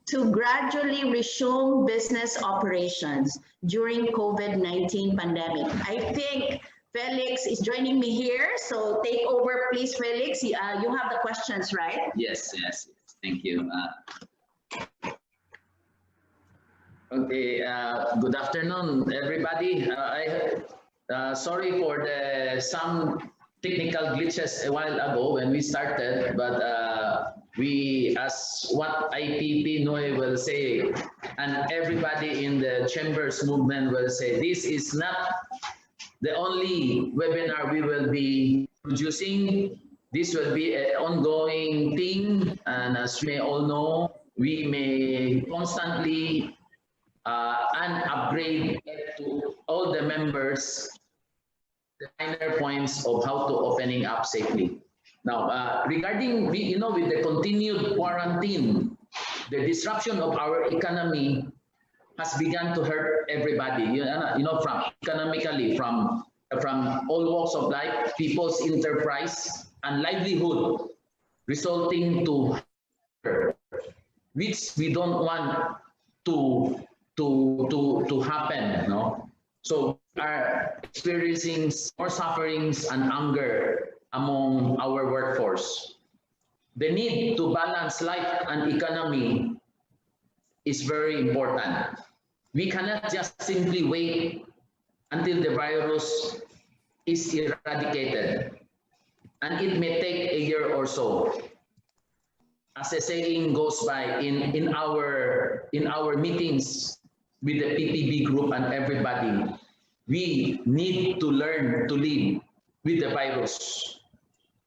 to gradually resume business operations during COVID-19 pandemic? I think Felix is joining me here, so take over, please, Felix. You have the questions, right? Yes. Thank you. Okay. Good afternoon, everybody. Sorry for some technical glitches a while ago when we started, but we, as what IPP Noy will say, and everybody in the Chambers movement will say, this is not the only webinar we will be producing. This will be an ongoing thing, and as we may all know, we may constantly and upgrade to all the members the minor points of how to opening up safely. Now, regarding, with the continued quarantine, the disruption of our economy has begun to hurt everybody. From economically, from all walks of life, people's enterprise and livelihood, resulting to hurt, which we don't want to happen. No, so we are experiencing more sufferings and anger among our workforce. The need to balance life and economy is very important. We cannot just simply wait until the virus is eradicated, and it may take a year or so. As a saying goes by in our meetings with the PPB group and everybody, we need to learn to live with the virus,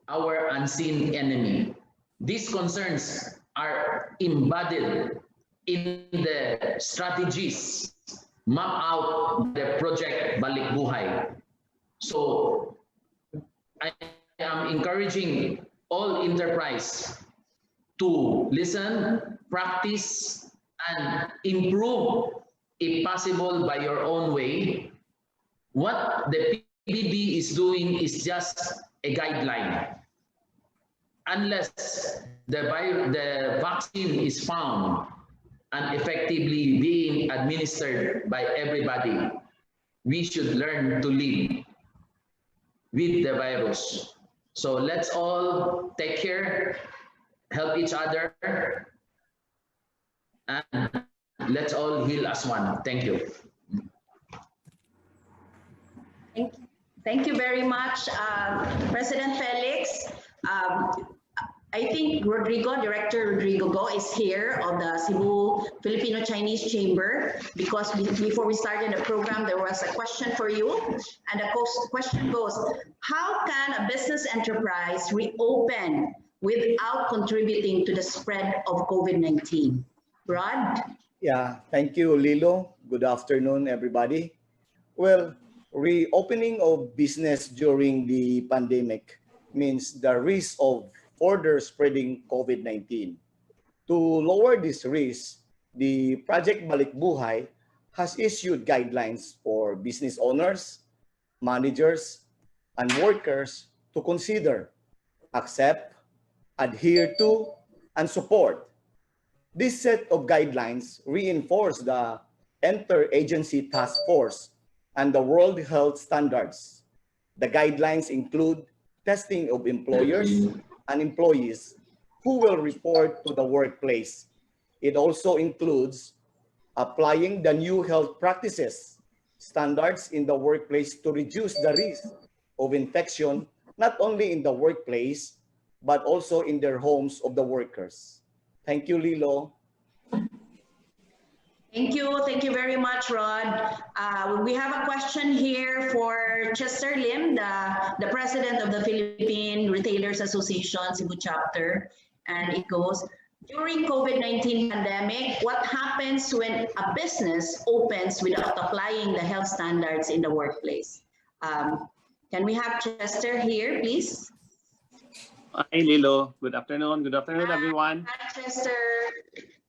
our unseen enemy. These concerns are embodied in the strategies mapped out the project Balik Buhay. So I am encouraging all enterprise to listen, practice, and improve, if possible, by your own way. What the PBB is doing is just a guideline. Unless the vaccine is found and effectively being administered by everybody, we should learn to live with the virus. So let's all take care, help each other, and let's all heal as one. Thank you. Thank you very much, President Felix. I think Director Rodrigo Go is here of the Cebu Filipino-Chinese Chamber, because before we started the program, there was a question for you. And the question goes, how can a business enterprise reopen without contributing to the spread of COVID-19? Rod? Yeah, thank you, Lilo. Good afternoon, everybody. Well, reopening of business during the pandemic means the risk of further spreading COVID-19. To lower this risk, the Project Balik Buhay has issued guidelines for business owners, managers, and workers to consider, accept, adhere to, and support. This set of guidelines reinforce the Interagency Task Force and the World Health Standards. The guidelines include testing of employers and employees who will report to the workplace. It also includes applying the new health practices standards in the workplace to reduce the risk of infection, not only in the workplace, but also in their homes of the workers. Thank you, Lilo. Thank you very much, Rod. We have a question here for Chester Lim, the president of the Philippine Retailers Association Cebu chapter, and it goes, during COVID-19 pandemic, what happens when a business opens without applying the health standards in the workplace? Can we have Chester here, please? Hi, Lilo. Good afternoon. Good afternoon, everyone. Hi, Chester.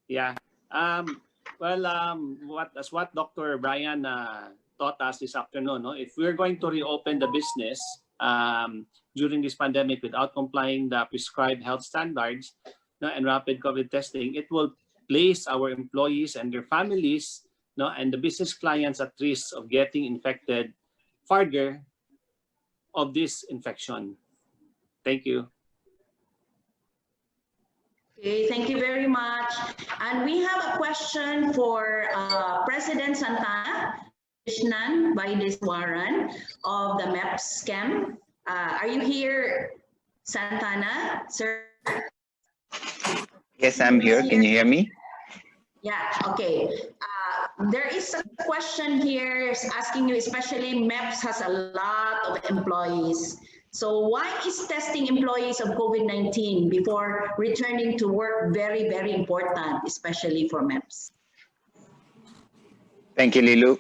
Yeah. What Dr. Brian taught us this afternoon, no? If we're going to reopen the business during this pandemic without complying the prescribed health standards, no, and rapid COVID testing, it will place our employees and their families, no, and the business clients at risk of getting infected further of this infection. Thank you. Okay, thank you very much. And we have a question for President Santana Krishnan Vaideswaran of the MEPS scam. Are you here, Santana, sir? Yes, I'm here. Can you hear me? Yeah, okay. There is a question here asking you, especially MEPS has a lot of employees. So why is testing employees of COVID-19 before returning to work very, very important, especially for MEPS? Thank you, Lilu.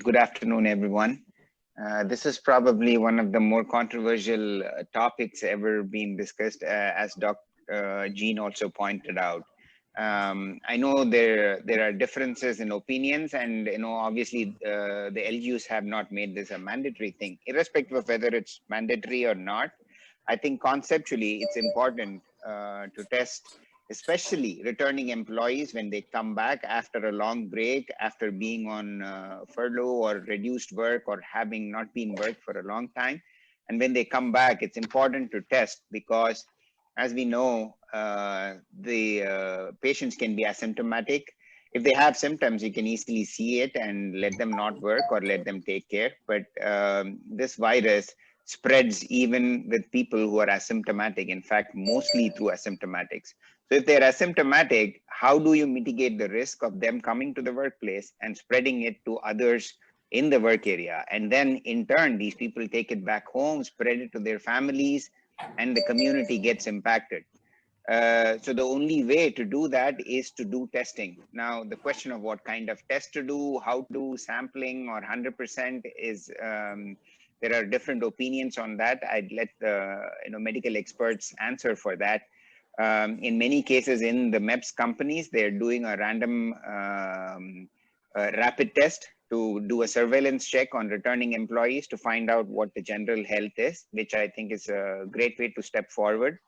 Good afternoon, everyone. This is probably one of the more controversial topics ever being discussed, as Dr. Jean also pointed out. I know there are differences in opinions, and obviously the LGUs have not made this a mandatory thing, irrespective of whether it's mandatory or not. I think conceptually it's important to test, especially returning employees when they come back after a long break, after being on furlough or reduced work or having not been worked for a long time. And when they come back, it's important to test because, as we know, the patients can be asymptomatic. If they have symptoms, you can easily see it and let them not work or let them take care. But this virus spreads even with people who are asymptomatic, in fact, mostly through asymptomatics. So if they're asymptomatic, how do you mitigate the risk of them coming to the workplace and spreading it to others in the work area? And then in turn, these people take it back home, spread it to their families, and the community gets impacted. So the only way to do that is to do testing. Now, the question of what kind of test to do, how to do sampling or 100% is, there are different opinions on that. I'd let the medical experts answer for that. In many cases in the MEPS companies, they're doing a random rapid test to do a surveillance check on returning employees to find out what the general health is, which I think is a great way to step forward.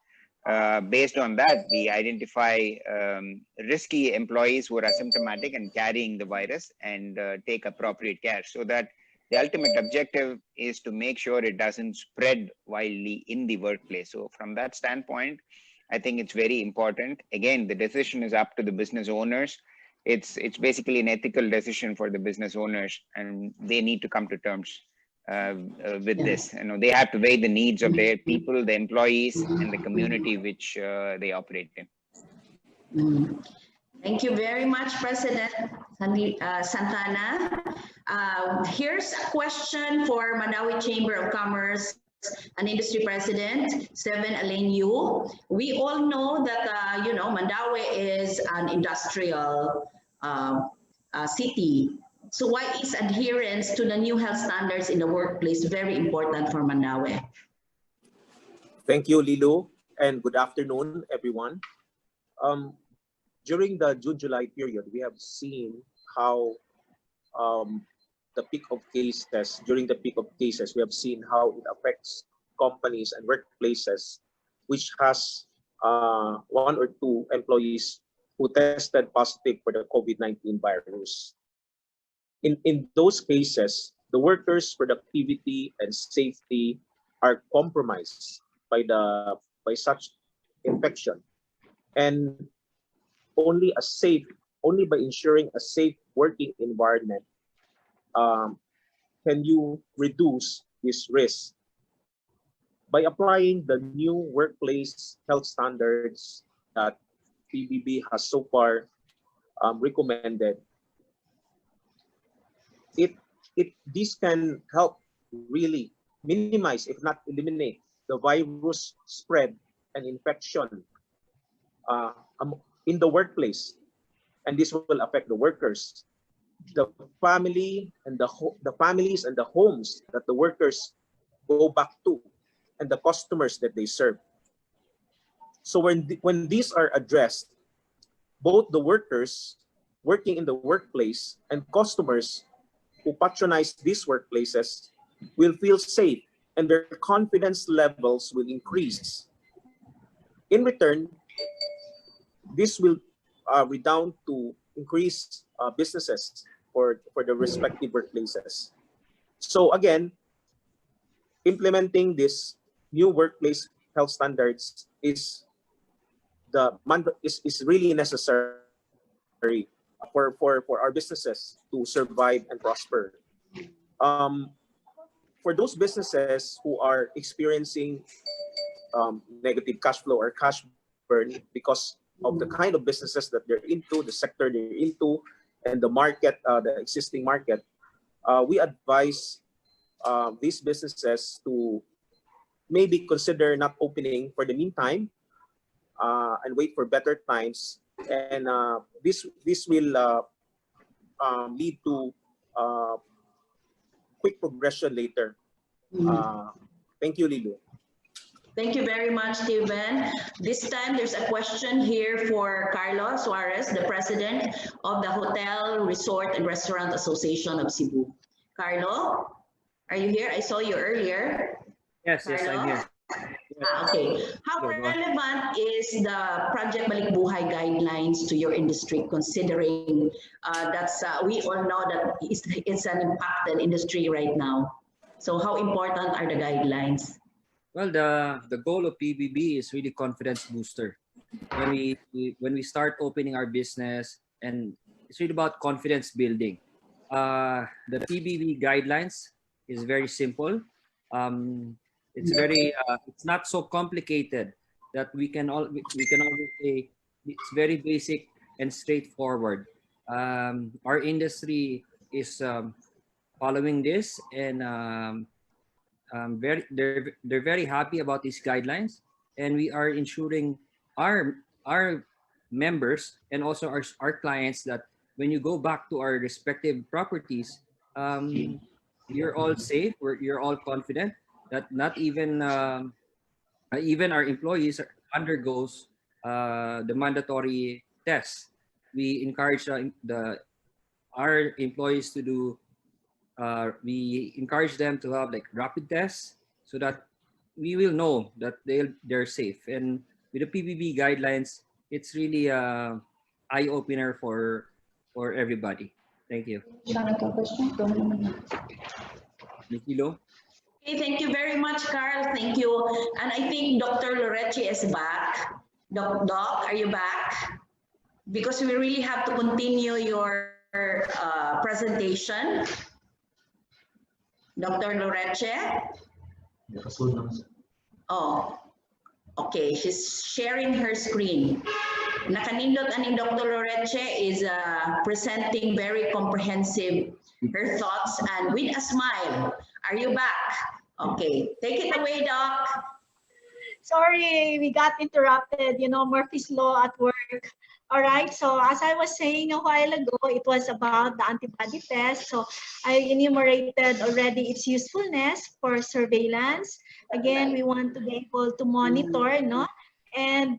Based on that, we identify risky employees who are asymptomatic and carrying the virus and take appropriate care, so that the ultimate objective is to make sure it doesn't spread widely in the workplace. So from that standpoint, I think it's very important. Again, the decision is up to the business owners. It's basically an ethical decision for the business owners, and they need to come to terms with this. They have to weigh the needs of their people, the employees, and the community which they operate in. Thank you very much, President Santana. Here's a question for Mandaue Chamber of Commerce and Industry President, Seven Elaine Yu. We all know that, Mandaue is an industrial city. So why is adherence to the new health standards in the workplace very important for Mandaue? Thank you, Lilo, and good afternoon, everyone. During the June-July period, we have seen how the peak of cases, during the peak of cases, we have seen how it affects companies and workplaces which has one or two employees who tested positive for the COVID-19 virus. In those cases, the workers' productivity and safety are compromised by such infection, and only by ensuring a safe working environment can you reduce this risk. By applying the new workplace health standards that PBB has so far recommended, this can help really minimize, if not eliminate, the virus spread and infection in the workplace, and this will affect the workers, the family, and the families and the homes that the workers go back to, and the customers that they serve. So when these are addressed, both the workers working in the workplace and customers who patronize these workplaces will feel safe, and their confidence levels will increase. In return, this will redound to increase businesses for the respective workplaces. So again, implementing this new workplace health standards is really necessary for our businesses to survive and prosper. For those businesses who are experiencing negative cash flow or cash burn because of the kind of businesses that they're into, the sector they're into, and the market, the existing market, we advise these businesses to maybe consider not opening for the meantime and wait for better times. And this will lead to quick progression later. Thank you, Lilo. Thank you very much, Steven. This time, there's a question here for Carlos Suarez, the president of the Hotel, Resort, and Restaurant Association of Cebu. Carlo, are you here? I saw you earlier. Yes, Carlo? yes, I'm here. Okay. How relevant is the Project Balik Buhay guidelines to your industry, considering we all know that it's an impacted industry right now? So how important are the guidelines? Well, the goal of PBB is really confidence booster. When we start opening our business, and it's really about confidence building. The PBB guidelines is very simple. It's not so complicated that we can always say it's very basic and straightforward. Our industry is following this, and they're very happy about these guidelines, and we are ensuring our members and also our clients that when you go back to our respective properties, you're all safe, you're all confident that not even even our employees undergoes the mandatory tests. We encourage our employees to do. We encourage them to have like rapid tests so that we will know that they're safe. And with the PBB guidelines, it's really a eye opener for everybody. Thank you. Nikilo? Okay, thank you very much, Carl. Thank you. And I think Dr. Loretti is back. Doc, are you back? Because we really have to continue your presentation. Dr. Loretti? Oh, okay. She's sharing her screen. Nakanindot ani Dr. Loretti is presenting very comprehensive her thoughts and with a smile. Are you back? Okay, take it away, Doc. Sorry, we got interrupted. You know, Murphy's Law at work. All right, so as I was saying a while ago, it was about the antibody test. So I enumerated already its usefulness for surveillance. Again, we want to be able to monitor, no? And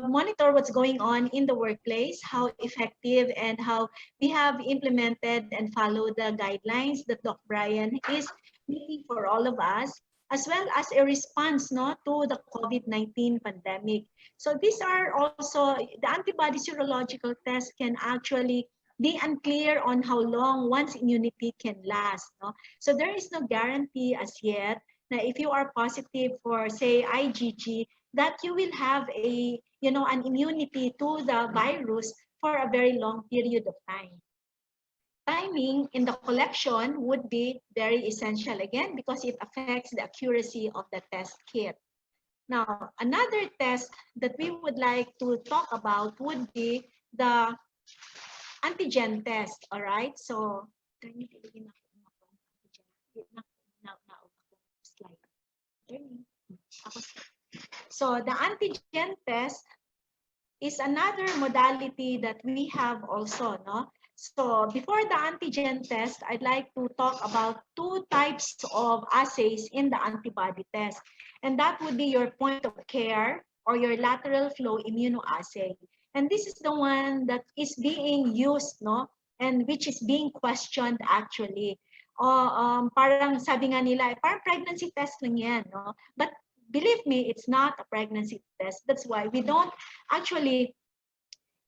monitor what's going on in the workplace, how effective and how we have implemented and followed the guidelines that Doc Brian is making for all of us, as well as a response, no, to the COVID-19 pandemic. So these are also, the antibody serological test can actually be unclear on how long one's immunity can last. No? So there is no guarantee as yet that if you are positive for, say, IgG, that you will have a, you know, an immunity to the virus for a very long period of time. Timing in the collection would be very essential again because it affects the accuracy of the test kit. Now, another test that we would like to talk about would be the antigen test, all right? So, so the antigen test is another modality that we have also, no? So before the antigen test, I'd like to talk about two types of assays in the antibody test. And that would be your point of care or your lateral flow immunoassay. And this is the one that is being used, no? And which is being questioned actually. Parang sabi nga nila, parang pregnancy test lang yan, no? But believe me, it's not a pregnancy test. That's why we don't actually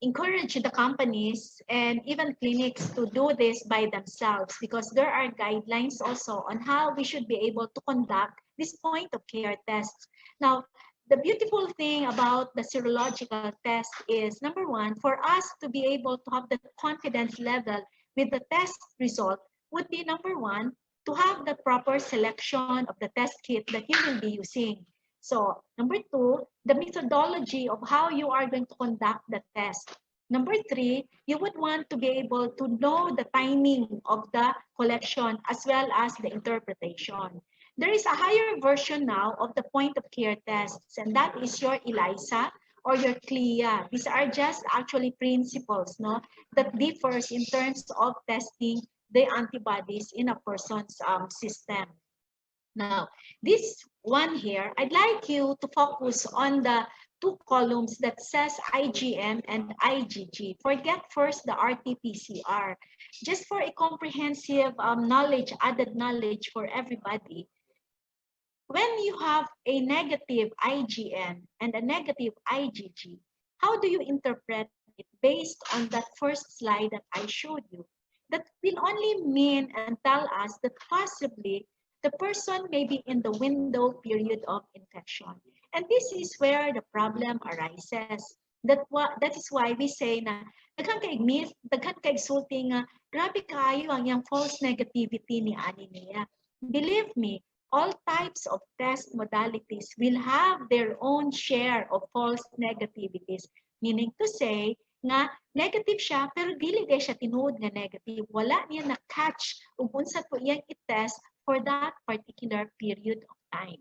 encourage the companies and even clinics to do this by themselves, because there are guidelines also on how we should be able to conduct this point of care tests. Now, the beautiful thing about the serological test is, number one, for us to be able to have the confidence level with the test result would be, number one, to have the proper selection of the test kit that you will be using. So, number two, the methodology of how you are going to conduct the test. Number three, you would want to be able to know the timing of the collection as well as the interpretation. There is a higher version now of the point of care tests, and that is your ELISA or your CLIA. These are just actually principles, no, that differs in terms of testing the antibodies in a person's system. Now, this one here, I'd like you to focus on the two columns that says IgM and IgG. Forget first the RT-PCR. Just for a comprehensive knowledge, added knowledge for everybody, when you have a negative IgM and a negative IgG, how do you interpret it based on that first slide that I showed you? That will only mean and tell us that possibly the person may be in the window period of infection. And this is where the problem arises. That is why we say na daghan kaigsulti nga grabe kayo ang yung false negativity ni ani niya. Believe me, all types of test modalities will have their own share of false negativities. Meaning to say, nga negative siya pero dili day siya tinuod nga negative. Wala niya na-catch ug unsa to iyang i-test for that particular period of time.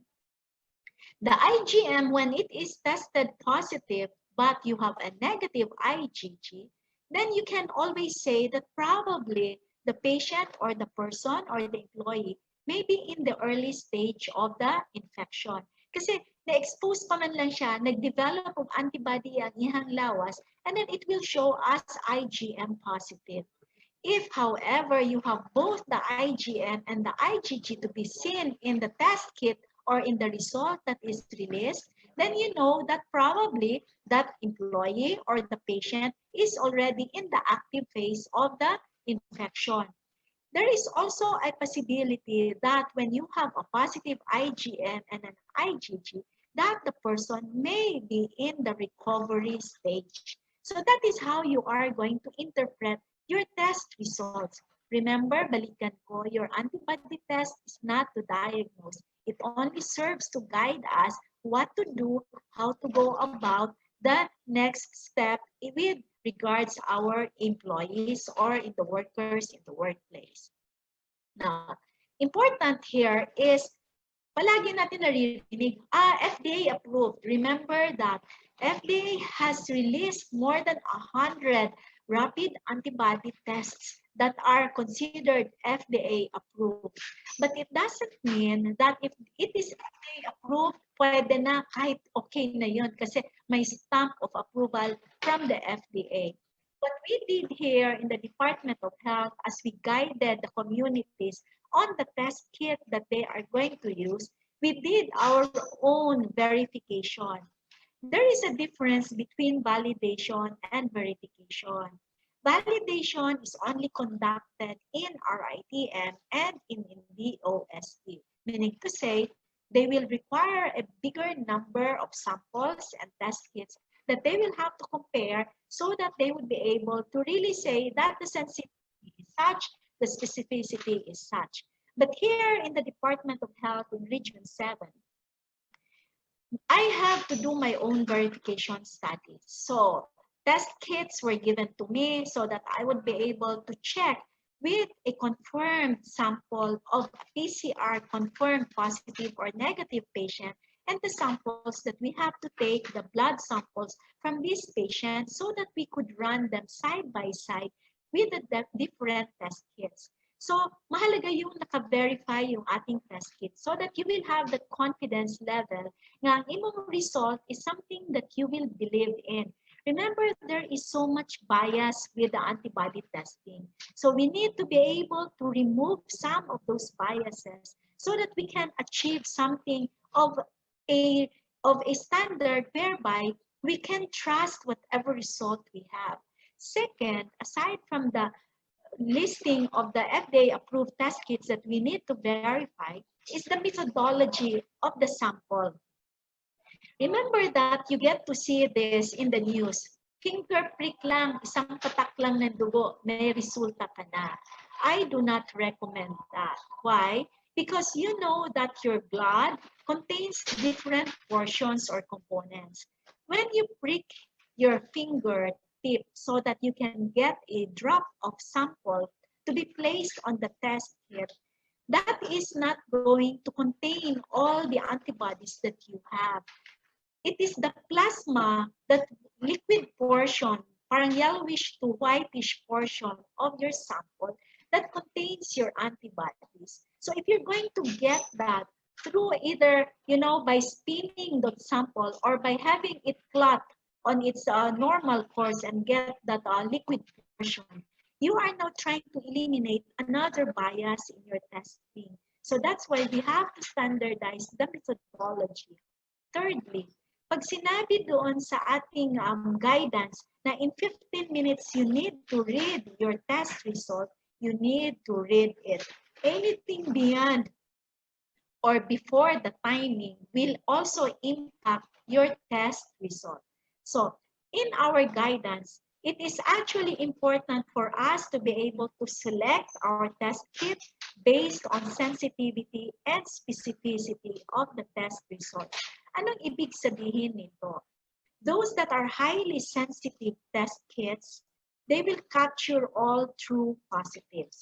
The IgM, when it is tested positive but you have a negative IgG, then you can always say that probably the patient or the person or the employee may be in the early stage of the infection. Kasi na-expose pa man lang siya, nag-develop of antibody ang ihang lawas, and then it will show as IgM positive. If, however, you have both the IgM and the IgG to be seen in the test kit or in the result that is released, then you know that probably that employee or the patient is already in the active phase of the infection. There is also a possibility that when you have a positive IgM and an IgG, that the person may be in the recovery stage. So that is how you are going to interpret your test results. Remember, balikan ko, your antibody test is not to diagnose. It only serves to guide us what to do, how to go about the next step with regards our employees or in the workers in the workplace. Now, important here is palagi natin naririnig, FDA approved. Remember that FDA has released more than 100 rapid antibody tests that are considered FDA approved. But it doesn't mean that if it is FDA approved, pwede na kahit okay na yun kasi may stamp of approval from the FDA. What we did here in the Department of Health as we guided the communities on the test kit that they are going to use, we did our own verification. There is a difference between validation and verification. Validation is only conducted in RITM and in DOST, meaning to say they will require a bigger number of samples and test kits that they will have to compare so that they would be able to really say that the sensitivity is such, the specificity is such. But here in the Department of Health in Region 7, I have to do my own verification studies. So test kits were given to me so that I would be able to check with a confirmed sample of PCR confirmed positive or negative patient, and the samples that we have to take, the blood samples from these patients, so that we could run them side by side with the different test kits. So, mahalaga yung naka-verify yung ating test kit so that you will have the confidence level nga ang imong result is something that you will believe in. Remember, there is so much bias with the antibody testing. So we need to be able to remove some of those biases so that we can achieve something of a standard whereby we can trust whatever result we have. Second, aside from the listing of the FDA-approved test kits that we need to verify is the methodology of the sample. Remember that you get to see this in the news. Finger prick lang, isang patak lang ng dugo, may resulta ka na. I do not recommend that. Why? Because you know that your blood contains different portions or components. When you prick your finger tip so that you can get a drop of sample to be placed on the test kit, that is not going to contain all the antibodies that you have. It is the plasma, that liquid portion, parang yellowish to whitish portion of your sample that contains your antibodies. So if you're going to get that through either, by spinning the sample or by having it clot on its normal course and get that liquid portion, you are now trying to eliminate another bias in your testing. So that's why we have to standardize the methodology. Thirdly, pag sinabi doon sa ating guidance na in 15 minutes you need to read your test result, you need to read it. Anything beyond or before the timing will also impact your test result. So in our guidance, it is actually important for us to be able to select our test kit based on sensitivity and specificity of the test result. Anong ibig sabihin nito? Those that are highly sensitive test kits, they will capture all true positives.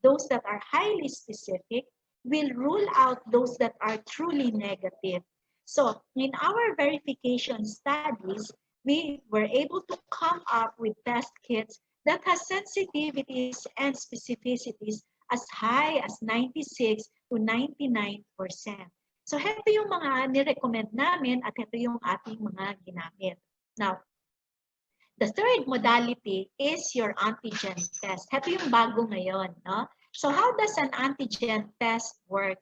Those that are highly specific will rule out those that are truly negative. So in our verification studies, we were able to come up with test kits that has sensitivities and specificities as high as 96 to 99%. So ito yung mga nirecommend namin at ito yung ating mga ginamit. Now, the third modality is your antigen test. Ito yung bago ngayon, no? So how does an antigen test work?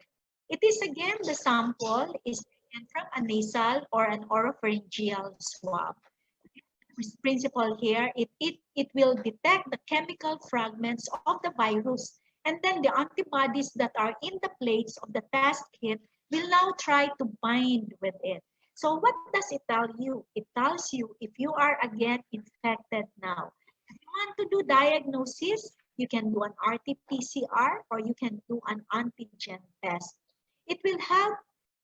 It is again, the sample is taken from a nasal or an oropharyngeal swab. The principle here, it will detect the chemical fragments of the virus, and then the antibodies that are in the plates of the test kit will now try to bind with it. So what does it tell you? It tells you if you are again infected now. If you want to do diagnosis, you can do an RT-PCR or you can do an antigen test. It will help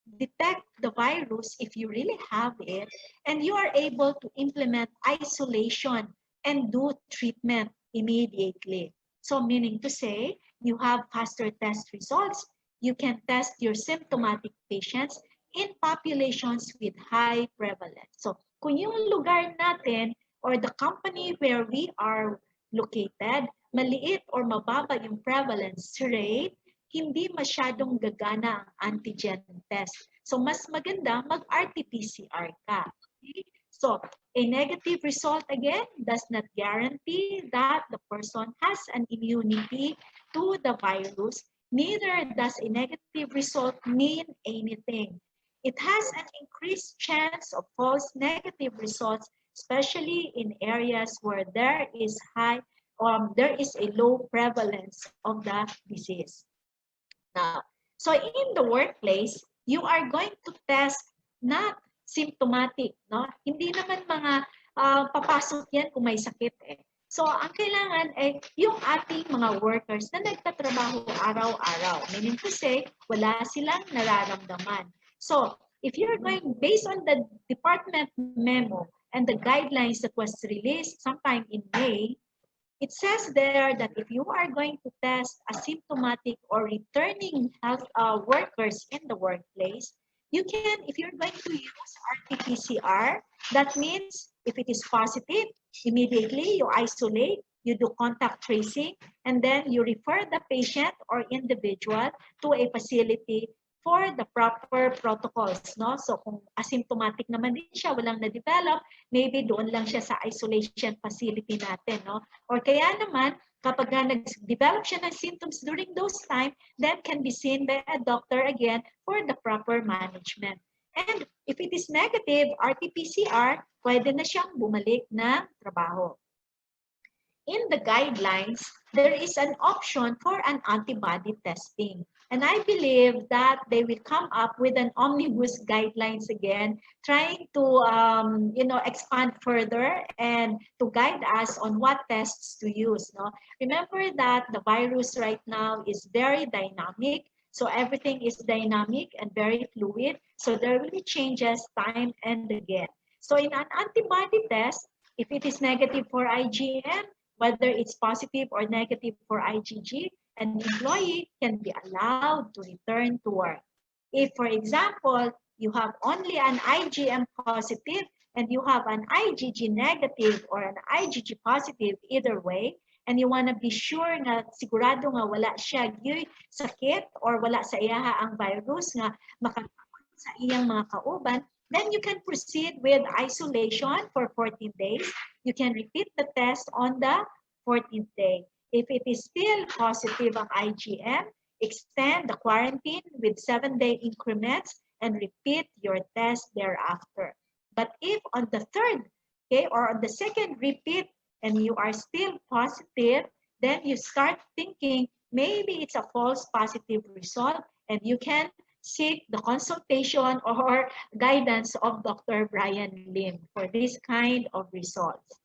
detect the virus if you really have it, and you are able to implement isolation and do treatment immediately. So meaning to say, you have faster test results. You can test your symptomatic patients in populations with high prevalence. So kung yung lugar natin or the company where we are located, maliit or mababa yung prevalence rate, hindi masyadong gagana ang antigen test. So mas maganda mag-RT-PCR ka. Okay? So a negative result again does not guarantee that the person has an immunity to the virus. Neither does a negative result mean anything. It has an increased chance of false negative results, especially in areas where there is a low prevalence of the disease. Now, so in the workplace, you are going to test not symptomatic, no? Hindi naman mga papasok yan kung may sakit eh. So, ang kailangan ay yung ating mga workers na nagtatrabaho araw-araw. Meaning to say, wala silang nararamdaman. So, if you're going, based on the department memo and the guidelines that was released sometime in May, it says there that if you are going to test asymptomatic or returning health workers in the workplace, you can, if you're going to use RT-PCR, that means if it is positive, immediately you isolate, you do contact tracing, and then you refer the patient or individual to a facility for the proper protocols, no? So kung asymptomatic naman din siya, walang na-develop, maybe doon lang siya sa isolation facility natin, no? Or kaya naman, kapag nag-develop siya ng symptoms during those time, then can be seen by a doctor again for the proper management. And if it is negative, RT-PCR, pwede na siyang bumalik ng trabaho. In the guidelines, there is an option for an antibody testing. And I believe that they will come up with an omnibus guidelines again, trying to expand further and to guide us on what tests to use. No? Remember that the virus right now is very dynamic. So everything is dynamic and very fluid. So there will be changes time and again. So in an antibody test, if it is negative for IgM, whether it's positive or negative for IgG, an employee can be allowed to return to work. If, for example, you have only an IgM positive and you have an IgG negative or an IgG positive, either way, and you want to be sure na sigurado nga wala siya yung sakit or wala sa iyaha ang virus nga makakapon sa iyang mga kauban, then you can proceed with isolation for 14 days. You can repeat the test on the 14th day. If it is still positive ang IgM, extend the quarantine with 7-day increments and repeat your test thereafter. But if on the third, okay, or on the second repeat and you are still positive, then you start thinking maybe it's a false positive result and you can seek the consultation or guidance of Dr. Brian Lim for this kind of results.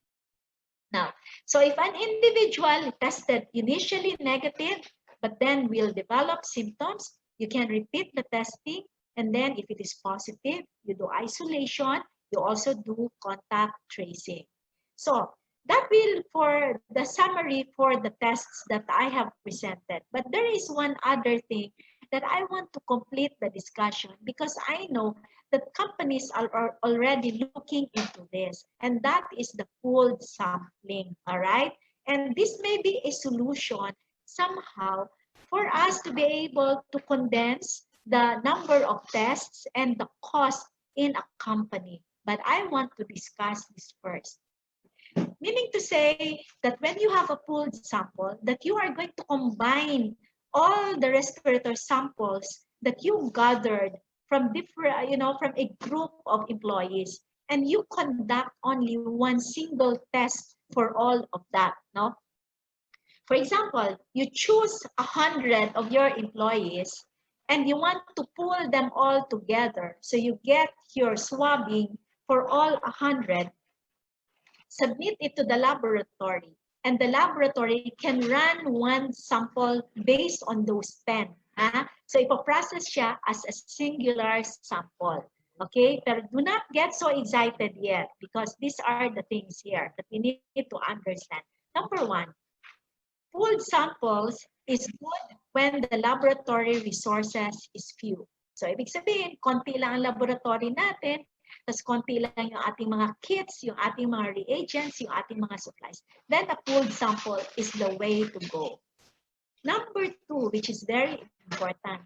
Now, so if an individual tested initially negative, but then will develop symptoms, you can repeat the testing. And then if it is positive, you do isolation, you also do contact tracing. So that will for the summary for the tests that I have presented. But there is one other thing that I want to complete the discussion because I know that companies are already looking into this, and that is the pooled sampling, all right? And this may be a solution somehow for us to be able to condense the number of tests and the cost in a company. But I want to discuss this first. Meaning to say that when you have a pooled sample, that you are going to combine all the respirator samples that you gathered from different, from a group of employees, and you conduct only one single test for all of that, no? For example, you choose 100 of your employees and you want to pool them all together. So you get your swabbing for all 100, submit it to the laboratory, and the laboratory can run one sample based on those 10. So ipoprocess siya as a singular sample. Okay, but do not get so excited yet because these are the things here that we need to understand. Number one, pooled samples is good when the laboratory resources is few. So ibig sabihin, konti lang ang laboratory natin, tas konti lang yung ating mga kits, yung ating mga reagents, yung ating mga supplies. Then a pooled sample is the way to go. Number two, which is very important,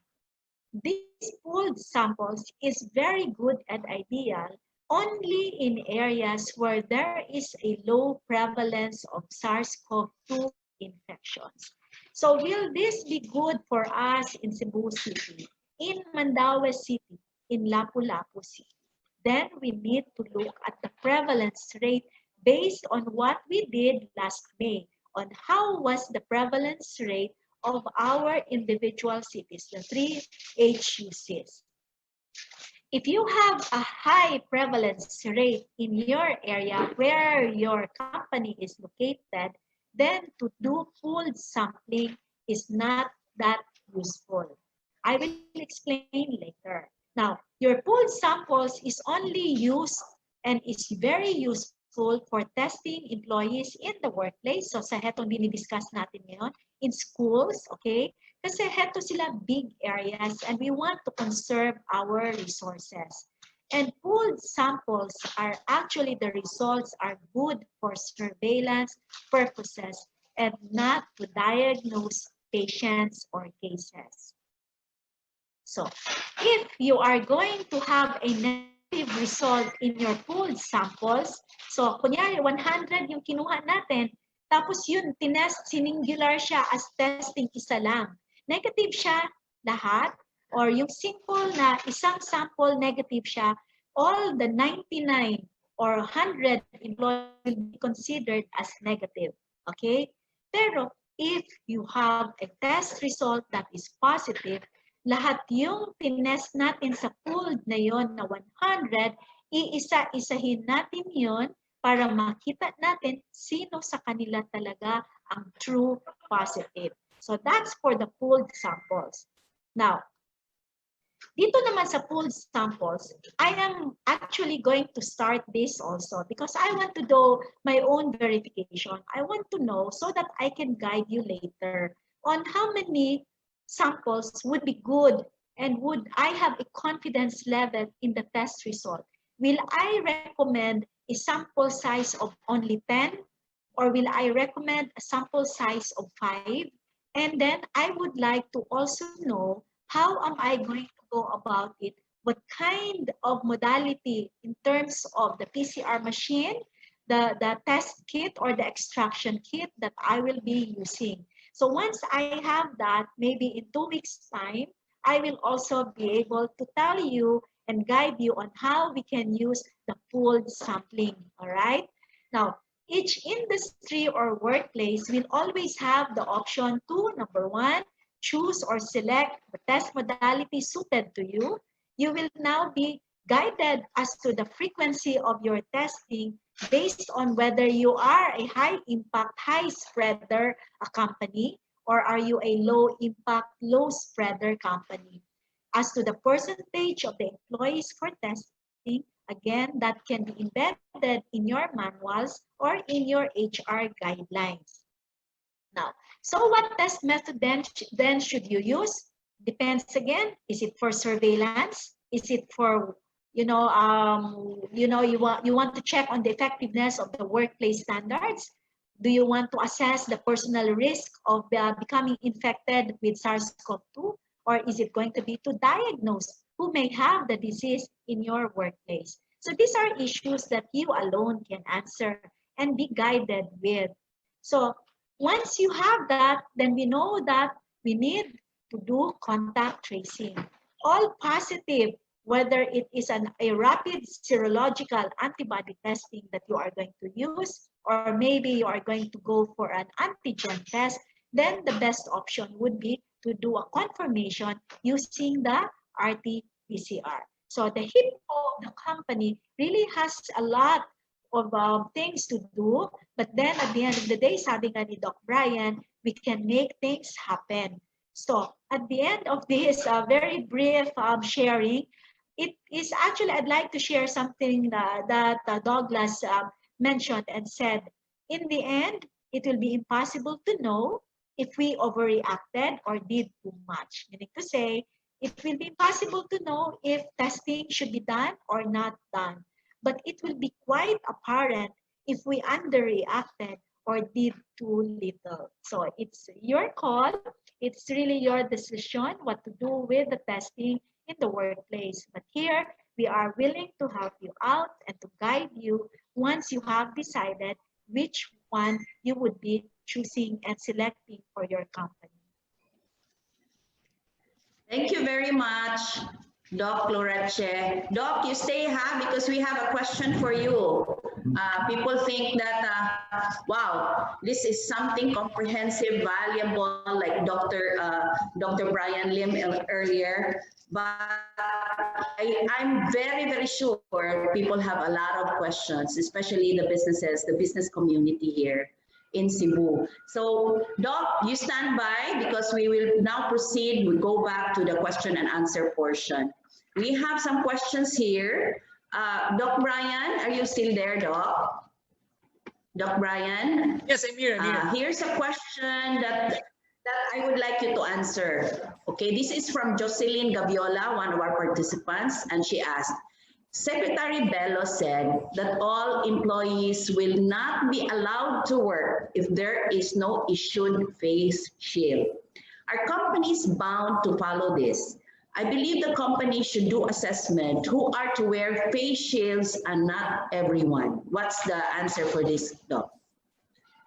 these pooled samples is very good and ideal only in areas where there is a low prevalence of SARS-CoV-2 infections. So will this be good for us in Cebu City, in Mandaue City, in Lapu-Lapu City? Then we need to look at the prevalence rate based on what we did last May, on how was the prevalence rate of our individual cities, the 3 HUCs. If you have a high prevalence rate in your area where your company is located, then to do pooled sampling is not that useful. I will explain later. Now, your pooled samples is only used and is very useful for testing employees in the workplace. So sa hetong dinidiscuss natin ngayon, in schools, okay? Kasi heto sila big areas and we want to conserve our resources. And pooled samples are actually, the results are good for surveillance purposes and not to diagnose patients or cases. So if you are going to have a negative result in your pooled samples, so kunyari 100 yung kinuha natin, tapos yun, tinest, singular siya as testing isa lang. Negative siya lahat, or yung simple na isang sample negative siya, all the 99 or 100 employees will be considered as negative. Okay? Pero if you have a test result that is positive, lahat yung tinest natin sa pooled na yon na 100, iisa-isahin natin yon para makita natin sino sa kanila talaga ang true positive. So that's for the pooled samples. Now, dito naman sa pooled samples, I am actually going to start this also because I want to do my own verification. I want to know so that I can guide you later on how many samples would be good and would I have a confidence level in the test result. Will I recommend a sample size of only 10 or will I recommend a sample size of 5? And then I would like to also know how am I going to go about it? What kind of modality in terms of the PCR machine, the test kit or the extraction kit that I will be using. So once I have that, maybe in 2 weeks' time, I will also be able to tell you and guide you on how we can use the pooled sampling, all right? Now, each industry or workplace will always have the option to, number one, choose or select the test modality suited to you. You will now be guided as to the frequency of your testing based on whether you are a high impact, high spreader company or are you a low impact, low spreader company. As to the percentage of the employees for testing, again, that can be embedded in your manuals or in your HR guidelines. Now, so what test method then should you use? Depends again. Is it for surveillance? Is it for you want to check on the effectiveness of the workplace standards? Do you want to assess the personal risk of becoming infected with SARS-CoV-2? Or is it going to be to diagnose who may have the disease in your workplace? So these are issues that you alone can answer and be guided with. So once you have that, then we know that we need to do contact tracing. All positive, whether it is a rapid serological antibody testing that you are going to use, or maybe you are going to go for an antigen test, then the best option would be to do a confirmation using the RT-PCR. So the HIPPO of the company really has a lot of things to do, but then at the end of the day, sabi nga ni Doc Brian, we can make things happen. So at the end of this very brief sharing, it is actually, I'd like to share something that Douglas mentioned and said, in the end, it will be impossible to know if we overreacted or did too much. Meaning to say, it will be impossible to know if testing should be done or not done. But it will be quite apparent if we underreacted or did too little. So it's your call. It's really your decision what to do with the testing in the workplace. But here, we are willing to help you out and to guide you once you have decided which one you would be choosing and selecting for your company. Thank you very much, Doc Loreche. Doc, you stay because we have a question for you. People think that, wow, this is something comprehensive, valuable, like Dr. Brian Lim earlier. But I'm very, very sure people have a lot of questions, especially the businesses, the business community here in Cebu. So, Doc, you stand by because we will now proceed. We go back to the question and answer portion. We have some questions here. Doc Brian, are you still there, Doc? Doc Brian? Yes, I'm here. Here's a question that That I would like you to answer. Okay, this is from Jocelyn Gaviola, one of our participants, and she asked, Secretary Bello said that all employees will not be allowed to work if there is no issued face shield. Are companies bound to follow this? I believe the company should do assessment who are to wear face shields and not everyone. What's the answer for this, Doc?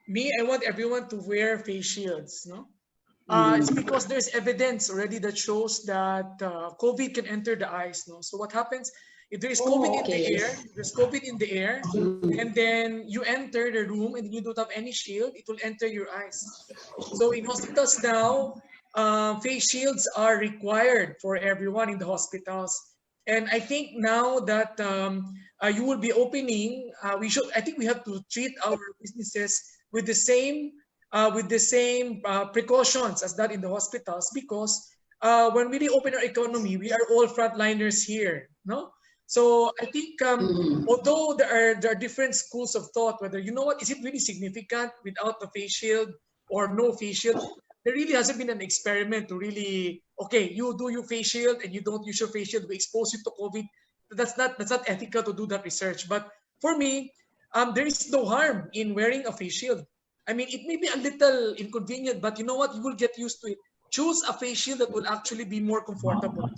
Me, I want everyone to wear face shields, no? It's because there's evidence already that shows that COVID can enter the eyes, no? So what happens if there is COVID in the air? There's COVID in the air, and then you enter the room and you don't have any shield, it will enter your eyes. So in hospitals now, face shields are required for everyone in the hospitals. And I think now that you will be opening, I think we have to treat our businesses with the same precautions as that in the hospitals, because when we reopen our economy, we are all frontliners here, no? So I think although there are different schools of thought, whether, you know what, is it really significant without the face shield or no face shield? There really hasn't been an experiment to really, okay, you do your face shield and you don't use your face shield, we expose you to COVID. That's not ethical to do that research. But for me, there is no harm in wearing a face shield. I mean, it may be a little inconvenient, but you know what? You will get used to it. Choose a face shield that will actually be more comfortable.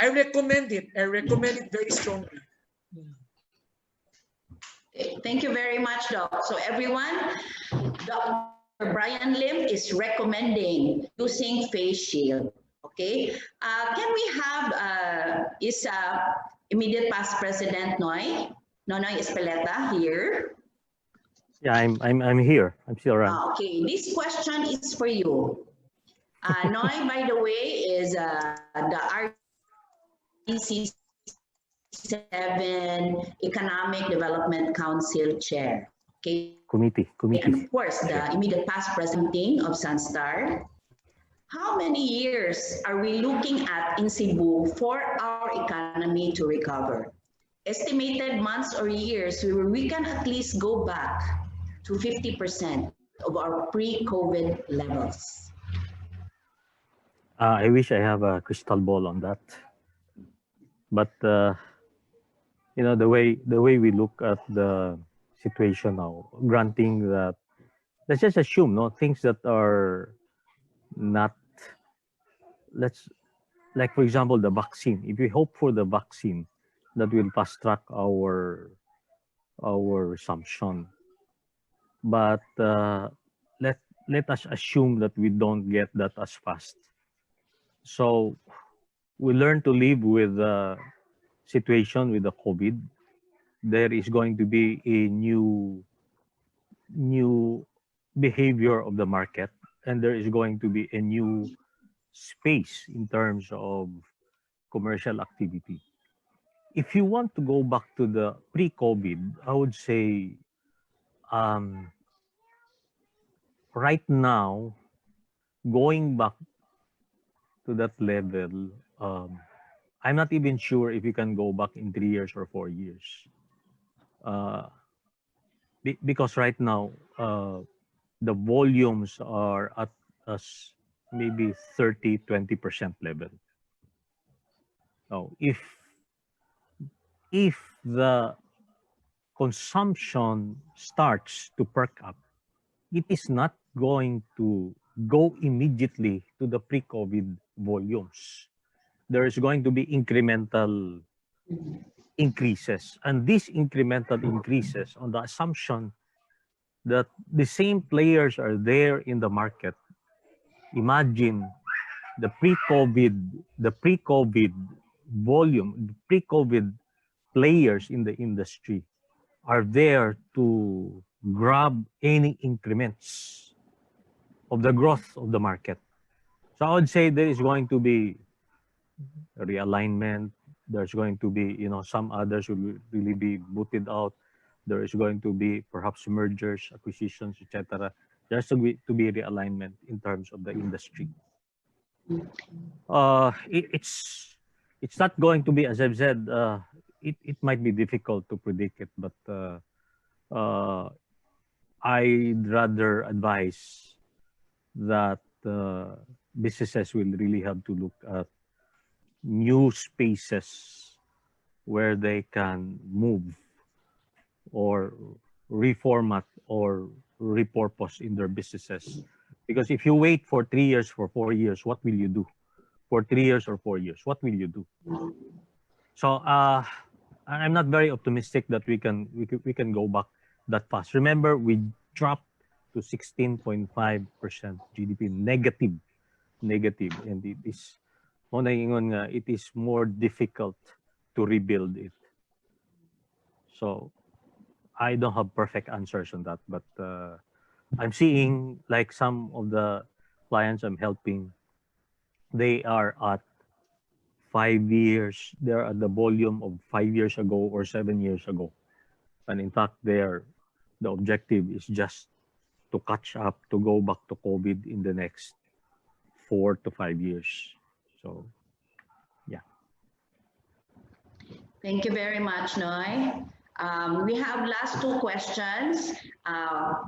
I recommend it. I recommend it very strongly. Thank you very much, Doc. So everyone, Dr. Brian Lim is recommending using face shield. Okay. Can we have immediate past president Noy Espeleta here? Yeah, I'm here. I'm still around. Okay, this question is for you. Noy, by the way, is the RDC 7 Economic Development Council Chair. Okay. Committee. And of course, the immediate past president of Sunstar. How many years are we looking at in Cebu for our economy to recover? Estimated months or years where we can at least go back to 50% of our pre-COVID levels? I wish I have a crystal ball on that. But you know, the way we look at the situation now, granting that, let's just assume, no, things that are not, like for example, the vaccine. If we hope for the vaccine that will fast track our resumption, but let us assume that we don't get that as fast. So we learn to live with the situation with the COVID. There is going to be a new behavior of the market, and there is going to be a new space in terms of commercial activity. If you want to go back to the pre-COVID, I would say right now, going back to that level, I'm not even sure if you can go back in 3 years or 4 years. Because right now, the volumes are at maybe 30-20% level. Now, if the consumption starts to perk up, it is not going to go immediately to the pre-COVID volumes. There is going to be incremental increases. And these incremental increases on the assumption that the same players are there in the market. Imagine the pre-COVID volume, the pre-COVID players in the industry are there to grab any increments of the growth of the market. So I would say there is going to be a realignment. There's going to be, some others will really be booted out. There is going to be perhaps mergers, acquisitions, etc. There's to be realignment in terms of the industry. It's not going to be, as I've said, it might be difficult to predict it, but I'd rather advise that businesses will really have to look at new spaces where they can move or reformat or repurpose in their businesses. Because if you wait for 3 years, for 4 years, what will you do? For 3 years or 4 years, what will you do? So I'm not very optimistic that we can go back that fast. Remember, we dropped to 16.5% GDP negative, and it is it is more difficult to rebuild it. So I don't have perfect answers on that, but I'm seeing like some of the clients I'm helping, they are at 5 years. They're at the volume of 5 years ago or 7 years ago, and in fact, the objective is just to catch up, to go back to COVID in the next 4 to 5 years. So, yeah. Thank you very much, Noy. We have last 2 questions.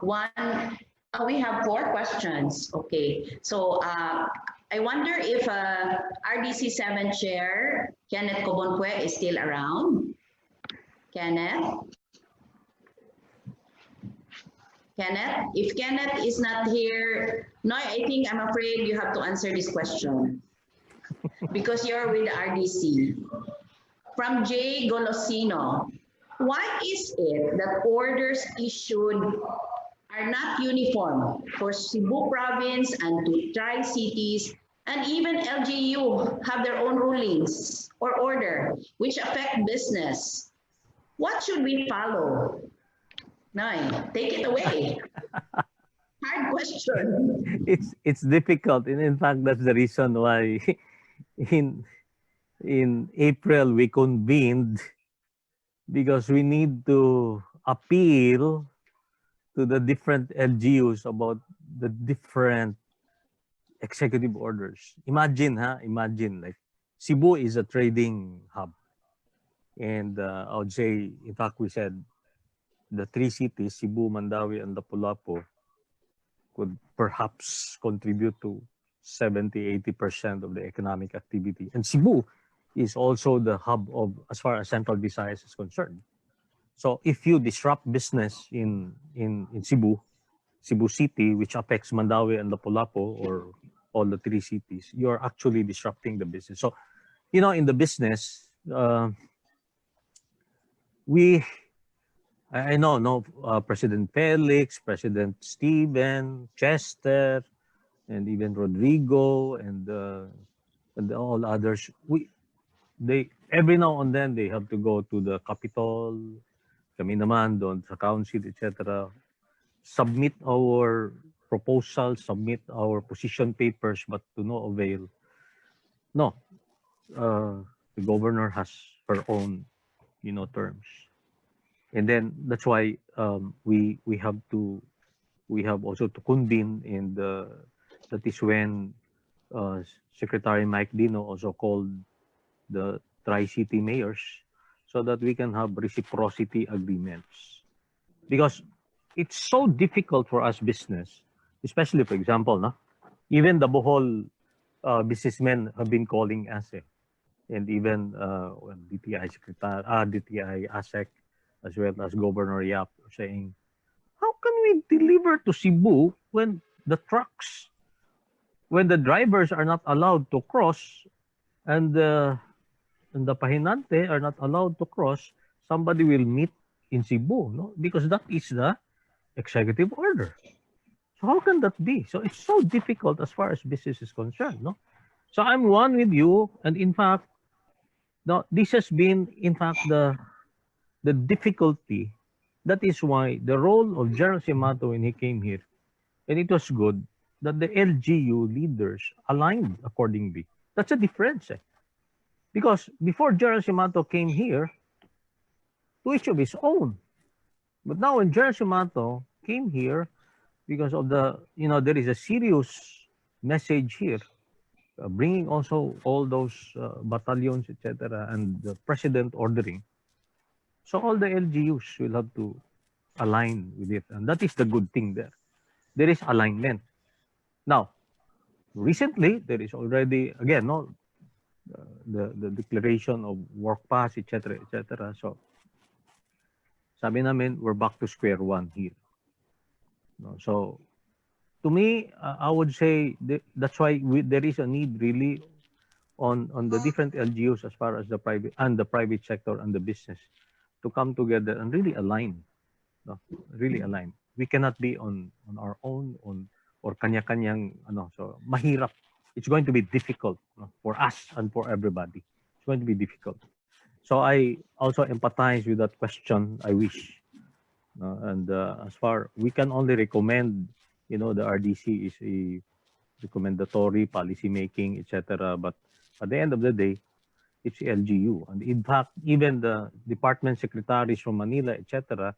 We have 4 questions. Okay, so I wonder if RDC 7 Chair Kenneth Cobonque is still around. Kenneth? Kenneth? If Kenneth is not here, Noy, I think I'm afraid you have to answer this question because you're with RDC. From Jay Golosino, why is it that orders issued are not uniform for Cebu province and to Tri-Cities, and even LGU have their own rulings or order which affect business? What should we follow? Nay, take it away. Hard question. It's difficult, and in fact, that's the reason why in April we convened, because we need to appeal to the different LGUs about the different executive orders. Imagine like Cebu is a trading hub, and I would say, in fact, we said the 3 cities, Cebu, Mandawi, and Lapu-Lapu, could perhaps contribute to 70-80% of the economic activity. And Cebu is also the hub of, as far as Central Visayas is concerned. So if you disrupt business in Cebu City, which affects Mandawi and Lapu-Lapu, or all the 3 cities, you're actually disrupting the business. So, in the business, I know President Felix, President Steven, Chester, and even Rodrigo, and all others. They every now and then they have to go to the Capitol, kami naman doon sa council, etc. Submit our proposals, submit our position papers, but to no avail. No, the governor has her own, terms, and then that's why we have also to convene, and that is when Secretary Mike Dino also called the Tri-City mayors, so that we can have reciprocity agreements. Because it's so difficult for us business, especially, for example, even the Bohol businessmen have been calling us, and even DTI Secretary, DTI ASEC, as well as Governor Yap, saying, how can we deliver to Cebu when the drivers are not allowed to cross, and the pahinante are not allowed to cross? Somebody will meet in Cebu, no? Because that is the executive order. So how can that be? So it's so difficult as far as business is concerned, no? So I'm one with you, and in fact, this has been, in fact, the difficulty. That is why the role of General Simato when he came here, and it was good that the LGU leaders aligned accordingly. That's a difference, because before General Simato came here, to each of his own. But now when General Simato came here, because of there is a serious message here, bringing also all those battalions, etc., and the president ordering. So all the LGUs will have to align with it, and that is the good thing there. There is alignment. Now, Recently, there is already, again, no, the declaration of work pass, etc., etc. So, sabi namin, we're back to square one here. No? So, to me, I would say that's why there is a need really on the different LGUs as far as the private sector and the business to come together and really align. No? Really align. We cannot be on our own or kanya-kanyang so mahirap. It's going to be difficult, no, for us and for everybody. It's going to be difficult. So I also empathize with that question. I wish, and as far we can only recommend, the RDC is a recommendatory policy making, etc. But at the end of the day, it's LGU, and in fact, even the department secretaries from Manila, etc.,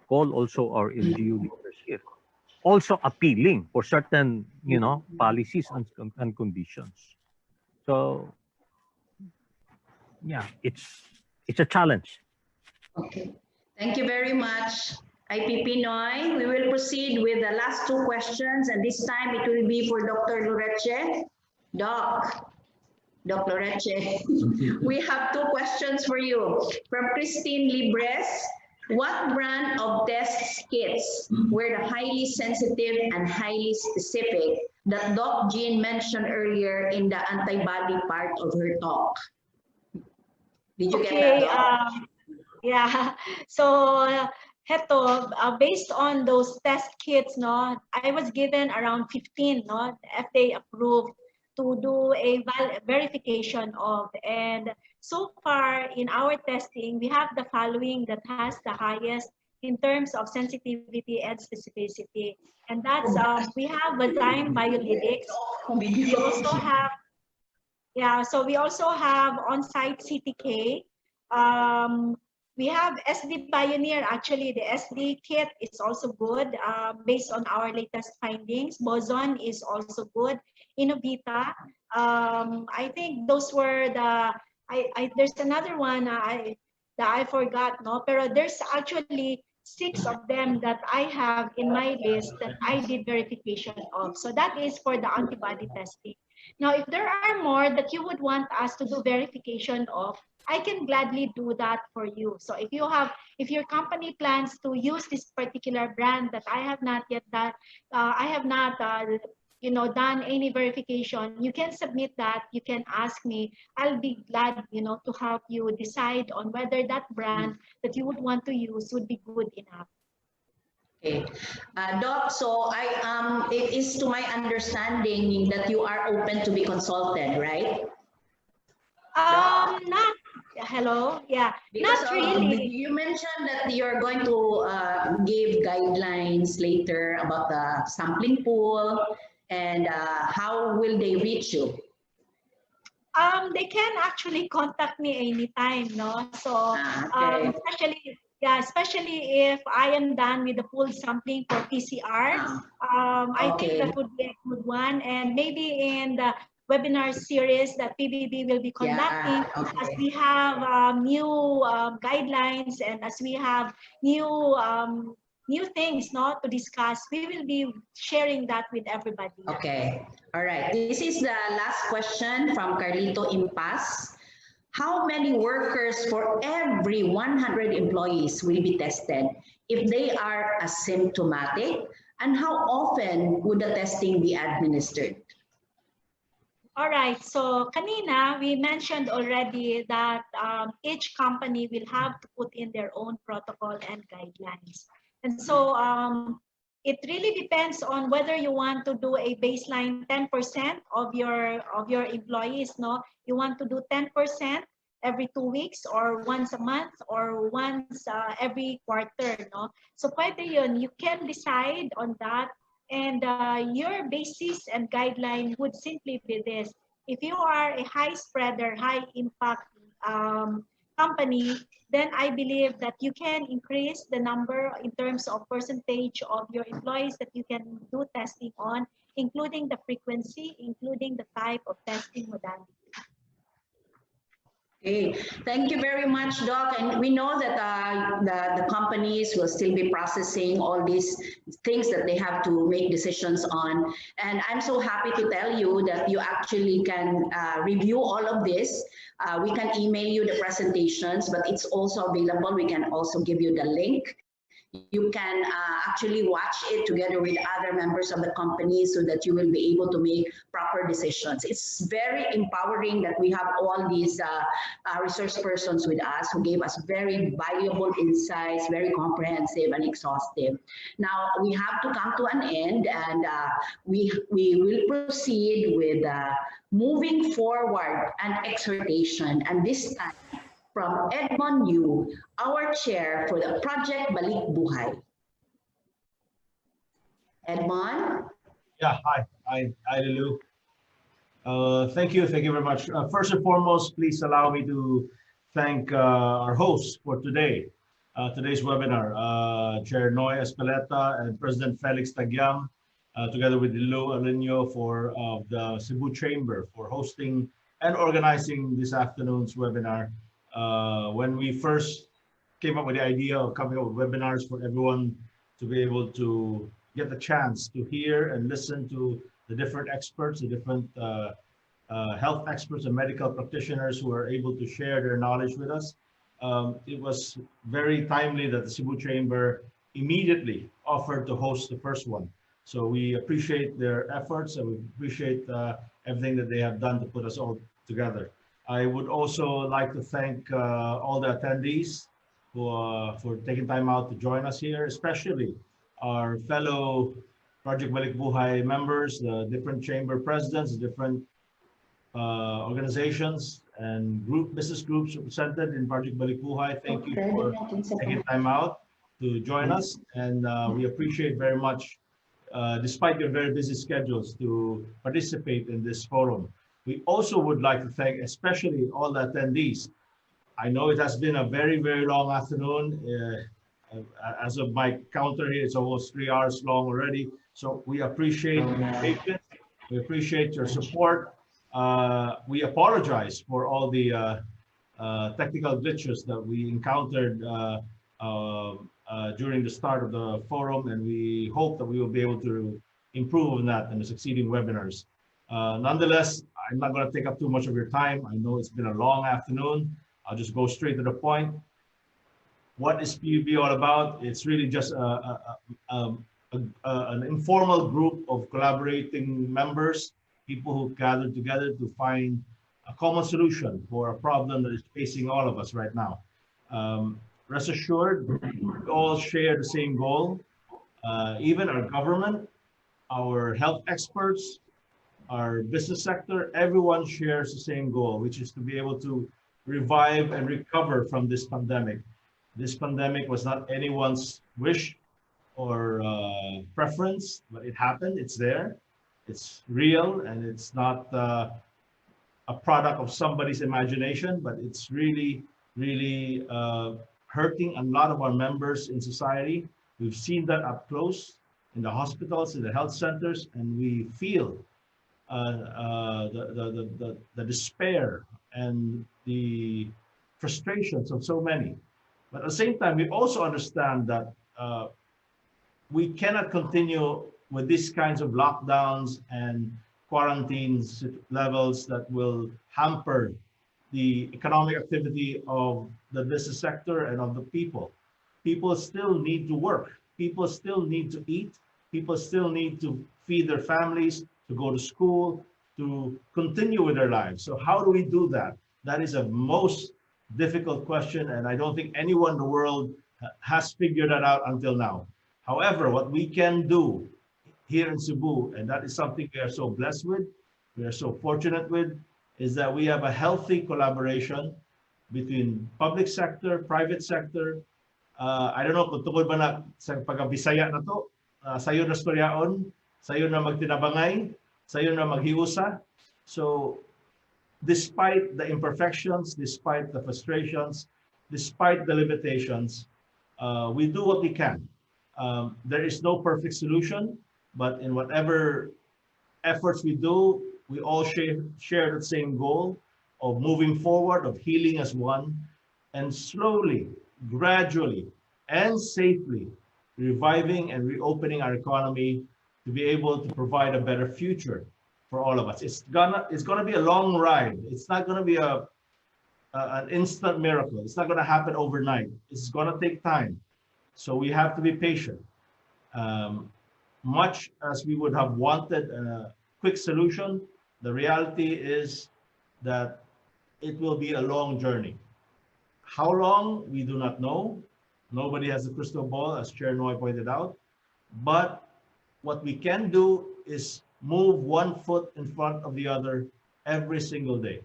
call also our LGU leaders here, also appealing for certain, policies and conditions. So, yeah, it's a challenge. Okay. Thank you very much, IPP Noy. We will proceed with the last two questions, and this time it will be for Dr. Loreche. Doc Loreche, we have two questions for you. From Christine Libres, what brand of test kits were the highly sensitive and highly specific that Doc Jean mentioned earlier in the antibody part of her talk? Did you get that, Doc? Yeah. So, heto, based on those test kits, no, I was given around 15, no, FDA approved to do a verification of. And so far in our testing, we have the following that has the highest in terms of sensitivity and specificity. And that's, we have Vazyme Biolytics. We also have, so we also have on-site CTK. We have SD Pioneer. Actually, the SD kit is also good based on our latest findings. Boson is also good. Innovita. I think those were the. There's another one that I forgot. No, pero there's actually 6 of them that I have in my list that I did verification of. So that is for the antibody testing. Now, if there are more that you would want us to do verification of, I can gladly do that for you. So if your company plans to use this particular brand that I have not yet done, done any verification, you can submit that. You can ask me. I'll be glad, to help you decide on whether that brand that you would want to use would be good enough. Okay, Doc. So it is to my understanding that you are open to be consulted, right? Not. Hello. Yeah. Because not really. You mentioned that you're going to give guidelines later about the sampling pool and how will they reach you? They can actually contact me anytime, no? So okay. especially if I am done with the full sampling for PCR, I think that would be a good one. And maybe in the webinar series that PBB will be conducting, as we have new guidelines and as we have new things to discuss, we will be sharing that with everybody. Okay. All right. This is the last question from Carlito Impas. How many workers for every 100 employees will be tested if they are asymptomatic? And how often would the testing be administered? All right. So kanina, we mentioned already that each company will have to put in their own protocol and guidelines. And so it really depends on whether you want to do a baseline 10% of your employees. No, you want to do 10% every 2 weeks or once a month or once every quarter. No, so pwede yun. You can decide on that, and your basis and guideline would simply be this: if you are a high spreader, high impact company, then I believe that you can increase the number in terms of percentage of your employees that you can do testing on, including the frequency, including the type of testing modality. Okay, thank you very much, Doc. And we know that the companies will still be processing all these things that they have to make decisions on. And I'm so happy to tell you that you actually can review all of this. We can email you the presentations, but it's also available. We can also give you the link. You can actually watch it together with other members of the company so that you will be able to make proper decisions. It's very empowering that we have all these resource persons with us who gave us very valuable insights, very comprehensive and exhaustive. Now we have to come to an end, and we will proceed with moving forward an exhortation, and this time from Edmond Yu, our chair for the Project Balik Buhay. Edmond? Yeah, hi, Lulu. Thank you very much. First and foremost, please allow me to thank our hosts for today's webinar, Chair Noy Espeleta and President Felix Tagyam, together with Lulu Alinio for the Cebu Chamber for hosting and organizing this afternoon's webinar. When we first came up with the idea of coming up with webinars for everyone to be able to get the chance to hear and listen to the different experts, the different health experts and medical practitioners who are able to share their knowledge with us. It was very timely that the Cebu Chamber immediately offered to host the first one. So we appreciate their efforts, and we appreciate everything that they have done to put us all together. I would also like to thank all the attendees for taking time out to join us here, especially our fellow Project Balik Buhay members, the different chamber presidents, the different organizations and business groups represented in Project Balik Buhay. Thank you for taking time out to join us, and we appreciate very much, despite your very busy schedules, to participate in this forum. We also would like to thank especially all the attendees. I know it has been a very, very long afternoon. As of my counter here, it's almost 3 hours long already. So we appreciate your patience. We appreciate your support. We apologize for all the technical glitches that we encountered during the start of the forum, and we hope that we will be able to improve on that in the succeeding webinars. Nonetheless, I'm not going to take up too much of your time. I know it's been a long afternoon. I'll just go straight to the point. What is PBB all about? It's really just an informal group of collaborating members, people who gathered together to find a common solution for a problem that is facing all of us right now. Rest assured, we all share the same goal. Even our government, our health experts, our business sector, everyone shares the same goal, which is to be able to revive and recover from this pandemic. This pandemic was not anyone's wish or preference, but it happened, it's there, it's real, and it's not a product of somebody's imagination, but it's really, really hurting a lot of our members in society. We've seen that up close in the hospitals, in the health centers, and we feel the despair and the frustrations of so many. But at the same time, we also understand that we cannot continue with these kinds of lockdowns and quarantines levels that will hamper the economic activity of the business sector and of the people. People still need to work. People still need to eat. People still need to feed their families, to go to school, to continue with their lives. So how do we do that? That is a most difficult question, and I don't think anyone in the world has figured that out until now. However, what we can do here in Cebu, and that is something we are so blessed with, we are so fortunate with, is that we have a healthy collaboration between public sector, private sector. I don't know kung tungkol ba na sa pagkabisaya na to, sayo na storyaon, sayo na magtinabangay, sayo na maghiusa. So despite the imperfections, despite the frustrations, despite the limitations, we do what we can. There is no perfect solution, but in whatever efforts we do, we all share the same goal, of moving forward, of healing as one, and slowly, gradually, and safely reviving and reopening our economy to be able to provide a better future for all of us. It's gonna be a long ride. It's not gonna be an instant miracle. It's not gonna happen overnight. It's gonna take time. So we have to be patient. Much as we would have wanted a quick solution, the reality is that it will be a long journey. How long, we do not know. Nobody has a crystal ball, as Chair Noy pointed out. But what we can do is move one foot in front of the other every single day.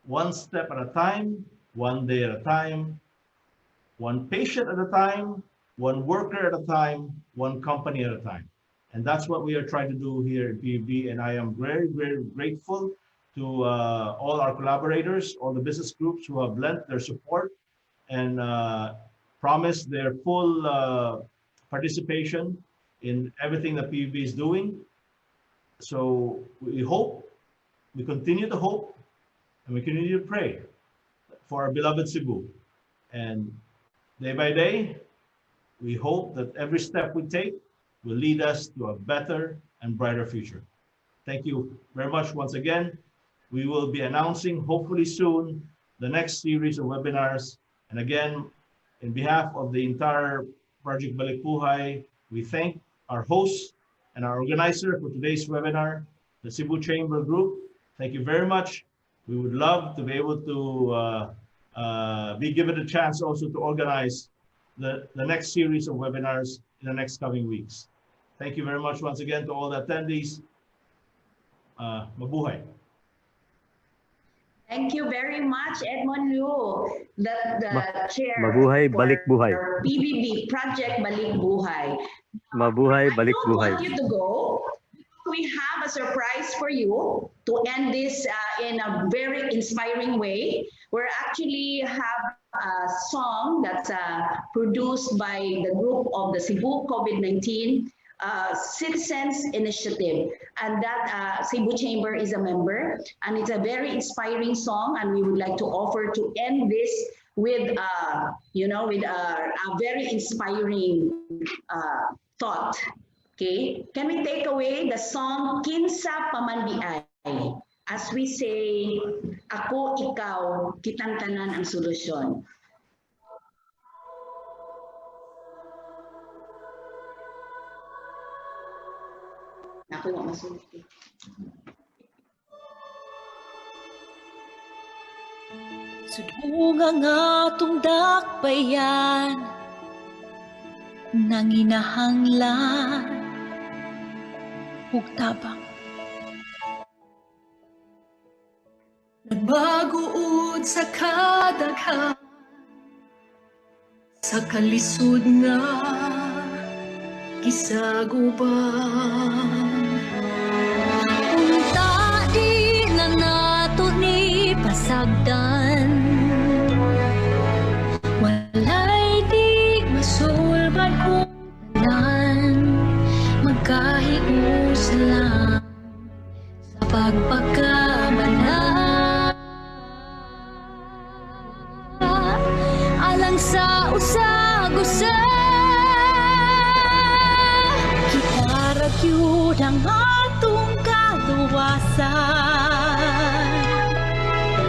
One step at a time, one day at a time, one patient at a time, one worker at a time, one company at a time. And that's what we are trying to do here at PBB. And I am very, very grateful to all our collaborators, all the business groups who have lent their support and promised their full participation in everything that PBB is doing. So we hope, we continue to hope, and we continue to pray for our beloved Cebu. And day by day, we hope that every step we take will lead us to a better and brighter future. Thank you very much once again. We will be announcing hopefully soon the next series of webinars. And again, in behalf of the entire Project Balikbuhay, we thank our host and our organizer for today's webinar, the Cebu Chamber Group. Thank you very much. We would love to be able to be given a chance also to organize the next series of webinars in the next coming weeks. Thank you very much once again to all the attendees. Mabuhay. Thank you very much, Edmond Liu, the chair Mabuhay, Balikbuhay. for PBB, Project Balikbuhay. Mabuhay, I Balikbuhay. don't want you to go. We have a surprise for you to end this in a very inspiring way. We actually have a song that's produced by the group of the Cebu COVID-19 Citizens Initiative, and that Cebu Chamber is a member, and it's a very inspiring song, and we would like to offer to end this with with a very inspiring thought. Okay, can we take away the song Kinsa Pamandiay? As we say, ako, ikaw, kitang tanan ang solusyon. Ako nga masunod. Sudungang atong dakbayan nang inahanglan ug tabang. Nagbaguod sa kadaghan sa kalisod nga gisaguban. Unta di na nato ni pasagdan, walay di masulban kung tanan, magkahius lang sa pagpagkamanan. Alang sa usag-usa yun ang atong kaluwasan,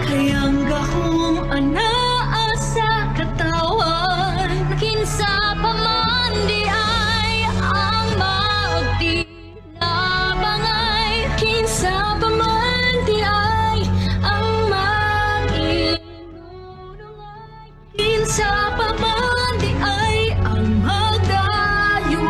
kayang gahong anaa sa katawan, kinsa pa man di ay ang magtinabangay, kinsa pa man di ay ang mag-inunungay, kinsa pa man di ay ang magdayo.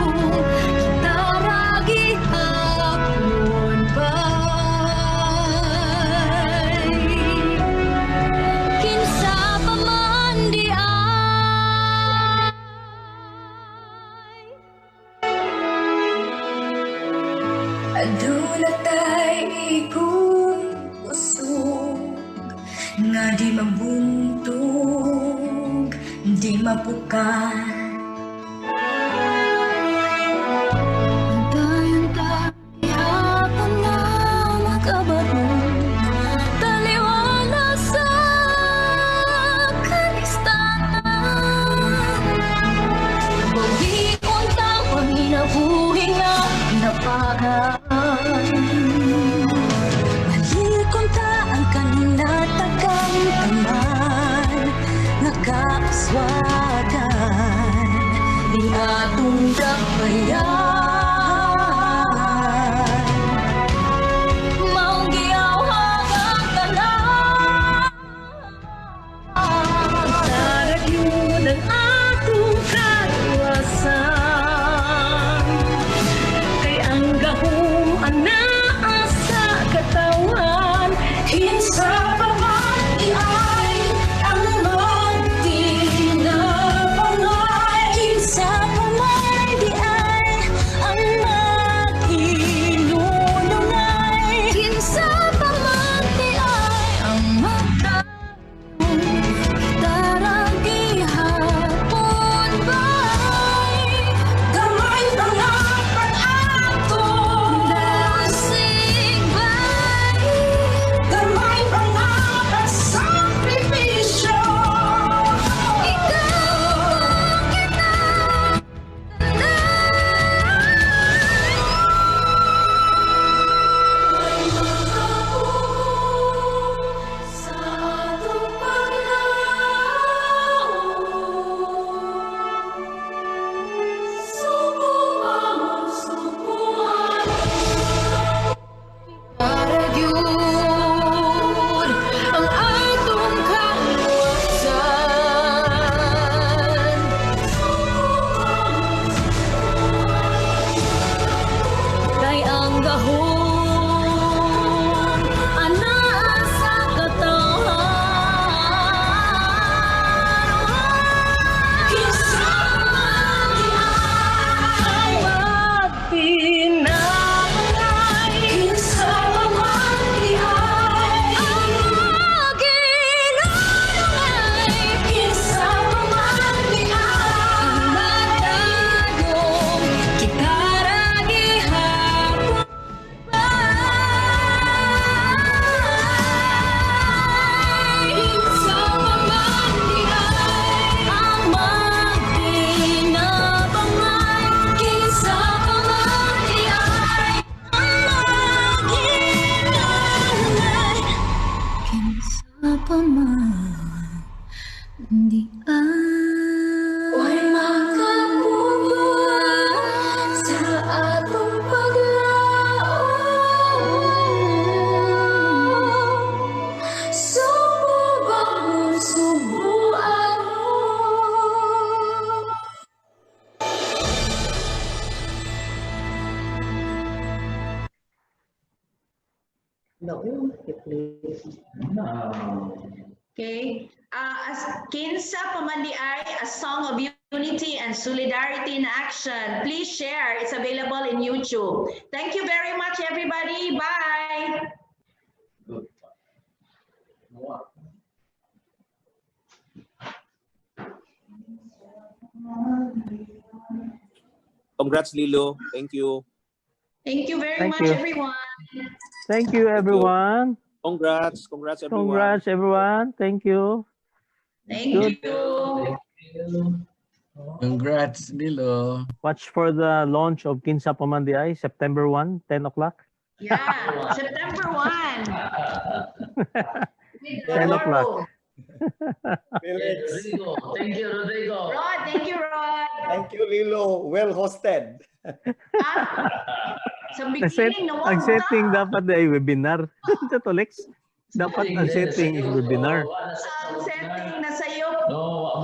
Aduna tay ikong usog nga di mabuntog, di mapukan. Dayon ta ihapon na magabadong taliwalas atong dapayan. Maong giyawhag ang tanan. Darag yun ang atong kaiwasan. Kay ang gahom anaa sa katawan. Kinsa pa man iay ang magtinapangay. Kinsa pa man iay ang magtinunungay. Kinsa pa man iay ang magdayon. Darang gihapon ba'y gamay pa nga pag-ato. Dasig ba'y gamay pa nga pagsakripisyo. Ikaw kita sa atong paglaom. Subukan, subukan. Darag yun ang atong kaiwasan. Kay ang gahom anaa sa katawan. Kinsa man iay magtinapangay. Kinsa man iay ang maginunungay. Kinsa man iay ang magdadong. Kita ra gihapon ba'y kinsa man iay ang magtinapangay. Kinsa man iay ang maginunungay. Kinsa pa man di ay makapugot sa atong paglaom. Subukan, subukan. Okay. Kinsa Pamandiay, a song of unity and solidarity in action. Please share. It's available in YouTube. Thank you very much, everybody. Bye. Congrats, Lilo. Thank you. Thank you very Thank much, you. everyone. Thank you, everyone. Congrats. Congrats, everyone. Congrats, everyone. Thank you. Thank Good. you. Congrats, Lilo. Watch for the launch of Kinsa Pamandiay, September 1, 10 o'clock. Yeah, September 1. 10 o'clock. Rodrigo. Thank you, Rodrigo. Rod, thank you, Rod. Thank you, Lilo. Well hosted. Sa beginning, Ang setting dapat ay webinar. Ito, Lex. Dapat ang setting is webinar. Ang setting na sa'yo. No,